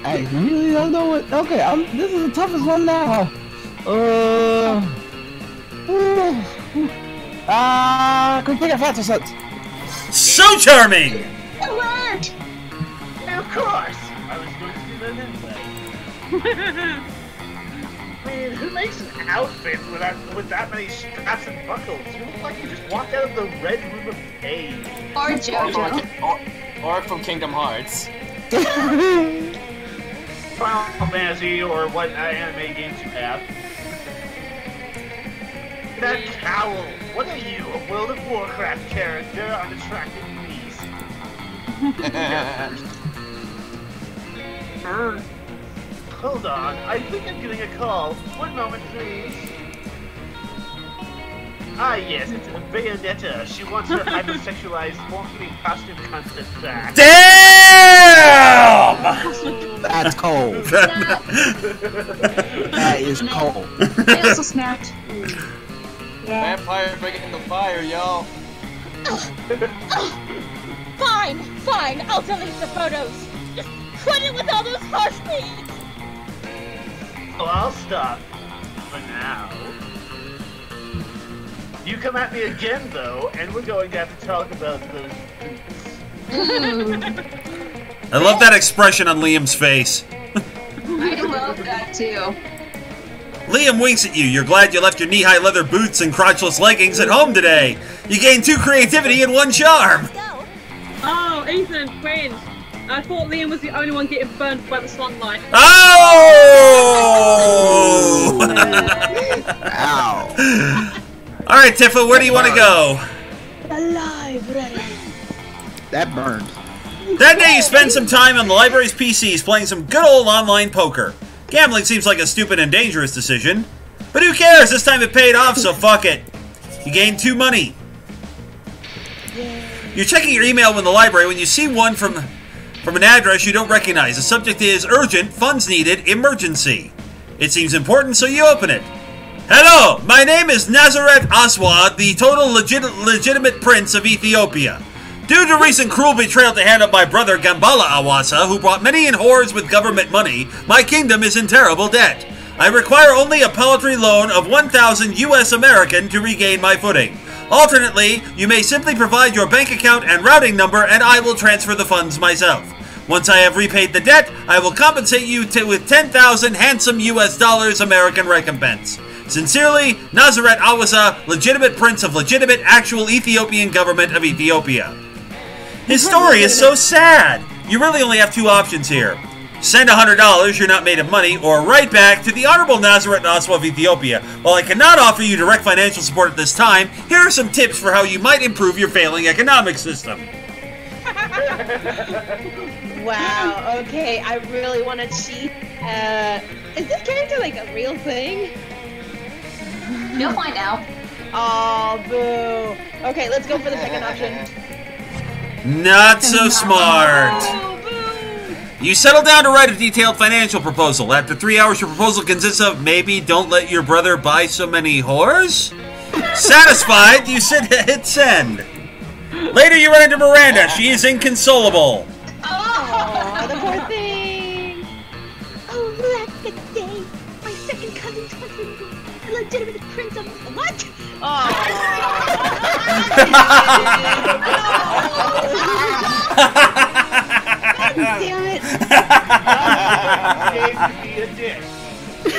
I really don't know what... Okay, this is the toughest one now. Critique her fashion sense. So charming! It worked! Of course! I was going to do that anyway. Man, who makes an outfit with that many straps and buckles? You look like you just walked out of the Red Room of Pain. Or JoJo. Or from Kingdom Hearts. Final Fantasy, or what anime games you have. That cowl! What are you, a World of Warcraft character? Unattractive beast. Hold on, I think I'm getting a call. 1 moment, please. Ah, yes, it's Bayonetta. She wants her hypersexualized, form-fitting costume concept back. Damn! That's cold. That is cold. I also snapped. Yeah. Vampire bringing the fire, y'all. Fine! Fine, I'll delete the photos. Just quit it with all those harsh names. Well, I'll stop. For now. You come at me again, though, and we're going to have to talk about those I love that expression on Liam's face. I love that too. Liam winks at you. You're glad you left your knee-high leather boots and crotchless leggings at home today. You gained 2 creativity and 1 charm. Oh, Ethan, cringe. I thought Liam was the only one getting burned by the sunlight. Oh! Ow. All right, Tifa, where do you want to go? The library. That burned. That day you spend some time on the library's PCs playing some good old online poker. Gambling seems like a stupid and dangerous decision. But who cares? This time it paid off, so fuck it. You gained 2 money. You're checking your email in the library when you see one from an address you don't recognize. The subject is urgent, funds needed, emergency. It seems important, so you open it. Hello, my name is Nazaret Aswad, the total legitimate prince of Ethiopia. Due to recent cruel betrayal to hand up my brother Gambala Awasa, who brought many in whores with government money, my kingdom is in terrible debt. I require only a paltry loan of 1,000 US American to regain my footing. Alternately, you may simply provide your bank account and routing number and I will transfer the funds myself. Once I have repaid the debt, I will compensate you with 10,000 handsome US dollars American recompense. Sincerely, Nazaret Awasa, legitimate prince of legitimate actual Ethiopian government of Ethiopia. His story is so sad. You really only have 2 options here. Send $100, you're not made of money, or write back to the Honorable Nazaret Aswa of Ethiopia. While I cannot offer you direct financial support at this time, here are some tips for how you might improve your failing economic system. Wow, okay, I really want to cheat. Is this character like a real thing? You'll find out. Oh, boo. Okay, let's go for the second option. Not so smart. You settle down to write a detailed financial proposal. After 3 hours, your proposal consists of maybe don't let your brother buy so many whores? Satisfied, you hit send. Later, you run into Miranda. She is inconsolable. Oh, the poor thing. Oh, that's the day. My second cousin's husband, a legitimate prince of what? Oh. God damn it. The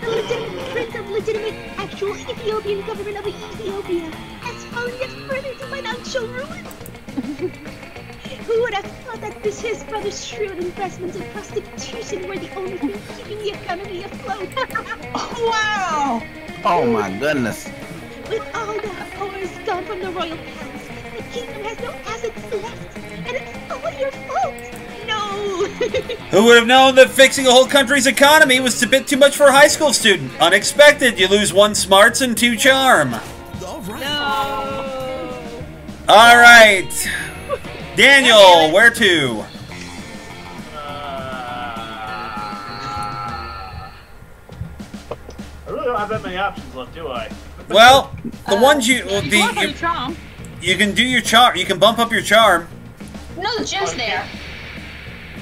legitimate prince of legitimate actual Ethiopian government of Ethiopia has fallen yet further to financial ruin. Who would have thought that his brother's shrewd investments in prostitution were the only thing keeping the economy afloat? Wow! Oh my goodness. With all the whores gone from the royal palace, the kingdom has no assets left, and it's all your fault. No! Who would have known that fixing a whole country's economy was a bit too much for a high school student? Unexpected. You lose 1 smarts and 2 charm. All right. Daniel, where to? I really don't have that many options left, do I? Well, the ones you you can do your charm. You can bump up your charm. No, the gym's there.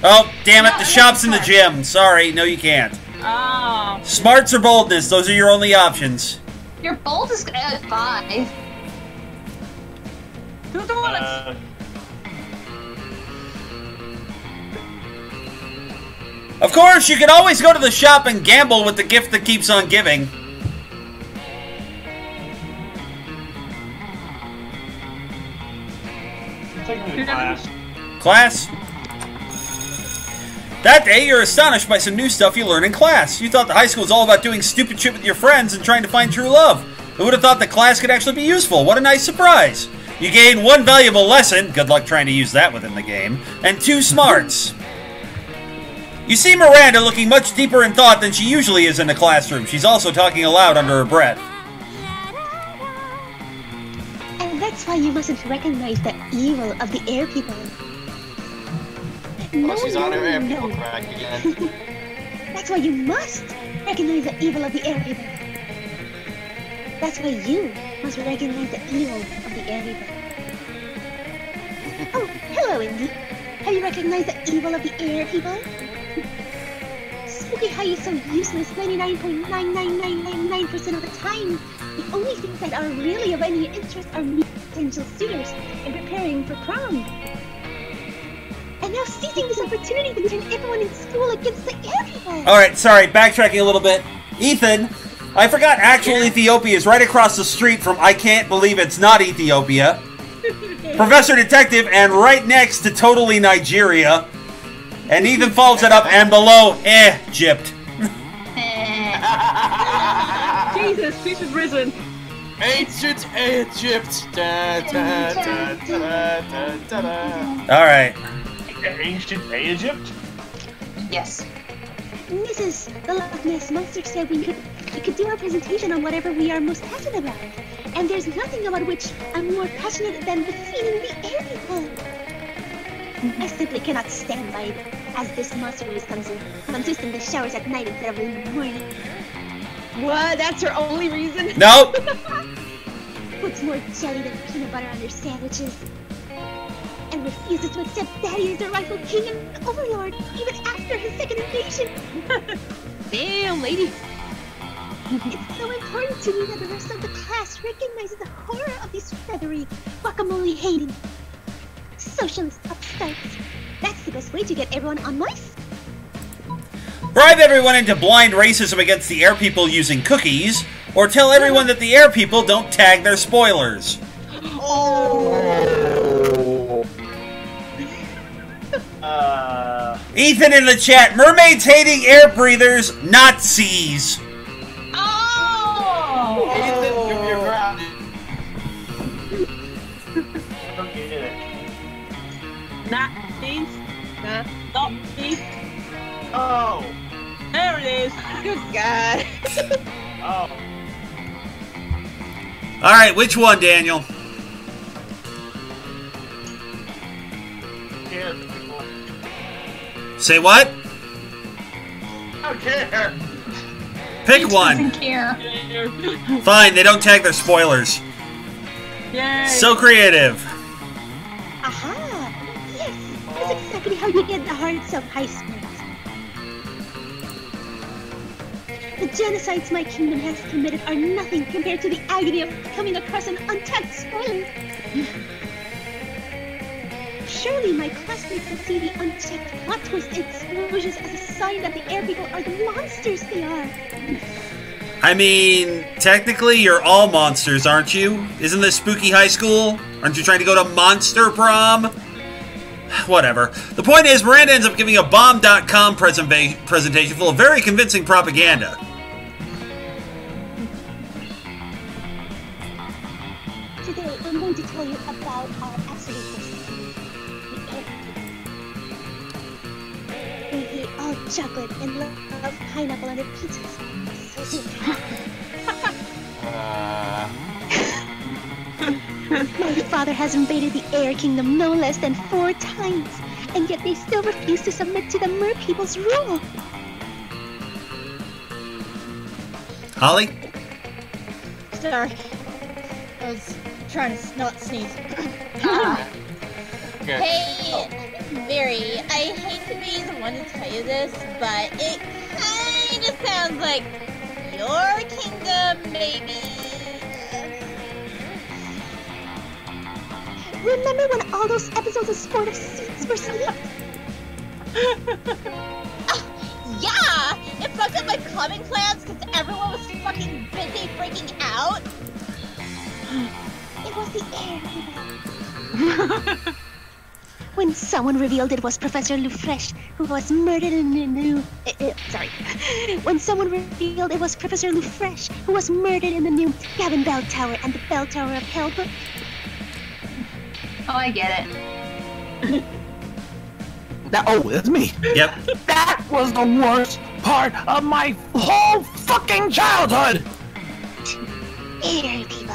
Oh, damn it! The shop's in the gym. Sorry, no, you can't. Oh. Smarts or boldness? Those are your only options. Your bold is at 5. Who's the one that's... Of course, you can always go to the shop and gamble with the gift that keeps on giving. Class? That day, you're astonished by some new stuff you learn in class. You thought the high school was all about doing stupid shit with your friends and trying to find true love. Who would have thought that class could actually be useful? What a nice surprise. You gain 1 valuable lesson, good luck trying to use that within the game, and 2 smarts. You see Miranda looking much deeper in thought than she usually is in the classroom. She's also talking aloud under her breath. And that's why you mustn't recognize the evil of the air people. Oh, she's on her air people crack again. That's why you must recognize the evil of the air people. That's why you must recognize the evil of the air people. Hello, Indy. Have you recognized the evil of the air people? Spooky High is so useless 99.99999% of the time. The only things that are really of any interest are meeting potential suitors and preparing for prom. And now seizing this opportunity to turn everyone in school against the air people. Alright, sorry, backtracking a little bit. Ethan, I forgot actual Ethiopia is right across the street from I Can't Believe It's Not Ethiopia. Professor Detective, and right next to Totally Nigeria. And Ethan follows it up, and below, Egypt. Jesus, peace is risen. Ancient Egypt. Da, da, da, da, da, da, da. Alright. Ancient Egypt? Yes. Mrs. the Loch Ness Monster said we could do our presentation on whatever we are most passionate about. And there's nothing about which I'm more passionate than defeating the air people. I simply cannot stand by it, as this monster always comes in the showers at night instead of in the morning. What? That's your only reason? Nope. Puts more jelly than peanut butter on their sandwiches. And refuses to accept Daddy as the rightful king and overlord, even after his second invasion. Damn, lady. It's so important to me that the rest of the class recognizes the horror of these feathery, guacamole-hating socialist upstarts. That's the best way to get everyone on my side. Bribe everyone into blind racism against the air people using cookies, or tell everyone that the air people don't tag their spoilers. Ethan in the chat, mermaids hating air breathers, Nazis. Ethan, you're grounded. Nazis. Nazis. Oh. There it is. Good God. Oh. Alright, which one, Daniel? Yeah. Say what? I don't care. Pick one. Doesn't care. Fine, they don't tag their spoilers. Yay. So creative. Aha! Yes! That's exactly how you get the hearts of high schools. The genocides my kingdom has committed are nothing compared to the agony of coming across an untagged spoiler. Surely my classmates will see the unchecked plot twist explosions as a sign that the air people are the monsters they are. I mean, technically you're all monsters, aren't you? Isn't this spooky high school? Aren't you trying to go to Monster Prom? Whatever. The point is, Miranda ends up giving a bomb.com presentation full of very convincing propaganda. Today, I'm going to tell you about our absolute they eat all chocolate and love pineapple on their pizzas. My father has invaded the Air Kingdom no less than 4 times, and yet they still refuse to submit to the Mer People's rule. Holly? Sorry. I was trying to not sneeze. Okay. Hey, Mary, I hate to be the one to tell you this, but it kind of sounds like your kingdom, maybe. Remember when all those episodes of Sport of Seeds were sleep? Yeah! It fucked up my plumbing plans because everyone was fucking busy freaking out. It was the air people. When someone revealed it was Professor Lufresh who was murdered in the new... When someone revealed it was Professor Lufresh who was murdered in the new Gavin Bell Tower and the Bell Tower of Hell book. Oh, I get it. It's me. Yep. That was the worst part of my whole fucking childhood. Air people.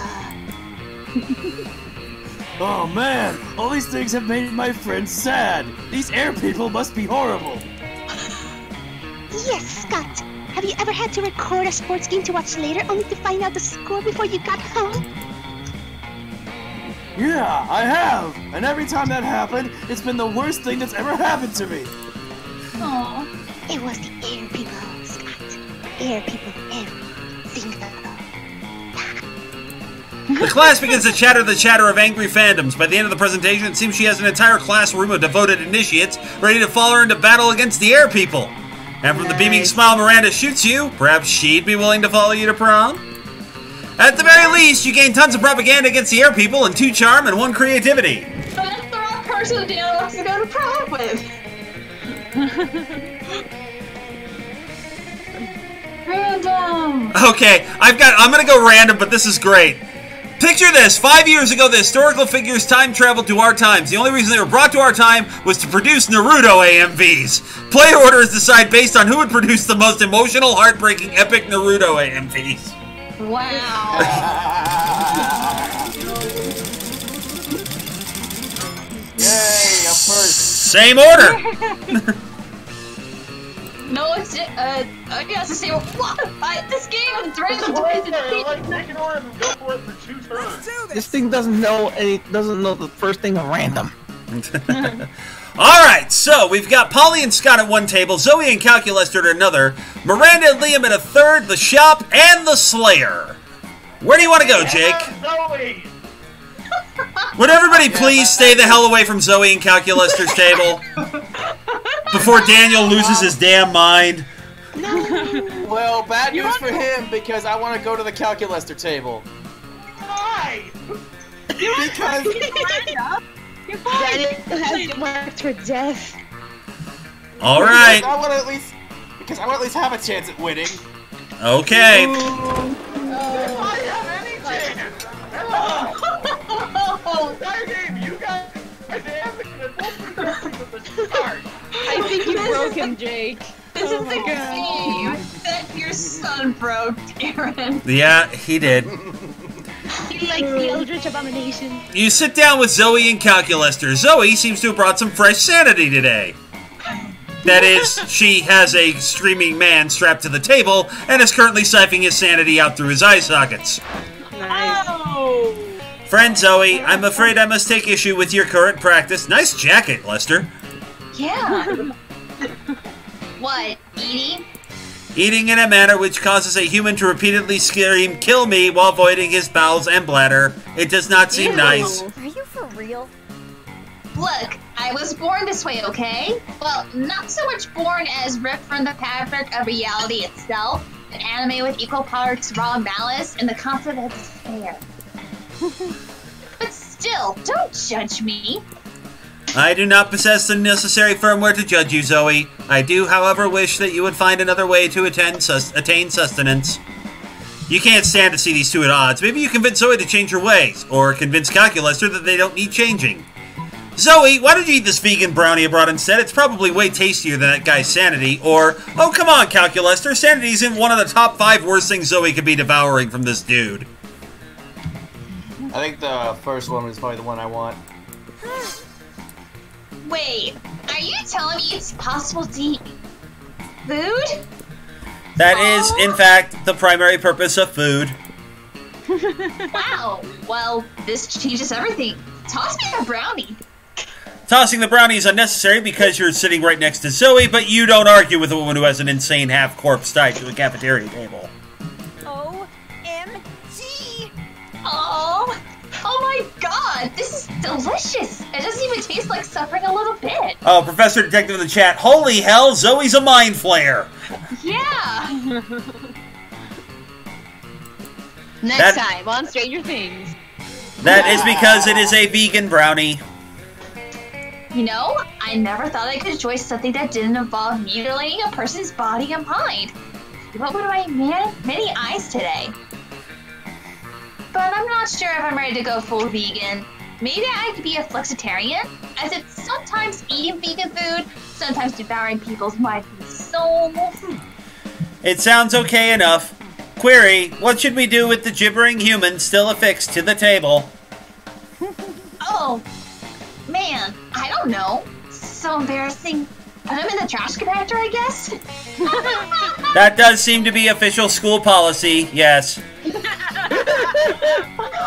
Oh man, all these things have made my friends sad. These air people must be horrible. Yes, Scott. Have you ever had to record a sports game to watch later only to find out the score before you got home? Yeah, I have! And every time that happened, it's been the worst thing that's ever happened to me! Aw, it was the air people, Scott. Air people everything. The class begins to chatter the chatter of angry fandoms. By the end of the presentation, it seems she has an entire classroom of devoted initiates ready to follow her into battle against the air people. And from the beaming smile Miranda shoots you, perhaps she'd be willing to follow you to prom? At the very least, you gain tons of propaganda against the air people and 2 charm and 1 creativity. But that's the wrong person Dana wants to go to prom with. Random. Okay, I'm gonna go random, but this is great. Picture this, 5 years ago, the historical figures time traveled to our times. The only reason they were brought to our time was to produce Naruto AMVs. Player orders decide based on who would produce the most emotional, heartbreaking, epic Naruto AMVs. Wow. Yay, a first. Same order. No, it's I guess the same. What? This game is random. This thing doesn't know the first thing of random. Alright, so we've got Polly and Scott at one table, Zoe and Calculester at another, Miranda and Liam at a third, the shop, and the Slayer. Where do you want to go, Jake? Zoe! Would everybody please stay the hell away from Zoe and Calculester's table? Before Daniel loses his damn mind. Well, bad news for him because I want to go to the Calculester table. Why? Because Daniel has marked for death. All right. I want to at least have a chance at winning. Okay. If I have any chance. Entire game, you guys advocated both directions at the start. I think you broke him, Jake. This is the game that your son broke, Aaron. Yeah, he did. He likes the Eldritch Abomination. You sit down with Zoe and Calculester. Zoe seems to have brought some fresh sanity today. That is, she has a screaming man strapped to the table and is currently siphoning his sanity out through his eye sockets. Nice. Oh. Friend Zoe, I'm afraid I must take issue with your current practice. Nice jacket, Lester. Yeah. What, eating? Eating in a manner which causes a human to repeatedly scream, "Kill me," while voiding his bowels and bladder. It does not seem nice. Are you for real? Look, I was born this way, okay? Well, not so much born as ripped from the fabric of reality itself, an anime with equal parts raw malice and the concept of despair. But still, don't judge me. I do not possess the necessary firmware to judge you, Zoe. I do, however, wish that you would find another way to attain sustenance. You can't stand to see these two at odds. Maybe you convince Zoe to change her ways, or convince Calculester that they don't need changing. Zoe, why don't you eat this vegan brownie I brought instead? It's probably way tastier than that guy's sanity. Or, oh, come on, Calculester. Sanity isn't one of the top 5 worst things Zoe could be devouring from this dude. I think the first one is probably the one I want. Wait, are you telling me it's possible to eat food? That is, in fact, the primary purpose of food. Wow, well, this changes everything. Toss me a brownie. Tossing the brownie is unnecessary because you're sitting right next to Zoe, but you don't argue with a woman who has an insane half-corpse tied to a cafeteria table. OMG! Oh my god, this is delicious. It doesn't even taste like suffering a little bit. Oh, Professor Detective in the chat, holy hell, Zoe's a mind flayer. Yeah. Next time on Stranger Things. That is because it is a vegan brownie. You know, I never thought I could enjoy something that didn't involve mutilating a person's body and mind. You opened my many eyes today. But I'm not sure if I'm ready to go full vegan. Maybe I could be a flexitarian, as it's sometimes eating vegan food, sometimes devouring people's minds and souls. It sounds okay enough. Query, what should we do with the gibbering human still affixed to the table? Oh, man, I don't know. So embarrassing. Put him in the trash compactor, I guess? That does seem to be official school policy, yes.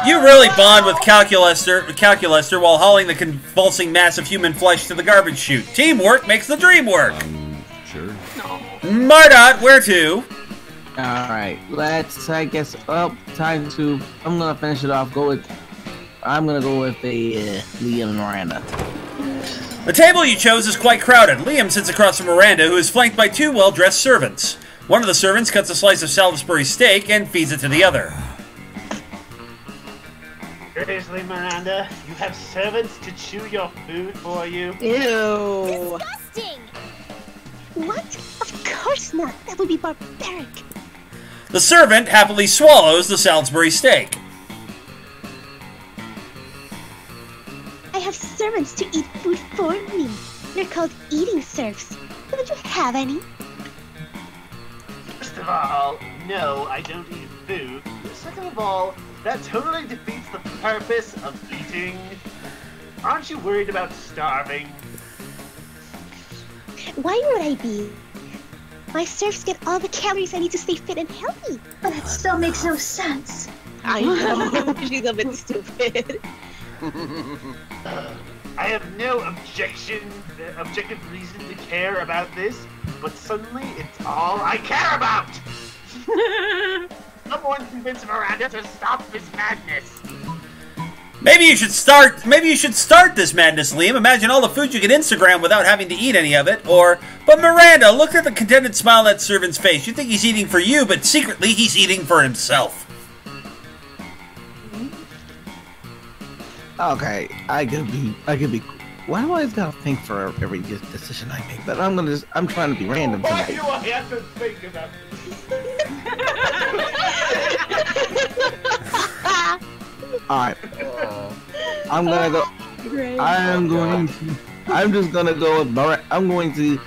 You really bond with Calculaster while hauling the convulsing mass of human flesh to the garbage chute. Teamwork makes the dream work. Sure. Mardot, where to? Alright, let's, I guess, time to, I'm gonna finish it off, I'm gonna go with a Liam and Miranda. The table you chose is quite crowded. Liam sits across from Miranda, who is flanked by two well-dressed servants. One of the servants cuts a slice of Salisbury steak and feeds it to the other. Seriously, Miranda, you have servants to chew your food for you? Ew. Disgusting! What? Of course not. That would be barbaric. The servant happily swallows the Salisbury steak. I have servants to eat food for me. They're called eating serfs. Would you have any? First of all, no, I don't eat food. Second of all, that totally defeats the purpose of eating. Aren't you worried about starving? Why would I be? My serfs get all the calories I need to stay fit and healthy. But it still makes no sense. I know. She's a bit stupid. I have no objective reason to care about this, but suddenly it's all I care about! Someone convince Miranda to stop this madness! Maybe you should start this madness, Liam. Imagine all the food you can Instagram without having to eat any of it. But Miranda, look at the contented smile on that servant's face. You think he's eating for you, but secretly he's eating for himself. Okay, I could be. Why do I always gotta think for every decision I make? But I'm trying to be random Why tonight. do I have to think about Alright. I'm gonna go. I'm just gonna go with. I'm going to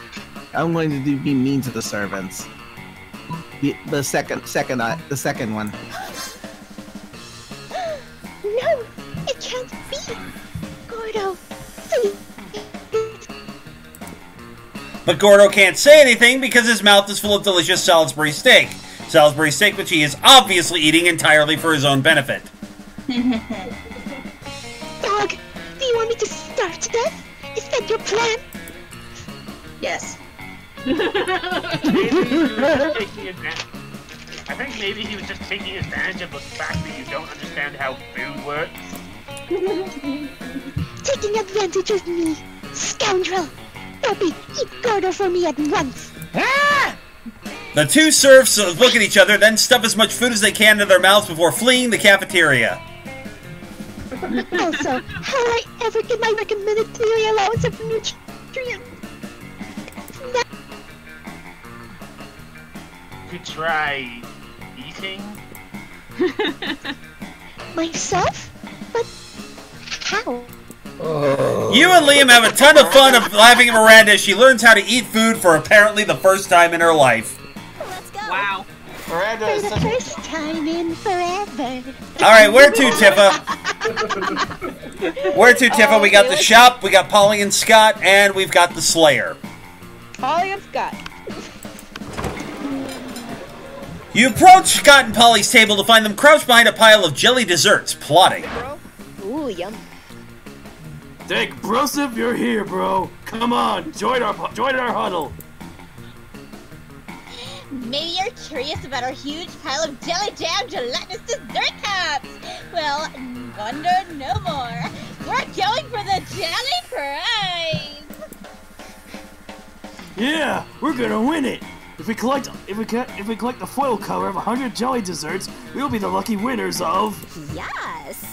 be mean to the servants. The second one. No, it can't be. Gordo, please. But Gordo can't say anything because his mouth is full of delicious Salisbury steak. Salisbury steak which he is obviously eating entirely for his own benefit. Dog, do you want me to starve to death? Is that your plan? Yes. I think maybe he was just taking advantage of the fact that you don't understand how food works. Taking advantage of me, scoundrel! Dopey, eat Gordo for me at once! Ah! The two serfs look at each other, then stuff as much food as they can into their mouths before fleeing the cafeteria. Also, how will I ever get my recommended daily allowance of nutrients? You could try eating? Myself? But how? You and Liam have a ton of fun of laughing at Miranda as she learns how to eat food for apparently the first time in her life. Let's go. Wow. Miranda For is the such first time in forever. Alright, where to, Tifa? Where to, Tifa? We got the shop, we got Polly and Scott, and we've got the Slayer. Polly and Scott. You approach Scott and Polly's table to find them crouched behind a pile of jelly desserts, plotting. Ooh, yum. Dick, Broseph, you're here, bro. Come on, join our huddle. Maybe you're curious about our huge pile of jelly jam gelatinous dessert cups. Well, wonder no more. We're going for the jelly prize. Yeah, we're gonna win it. If we collect the foil cover of 100 jelly desserts, we'll be the lucky winners of. Yes.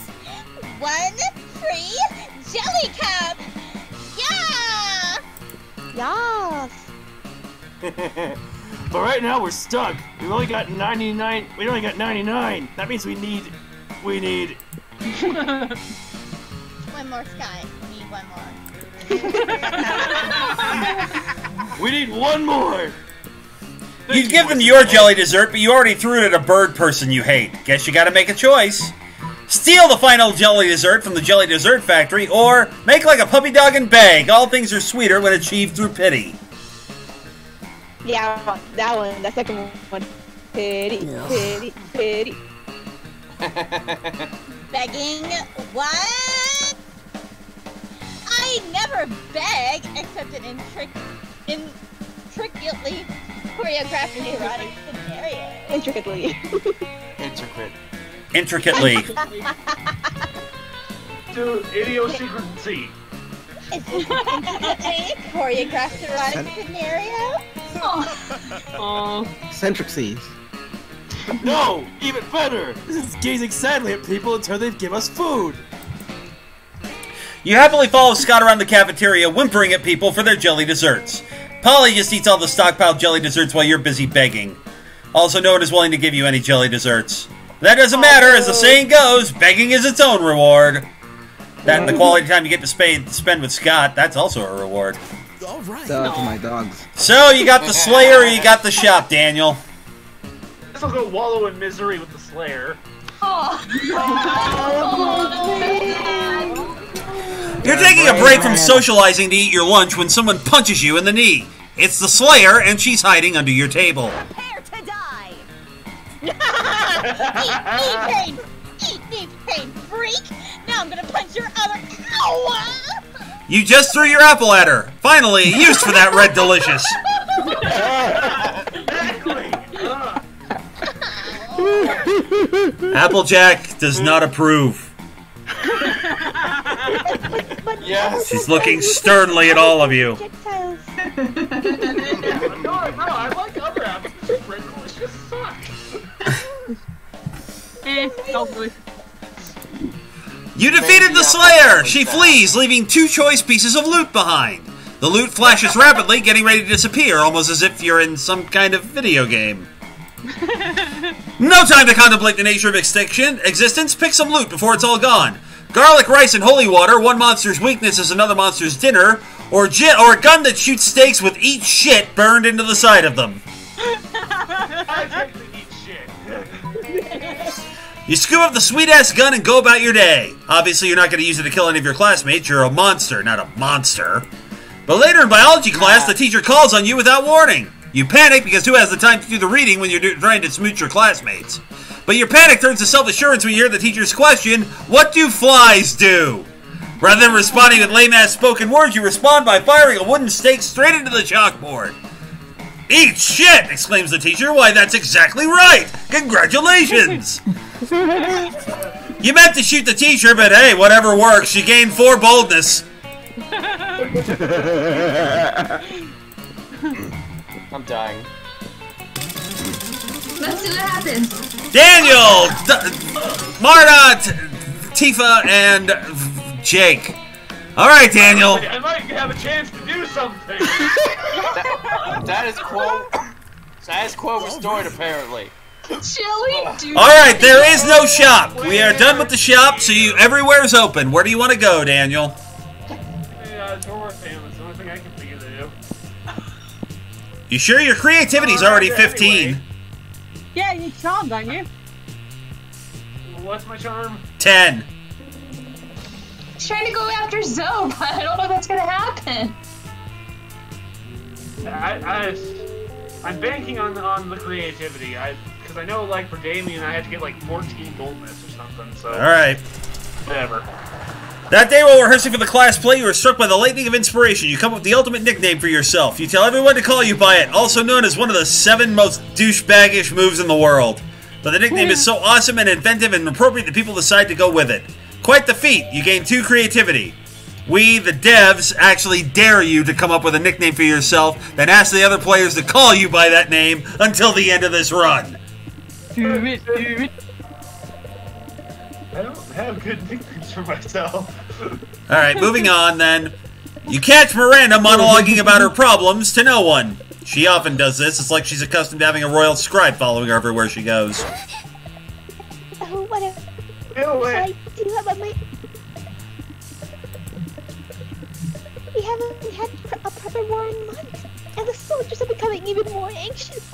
One free jelly cup. Yeah. Yes. But right now we're stuck. We've only got 99. We only got 99. That means we need. One more, Sky. We need one more. We need one more. You'd give them your jelly dessert, but you already threw it at a bird person you hate. Guess you gotta make a choice. Steal the final jelly dessert from the Jelly Dessert Factory, or make like a puppy dog and beg. All things are sweeter when achieved through pity. Yeah, that one. The second one. Pity, pity, pity. Begging? What? I never beg, except in intricately choreographed and erotic scenarios. Intricately. Intricately. To idiosyncrasy. Is this an intricately choreographed erotic scenario? Oh. Centric Seas. No! Even better! This is gazing sadly at people until they give us food! You happily follow Scott around the cafeteria, whimpering at people for their jelly desserts. Polly just eats all the stockpiled jelly desserts while you're busy begging. Also, no one is willing to give you any jelly desserts. That doesn't matter, as the saying goes, begging is its own reward. That and the quality time you get to spend with Scott, that's also a reward. All right. So to my dogs. So, you got the Slayer or you got the shop, Daniel? Guess I'll go wallow in misery with the Slayer. You're taking a break from socializing to eat your lunch when someone punches you in the knee. It's the Slayer, and she's hiding under your table. Prepare to die! Eat me, pain! Eat me, pain, freak! Now I'm gonna punch your other... Ow! You just threw your apple at her. Finally, used for that red delicious. Applejack does not approve. Yes. She's looking sternly at all of you. No, I like other apples. Red delicious sucks. You defeated the Slayer! She flees, leaving 2 choice pieces of loot behind. The loot flashes rapidly, getting ready to disappear, almost as if you're in some kind of video game. No time to contemplate the nature of existence. Pick some loot before it's all gone. Garlic, rice, and holy water. One monster's weakness is another monster's dinner. Or a gun that shoots steaks with eat shit burned into the side of them. I take the eat shit. You scoop up the sweet-ass gun and go about your day. Obviously, you're not going to use it to kill any of your classmates. You're a monster, not a monster. But later in biology class, the teacher calls on you without warning. You panic because who has the time to do the reading when you're trying to smooch your classmates? But your panic turns to self-assurance when you hear the teacher's question, "What do flies do?" Rather than responding with lame-ass spoken words, you respond by firing a wooden stake straight into the chalkboard. "Eat shit!" exclaims the teacher. "Why, that's exactly right! Congratulations!" You meant to shoot the teacher, but hey, whatever works. You gained 4 boldness. I'm dying. Let's see what happens. Daniel! Marta, Tifa, and Jake. Alright, Daniel. I might have a chance to do something. Status quo restored, apparently. Chili dude. Alright, there is no shop. We are done with the shop, so everywhere's open. Where do you want to go, Daniel? Door family. It's the only thing I can figure to do. You sure your creativity's already 15? Anyway. Yeah, you need charm, don't you? What's my charm? 10. He's trying to go after Zoe, but I don't know if that's gonna happen. I'm banking on the creativity. Because I know, like, for Damien, I had to get, like, 14 boldness or something, so... Alright. Whatever. That day while rehearsing for the class play, you are struck by the lightning of inspiration. You come up with the ultimate nickname for yourself. You tell everyone to call you by it, also known as one of the 7 most douchebaggish moves in the world. But the nickname is so awesome and inventive and appropriate that people decide to go with it. Quite the feat. You gain 2 creativity. We, the devs, actually dare you to come up with a nickname for yourself, then ask the other players to call you by that name until the end of this run. Do it. I don't have good nicknames for myself. Alright, moving on then. You catch Miranda monologuing about her problems to no one. She often does this. It's like she's accustomed to having a royal scribe following her everywhere she goes. Oh, whatever. I do have a We haven't had a proper war in months, and the soldiers are becoming even more anxious.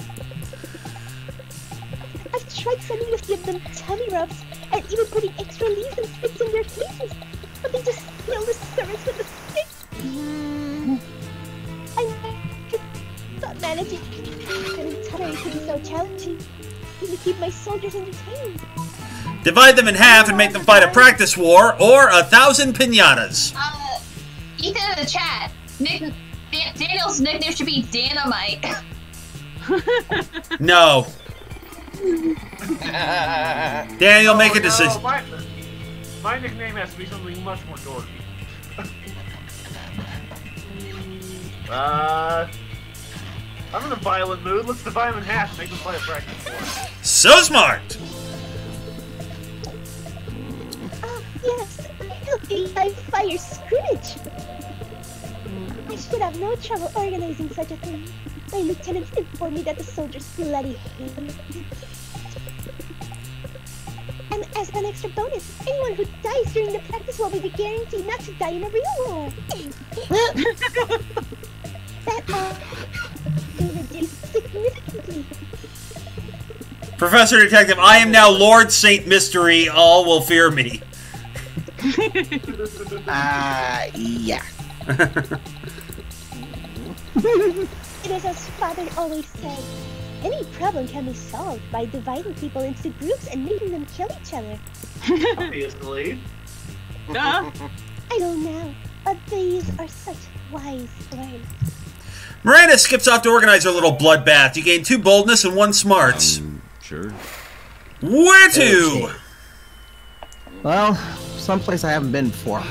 I've tried sending a few of them tummy rubs, and even putting extra leaves and sticks in their cases, but they just fill the stomachs with the sticks. I thought managing getting tummy could be so challenging. To keep my soldiers entertained. Divide them in half and make them fight a practice war or 1,000 pinatas. Ethan in the chat. Daniel's nickname should be Dynamite. No. Daniel, make a decision. My nickname has to be something much more dorky. I'm in a violent mood. Let's divide them in half and make them fight a practice war. So smart! Oh, yes, I fire scrimmage. I should have no trouble organizing such a thing. My lieutenants informed me that the soldiers bloody hate them. And as an extra bonus, anyone who dies during the practice will be guaranteed not to die in a real war. That will reduce significantly. Professor Detective, I am now Lord Saint Mystery. All will fear me. Yeah. It is as Father always said. Any problem can be solved by dividing people into groups and making them kill each other. Obviously. Duh. I don't know, but these are such wise words. Miranda skips off to organize her little bloodbath. You gain 2 boldness and 1 smarts. Sure. Where to? Okay. Well, someplace I haven't been before.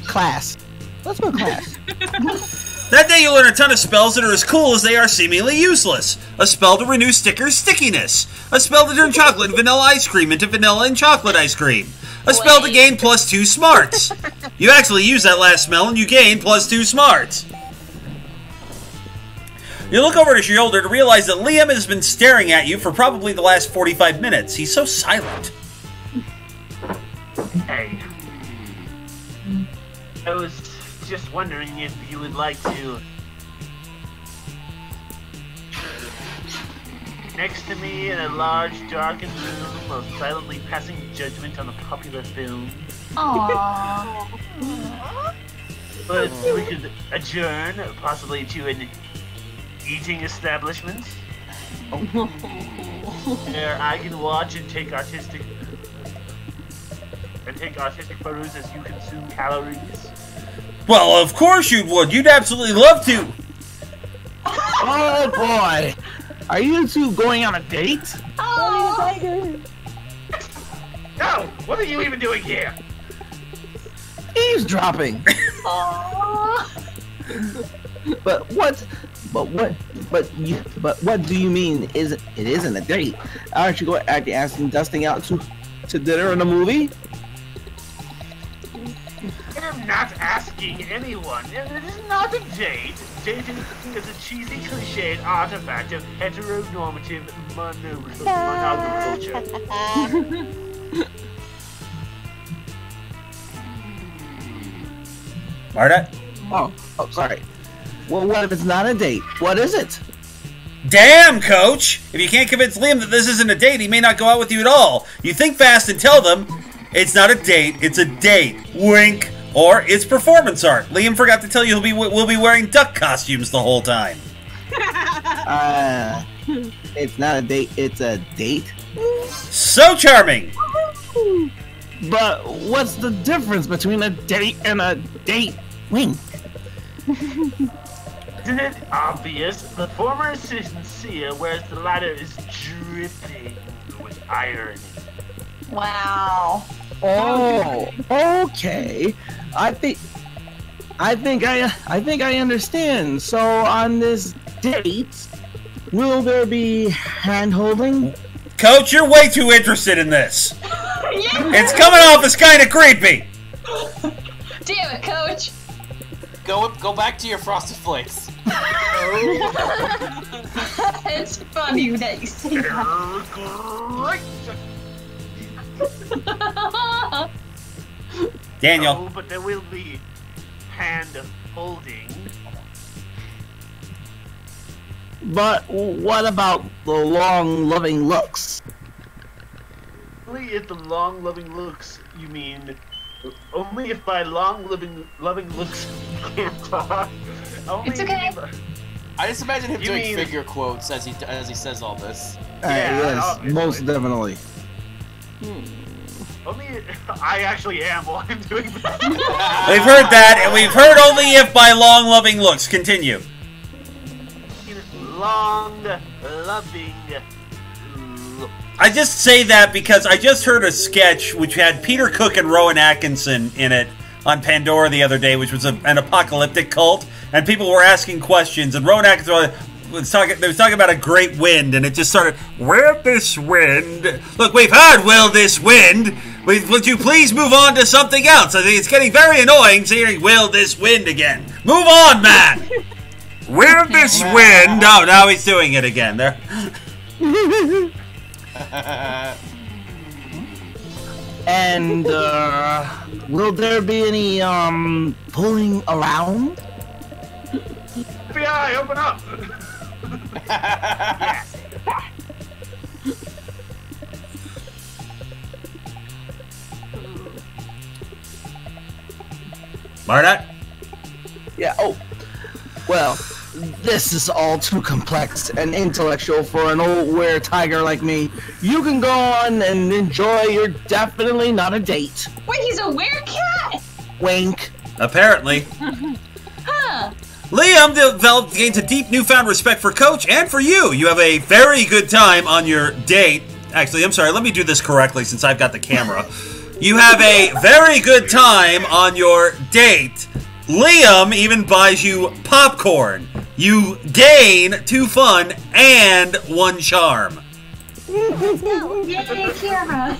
Class. Let's go to class. That day you learn a ton of spells that are as cool as they are seemingly useless. A spell to renew stickers' stickiness. A spell to turn chocolate and vanilla ice cream into vanilla and chocolate ice cream. A spell to gain +2 smarts. You actually use that last spell and you gain +2 smarts. You look over his shoulder to realize that Liam has been staring at you for probably the last 45 minutes. He's so silent. Hey. I was just wondering if you would like to... Next to me in a large, darkened room of silently passing judgment on a popular film. Aww. But we could adjourn, possibly to an eating establishment. Where I can watch and take artistic photos as you consume calories. Well, of course you would. You'd absolutely love to. Oh boy! Are you two going on a date? Oh. No! What are you even doing here? Eavesdropping! But what do you mean it isn't a date? Aren't you going asking dusting out to dinner and a movie? I'm not asking anyone. It is not a date. Dating is a cheesy, cliched artifact of heteronormative monoculture. Marta? Oh, sorry. Well, what if it's not a date? What is it? Damn, Coach! If you can't convince Liam that this isn't a date, he may not go out with you at all. You think fast and tell them, it's not a date, it's a date. Wink. Or it's performance art. Liam forgot to tell you we'll be wearing duck costumes the whole time. It's not a date, it's a date? So charming! But what's the difference between a date and a date? Wink. Isn't it obvious? The former is sincere, whereas the latter is dripping with irony. Wow. Oh, okay. I think I understand. So on this date, will there be hand-holding? Coach, you're way too interested in this. It's coming off as kind of creepy. Damn it, Coach. Go back to your Frosted Flakes. It's funny that you say that. Daniel. Oh, but there will be hand holding. But what about the long, loving looks? Only if the long, loving looks, you mean... Only if by long, loving looks you can't talk. Only It's okay. I just imagine him You doing mean- figure quotes as he says all this. Yes, obviously. most definitely. Only I actually am while I'm doing that. We've heard that, and we've heard only if by long, loving looks. Continue. Long, loving. I just say that because I just heard a sketch which had Peter Cook and Rowan Atkinson in it on Pandora the other day, which was an apocalyptic cult, and people were asking questions, and Rowan Atkinson was talking about a great wind, and it just started, will this wind... Look, we've heard will this wind. Would you please move on to something else? I think it's getting very annoying hearing will this wind again. Move on, Matt! Will this wind... Oh, now he's doing it again. There. And, will there be any, pulling around? FBI, open up! Yes. Barnett? Yeah, oh. Well, this is all too complex and intellectual for an old were-tiger like me. You can go on and enjoy. You're definitely not a date. Wait, he's a werecat? Wink. Apparently. Huh. Liam gains a deep newfound respect for Coach and for you. You have a very good time on your date. Actually, I'm sorry, let me do this correctly since I've got the camera. You have a very good time on your date. Liam even buys you popcorn. You gain 2 fun and 1 charm. Yay, camera.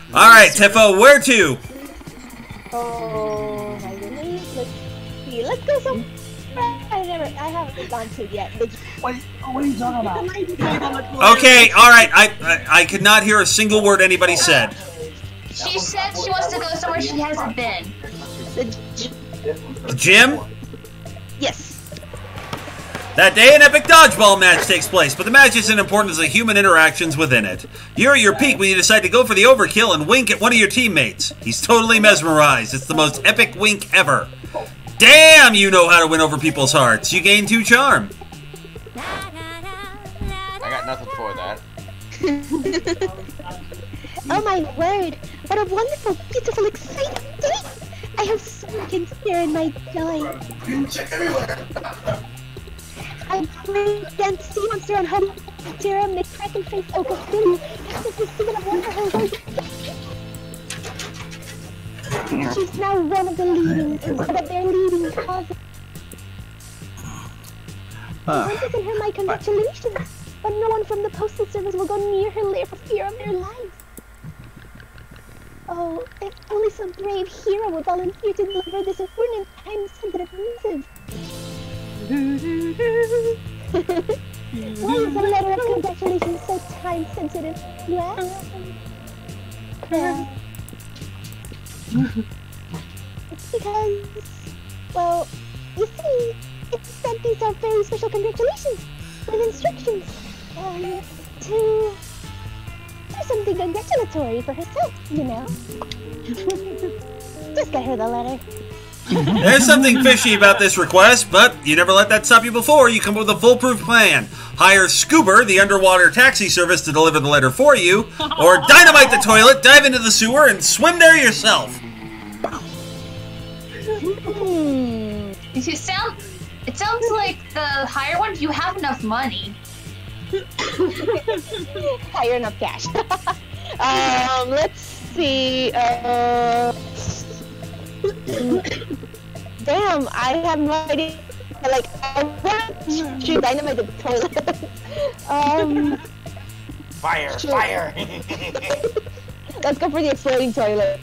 Alright, Tiffo, where to? Oh my goodness. Let's see. Let's go somewhere I haven't gone to yet. What are you talking about? Okay, alright, I could not hear a single word anybody said. She said she wants to go somewhere she hasn't been. The gym? Yes. That day, an epic dodgeball match takes place, but the match isn't important as the human interactions within it. You're at your peak when you decide to go for the overkill and wink at one of your teammates. He's totally mesmerized. It's the most epic wink ever. Damn, you know how to win over people's hearts. You gain 2 charm. I got nothing for that. Oh my word! What a wonderful, beautiful, exciting day! I have sunken here in my joy. I break dance sea monster on Honey Tira, McCracken face Oka Billy. This is the of wonderful. She's now one of the leading causes. I want to send her my congratulations, but no one from the postal service will go near her lair for fear of their lives. Oh, if only some brave hero would volunteer to deliver this important time-sensitive missive. Why is a letter of congratulations so time-sensitive, you ask? It's because, well, you see, it said these are very special congratulations, with instructions, to do something congratulatory for herself, you know? Just get her the letter. There's something fishy about this request, but you never let that stop you before. You come up with a foolproof plan. Hire Scuba, the underwater taxi service, to deliver the letter for you, or dynamite the toilet, dive into the sewer, and swim there yourself. It sounds like the higher one, you have enough money. Hire enough cash. Let's see, damn, I have no idea. Like, I want to dynamite the toilet. Fire, sure. fire! Let's go for the exploding toilet.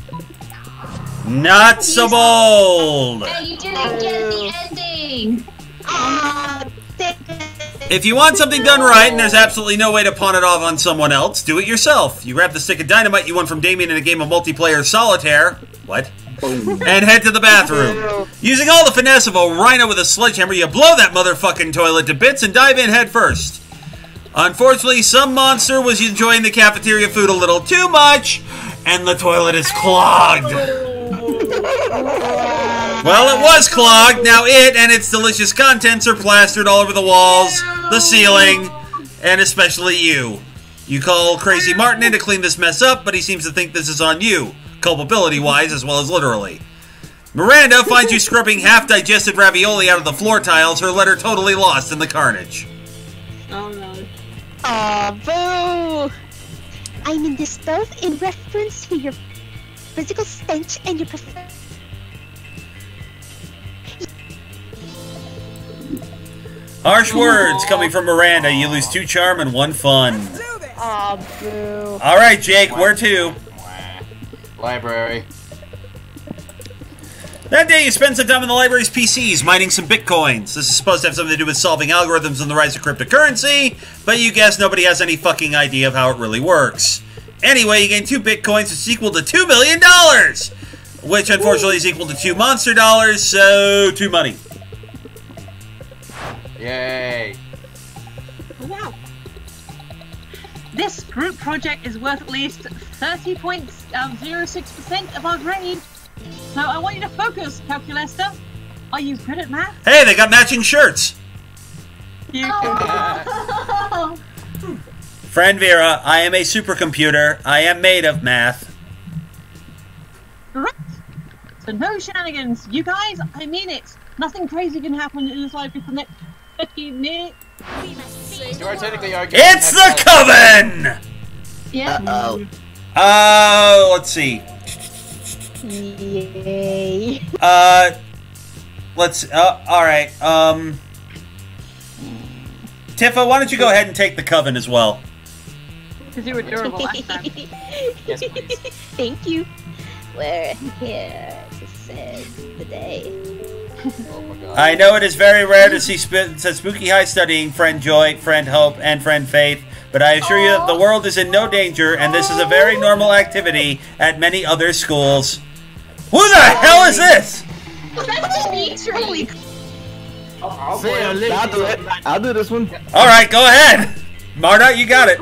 Not so bold! And you didn't get the ending! If you want something done right and there's absolutely no way to pawn it off on someone else, do it yourself. You grab the stick of dynamite you won from Damien in a game of multiplayer solitaire. What? And head to the bathroom. Using all the finesse of a rhino with a sledgehammer, you blow that motherfucking toilet to bits and dive in head first. Unfortunately, some monster was enjoying the cafeteria food a little too much, and the toilet is clogged. Well, it was clogged. Now it and its delicious contents are plastered all over the walls, the ceiling, and especially you. You call Crazy Martin in to clean this mess up, but he seems to think this is on you, culpability-wise as well as literally. Miranda finds you scrubbing half-digested ravioli out of the floor tiles, her letter totally lost in the carnage. Oh no. Aw, boo! I mean this both in reference to your physical stench and your Harsh words coming from Miranda. You lose 2 charm and 1 fun. Aw, boo. Alright, Jake, where to? Library. That day you spend some time in the library's PCs mining some bitcoins. This is supposed to have something to do with solving algorithms and the rise of cryptocurrency, but you guess nobody has any fucking idea of how it really works. Anyway, you gain 2 bitcoins, which is equal to $2 million! Which unfortunately is equal to 2 monster dollars, so 2 money. Yay. Wow. This group project is worth at least 30.06% of our grade. So I want you to focus, Calculester. Are you good at math? Hey, they got matching shirts! Friend Vera, I am a supercomputer. I am made of math. Right. So no shenanigans. You guys, I mean it. Nothing crazy can happen in this library for the next 15 minutes. You are technically arguing. It's the Coven! Yeah. Uh-oh. Let's see. Yay. Alright, Tifa, why don't you go ahead and take the Coven as well? Because you were adorable last time. Yes, please. Thank you. We're here to save the day. Oh my god. I know it is very rare to see Spooky High studying Friend Joy, Friend Hope, and Friend Faith, but I assure you that the world is in no danger, and this is a very normal activity at many other schools. Who the hell is this? That's Dimitri. I'll do it. I'll do this one. Alright, go ahead. Marta, you got it.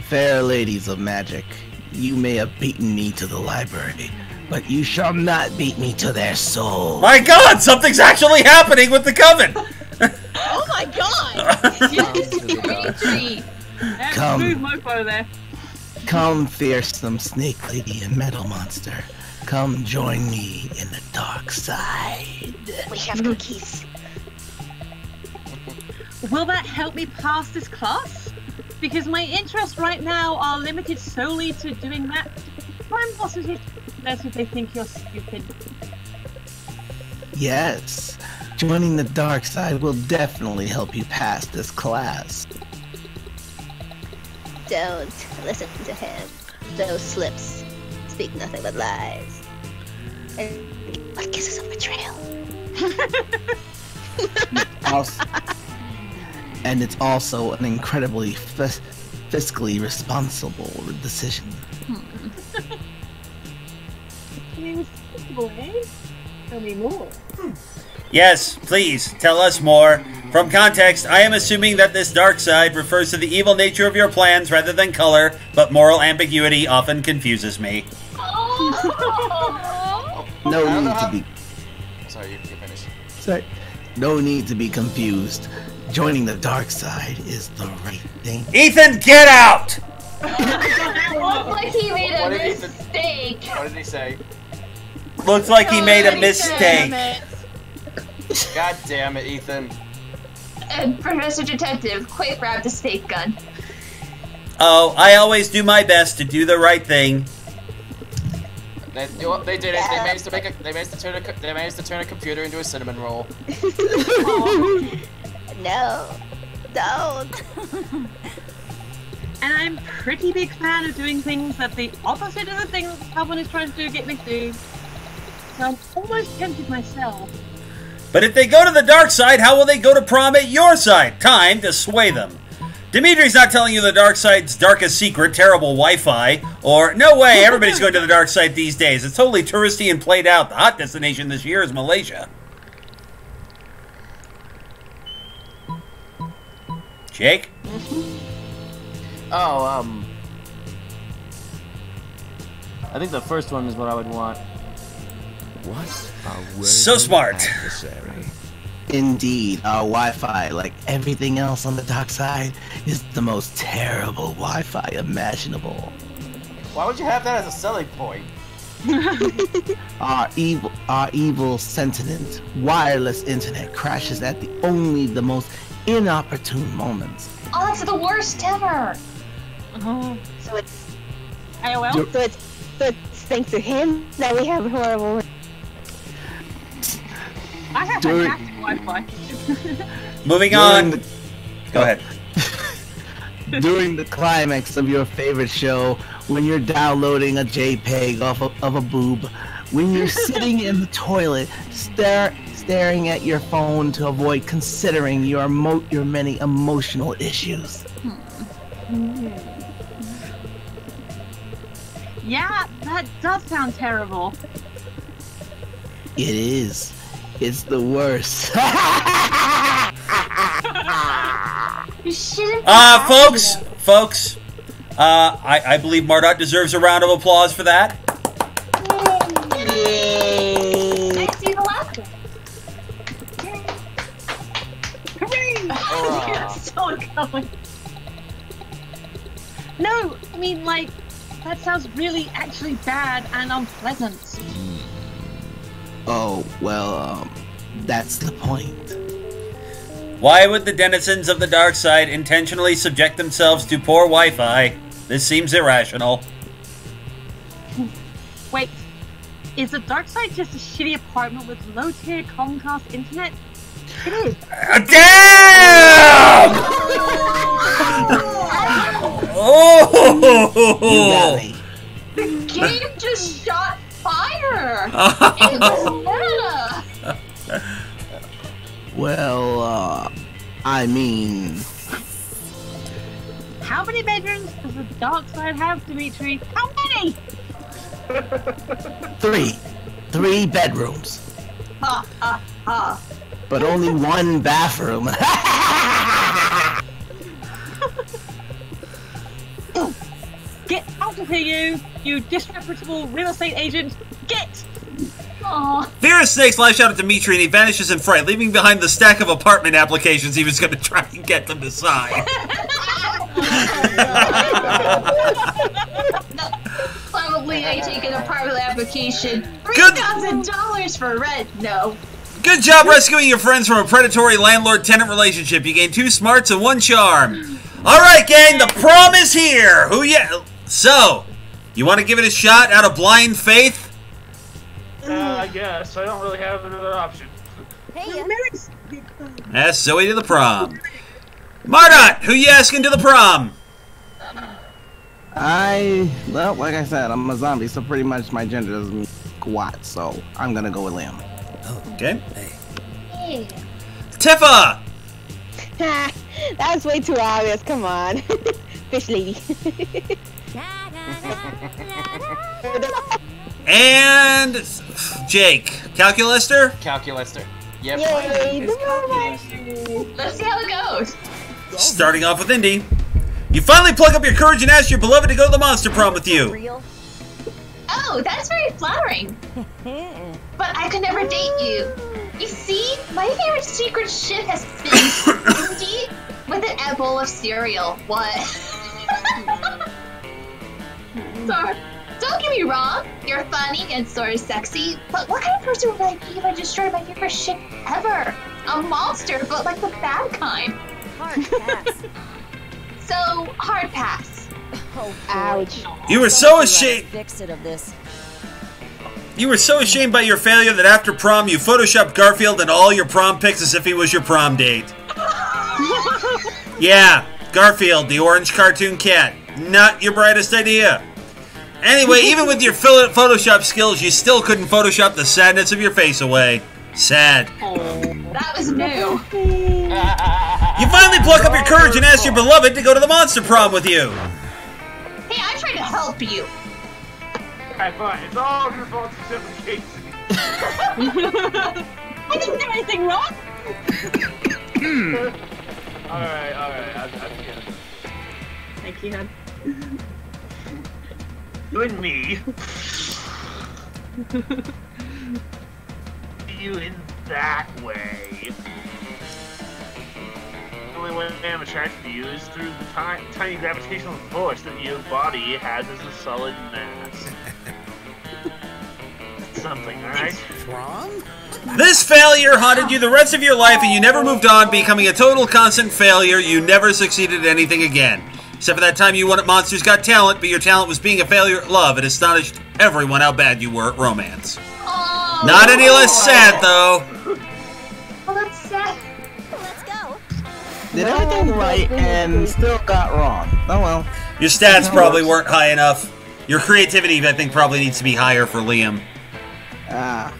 Fair ladies of magic, you may have beaten me to the library, but you shall not beat me to their soul. My god, something's actually happening with the Coven. Oh my god! Come. Smooth mofo there. Come, fearsome snake lady and metal monster. Come join me in the dark side. We have cookies. Will that help me pass this class? Because my interests right now are limited solely to doing that. I'm positive that's if they think you're stupid. Yes, joining the dark side will definitely help you pass this class. Don't listen to him. Those slips speak nothing but lies. And what kisses of betrayal? And it's also an incredibly fiscally responsible decision. Tell me more. Yes, please, tell us more. From context, I am assuming that this dark side refers to the evil nature of your plans rather than color, but moral ambiguity often confuses me. No need to be... Sorry, you finish. Sorry. No need to be confused. Joining the dark side is the right thing. Ethan, get out! It looks like he made a mistake. What did he say? Looks like he made a mistake. God damn it, Ethan. And Professor Detective, quick grab the stake gun. Oh, I always do my best to do the right thing. They did it. They managed to make a. They managed to turn a computer into a cinnamon roll. No, don't. And I'm pretty big fan of doing things that the opposite of the thing someone is trying to do get me to do. So I'm almost tempted myself. But if they go to the dark side, how will they go to prom at your side? Time to sway them. Dimitri's not telling you the dark side's darkest secret, terrible Wi-Fi, or no way, everybody's going to the dark side these days. It's totally touristy and played out. The hot destination this year is Malaysia. Jake? Oh, I think the first one is what I would want. What a So smart. adversary. Indeed, our Wi-Fi, like everything else on the dark side, is the most terrible Wi-Fi imaginable. Why would you have that as a selling point? Our evil sentient wireless internet crashes at the most inopportune moments. Oh, that's the worst ever. So it's AOL? So it's thanks to him that we have horrible. I have fantastic Wi-Fi. Moving on. Go ahead. During the climax of your favorite show, when you're downloading a JPEG of a boob, when you're sitting in the toilet, staring at your phone to avoid considering your many emotional issues. Yeah, that does sound terrible. It is. It's the worst. You shouldn't. Folks. I believe Mardot deserves a round of applause for that. I see the laughter. Hooray! So going. No, I mean, like, that sounds really actually bad and unpleasant. Oh, well, that's the point. Why would the denizens of the dark side intentionally subject themselves to poor Wi-Fi? This seems irrational. Wait, is the dark side just a shitty apartment with low-tier Comcast internet? It is. Damn! Oh! The game just shot fire! It was meta! Well, I mean... How many bedrooms does the dark side have, Dimitri? How many? 3 bedrooms. But only 1 bathroom. Get out of here, you disreputable real estate agent! Get! Aww. Fear of snakes lash out at Dimitri and he vanishes in fright, leaving behind the stack of apartment applications he was going to try and get them to sign. Probably I take an apartment application. $3,000 for rent. No. Good job rescuing your friends from a predatory landlord-tenant relationship. You gained 2 smarts and 1 charm. All right, gang, the prom is here. So, you want to give it a shot out of blind faith? I guess. I don't really have another option. Hey, That's Zoe to the prom. Mardot, who you asking to the prom? Well, like I said, I'm a zombie, so pretty much my gender doesn't mean squat, so I'm gonna go with Liam. Okay. Hey. Tifa! That was way too obvious, come on. Fish lady. And Jake. Calculister? Calculister. Yep. Yay, Let's see how it goes. Starting off with Indy. You finally plug up your courage and ask your beloved to go to the monster prom with you. Oh, that's very flattering. But I could never date you. You see, my favorite secret shit has been Indy with an bowl of cereal. What? Sorry. Don't get me wrong, you're funny and sort of sexy, but what kind of person would I be if I destroyed my favorite shit ever? A monster, but like the bad kind. Hard pass. So, hard pass. Oh, ouch. You were so ashamed. Fix it of this. You were so ashamed by your failure that after prom you photoshopped Garfield in all your prom pics as if he was your prom date. Yeah, Garfield, the orange cartoon cat. Not your brightest idea. Anyway, even with your Photoshop skills, you still couldn't Photoshop the sadness of your face away. Sad. Oh, that was new. You finally pluck up your courage and ask your beloved to go to the monster prom with you. Hey, I tried to help you. Alright, fine. It's all your fault except for Casey. I didn't do anything wrong. Alright. I get it. Thank you, Hud. You and me. You and that way. The only way I'm attracted to you is through the tiny gravitational force that your body has as a solid mass. Something, alright? Prom? This failure haunted you the rest of your life, and you never moved on, becoming a total constant failure. You never succeeded at anything again. Except for that time you won at Monsters Got Talent, but your talent was being a failure at love. It astonished everyone how bad you were at romance. Oh. Not any less sad, though. Oh, that's sad. Let's go. Did everything right and still got wrong. Oh well. Your stats probably weren't high enough. Your creativity, I think, probably needs to be higher for Liam. Ah.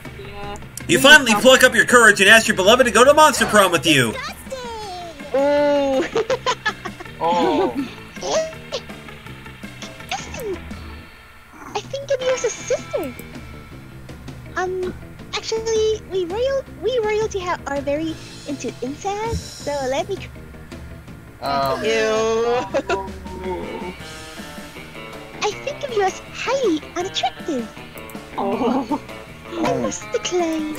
You finally pluck up your courage and ask your beloved to go to Monster Prom with you. Oh. Oh. I think of you as a sister. Actually, we royalty are very into incest, so let me. Ew. I think of you as highly unattractive. Oh. I must decline.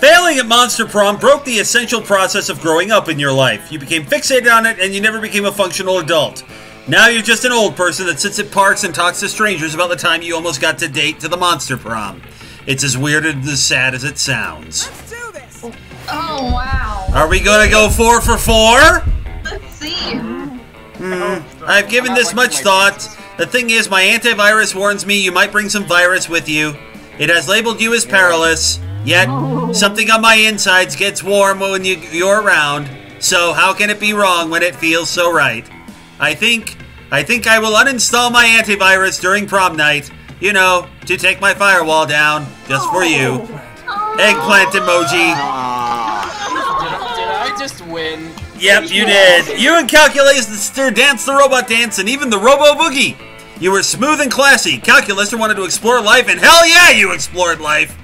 Failing at Monster Prom broke the essential process of growing up in your life. You became fixated on it, and you never became a functional adult. Now you're just an old person that sits at parks and talks to strangers about the time you almost got to date to the Monster Prom. It's as weird and as sad as it sounds. Let's do this. Oh, wow. Are we gonna go 4 for 4? Let's see. I've given this much thought. The thing is, my antivirus warns me you might bring some virus with you. It has labeled you as perilous, yet something on my insides gets warm when you're around. So how can it be wrong when it feels so right? I think I will uninstall my antivirus during prom night. You know, to take my firewall down, just for you. Eggplant emoji. Did I just win? Yep, you did. You and Calculator danced the robot dance and even the Robo Boogie. You were smooth and classy. Calculator wanted to explore life, and hell yeah, you explored life.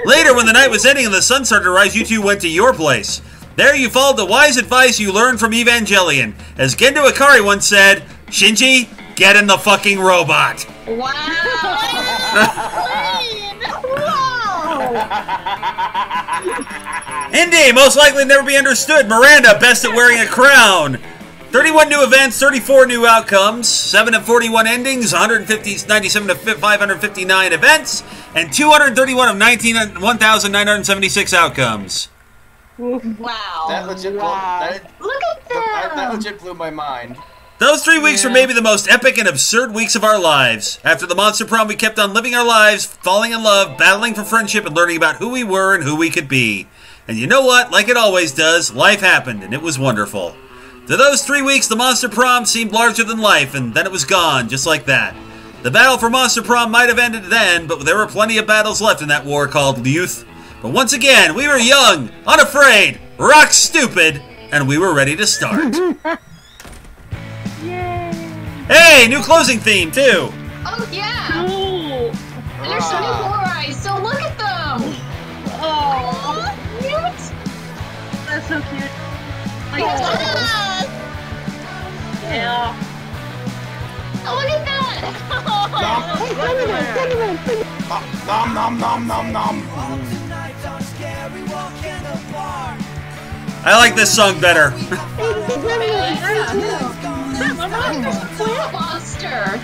Later, when the night was ending and the sun started to rise, you two went to your place. There you followed the wise advice you learned from Evangelion. As Gendo Ikari once said, Shinji, get in the fucking robot. Wow. Indy, most likely never be understood. Miranda, best at wearing a crown. 31 new events, 34 new outcomes, 7 of 41 endings, 97 of 559 events, and 231 of 1,976 outcomes. Wow. That legit Look at them. that legit blew my mind. Those 3 weeks were maybe the most epic and absurd weeks of our lives. After the Monster Prom, we kept on living our lives, falling in love, battling for friendship, and learning about who we were and who we could be. And you know what? Like it always does, life happened, and it was wonderful. To those 3 weeks, the Monster Prom seemed larger than life, and then it was gone, just like that. The battle for Monster Prom might have ended then, but there were plenty of battles left in that war called youth. But once again, we were young, unafraid, rock stupid, and we were ready to start. Hey, new closing theme, too! Oh, yeah! Cool. And there's so many more eyes, so look at them! Oh, cute! That's so cute. Like, yeah. Oh, look at that! Nom nom nom nom nom. I like this song better. Monster!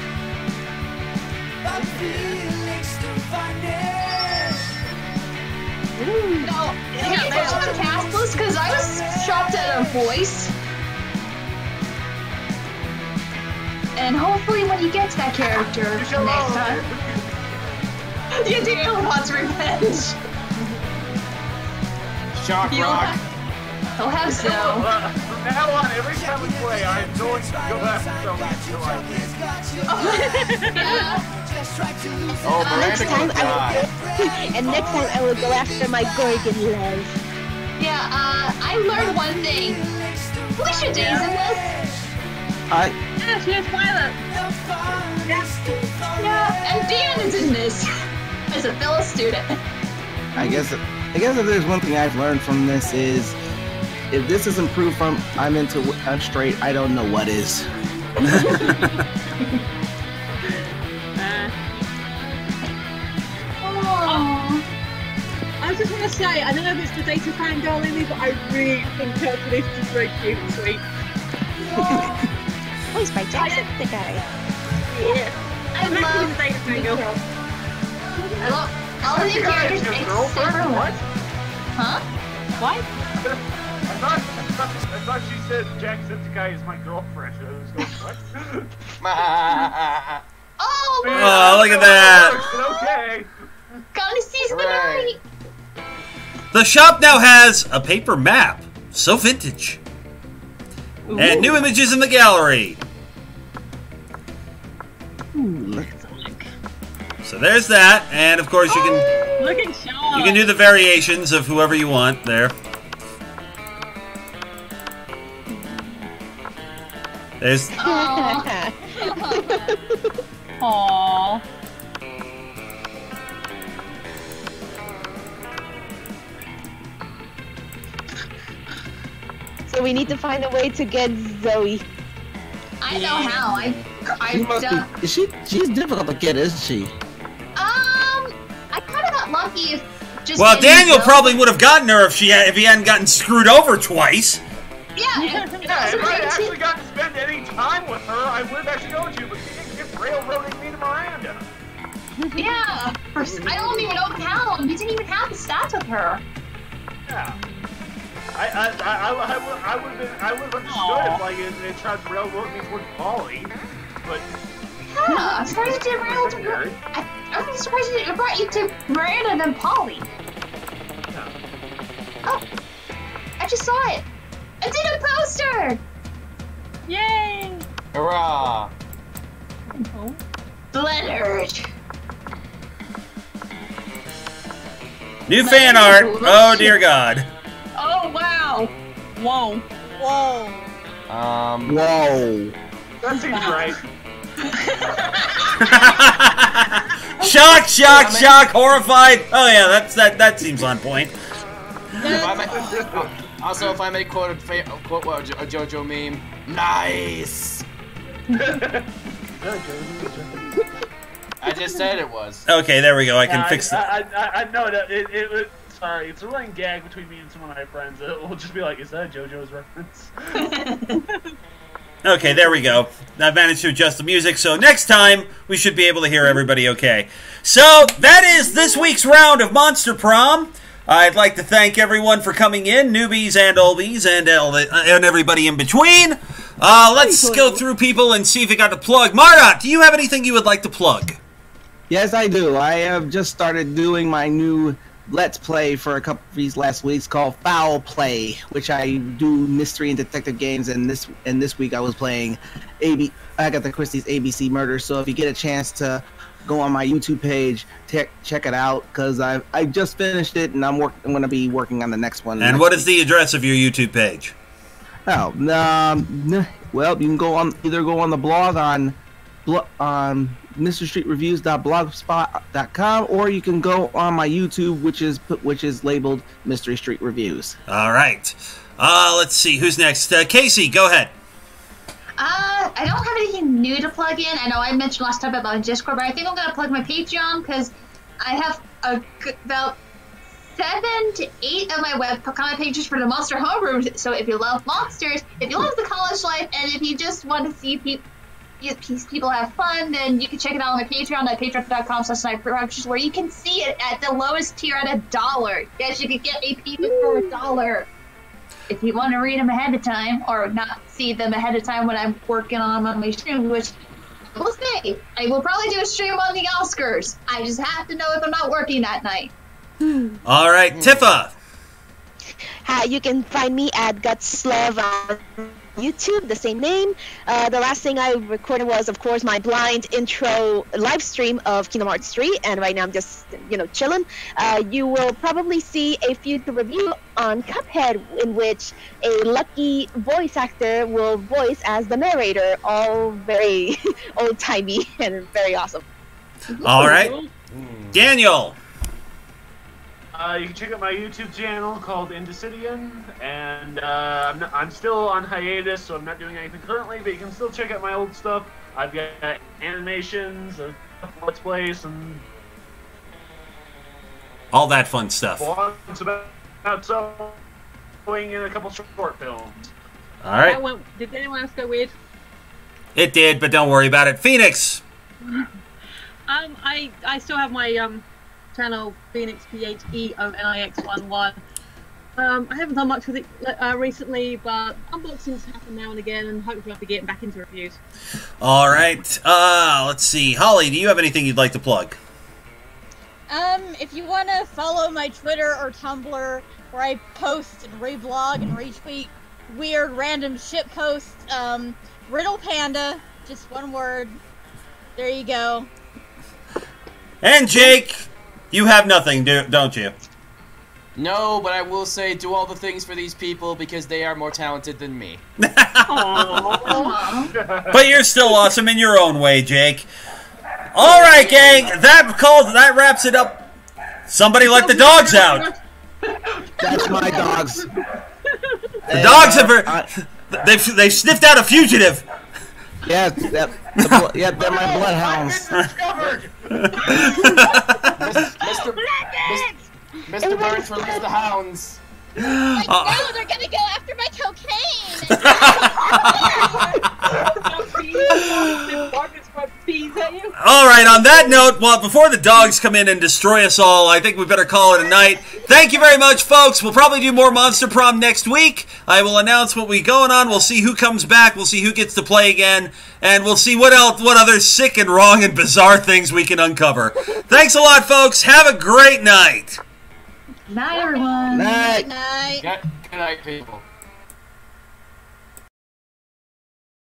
No, can you put on the cast list? Because I was shocked at a voice. And hopefully when you get to that character next time, Diego wants revenge. Shock rock. He'll have so. From now on, every time we play, I am going to go after someone until I win. Oh, Miranda can die. And next time I will go after my Gorgon love. Yeah, I learned one thing. Felicia Day's in this. Yeah, she is Violet. Yeah, and Dan is in this as a fellow student. I guess if there's one thing I've learned from this is, if this isn't proof I'm straight, I don't know what is. I was just gonna must say, I know it's the data fangirl in me, but I really think this is very cute and sweet. Voiced by Jacksepticeye. Yeah. I love the data fangirl. I love all of the characters except for What? Huh? What? I thought she said Jacksepticeye is my girlfriend. I was going, what? Oh, Oh, look at that! Okay. Gonna see tonight. The shop now has a paper map. So vintage. Ooh. And new images in the gallery. Ooh, so there's that, and of course you can Looking sharp. you can do the variations of whoever you want there. There's Aww. So we need to find a way to get Zoe. I know how. She must be, she's difficult to get, isn't she? I kind of got lucky if just. well, getting Daniel Zoe- probably would have gotten her if he hadn't gotten screwed over twice. Yeah. If I actually got to spend any time with her, I would have actually gone to, but she didn't get railroading me to Miranda. Yeah. I don't even know how. We didn't even have the stats with her. Yeah. I would have understood if like it tried to railroad me towards Polly, but Yeah, I'm surprised it didn't railroad to. I'm surprised it brought you to Miranda than Polly. Oh, I just saw it. I did a poster. Yay! Hurrah! Leonard. New fan art. Oh dear God. Oh wow! Whoa! Whoa! Whoa. that seems right. Shock! Shock! Shock! Horrified! Oh yeah, that seems on point. Also, if I may quote a JoJo meme, nice. I just said it was. Okay, there we go. I can fix it. I know that it was. Sorry, it's a running gag between me and some of my friends. It will just be like, is that a JoJo's reference? Okay, there we go. I've managed to adjust the music, so next time we should be able to hear everybody okay. So that is this week's round of Monster Prom. I'd like to thank everyone for coming in, newbies and oldies, and everybody in between. Let's go through people and see if we got to plug. Mardot, do you have anything you would like to plug? Yes, I do. I have just started doing my new Let's Play for a couple of these last weeks called Foul Play, which I do mystery and detective games, and this week I was playing Agatha Christie's ABC Murder. So if you get a chance to go on my YouTube page, check it out, because I just finished it, and I'm going to be working on the next one. And what is the address of your YouTube page? Oh, well, you can go on the blog on MrStreetReviews.blogspot.com, or you can go on my YouTube, which is labeled Mystery Street Reviews. All right. Let's see who's next. Casey, go ahead. I don't have anything new to plug in. I know I mentioned last time about Discord, but I think I'm gonna plug my Patreon because I have about 7 to 8 of my comment pages for the Monster Homeroom. So if you love monsters, if you love the college life, and if you just want to see people have fun, then you can check it out on my Patreon at patreon.com/sniperproductions, where you can see it at the lowest tier at $1. Yes, you can get a piece for $1. If you want to read them ahead of time, or not see them ahead of time when I'm working on them on my stream, which I will say, I will probably do a stream on the Oscars. I just have to know if I'm not working that night. All right, Tifa. Hi, you can find me at Gutslove on YouTube, the same name. The last thing I recorded was, of course, my blind intro live stream of Kingdom Hearts 3, and right now I'm just, chilling. You will probably see a future review on Cuphead, in which a lucky voice actor will voice as the narrator, all very old-timey and very awesome. All right. Daniel. You can check out my YouTube channel called Indecidian, and I'm still on hiatus, so I'm not doing anything currently, but you can still check out my old stuff. I've got animations, Let's Plays, and all that fun stuff. Well, it's about sewing in a couple short films. All right. Did anyone else go weird? It did, but don't worry about it. Phoenix. I still have my channel Phoenix PHEONIX11. I haven't done much with it recently, but unboxings happen now and again, and hopefully I'll be getting back into reviews. All right. Let's see. Holly, do you have anything you'd like to plug? If you want to follow my Twitter or Tumblr, where I post and reblog and retweet weird random shit posts, Riddle Panda, just one word. There you go. And Jake, you have nothing, don't you? No, but I will say do all the things for these people because they are more talented than me. But you're still awesome in your own way, Jake. All right, gang, that wraps it up. Somebody let the dogs out. That's my dogs. The dogs have they've sniffed out a fugitive. Yeah, they're my bloodhounds. Mr. Burns, release the hounds. Like, no, they're gonna go after my cocaine! All right, on that note, well, before the dogs come in and destroy us all, I think we better call it a night. Thank you very much, folks. We'll probably do more Monster Prom next week. I will announce what we're going on. We'll see who comes back. We'll see who gets to play again. And we'll see what other sick and wrong and bizarre things we can uncover. Thanks a lot, folks. Have a great night. Night, everyone. Night. Night. Good night, people.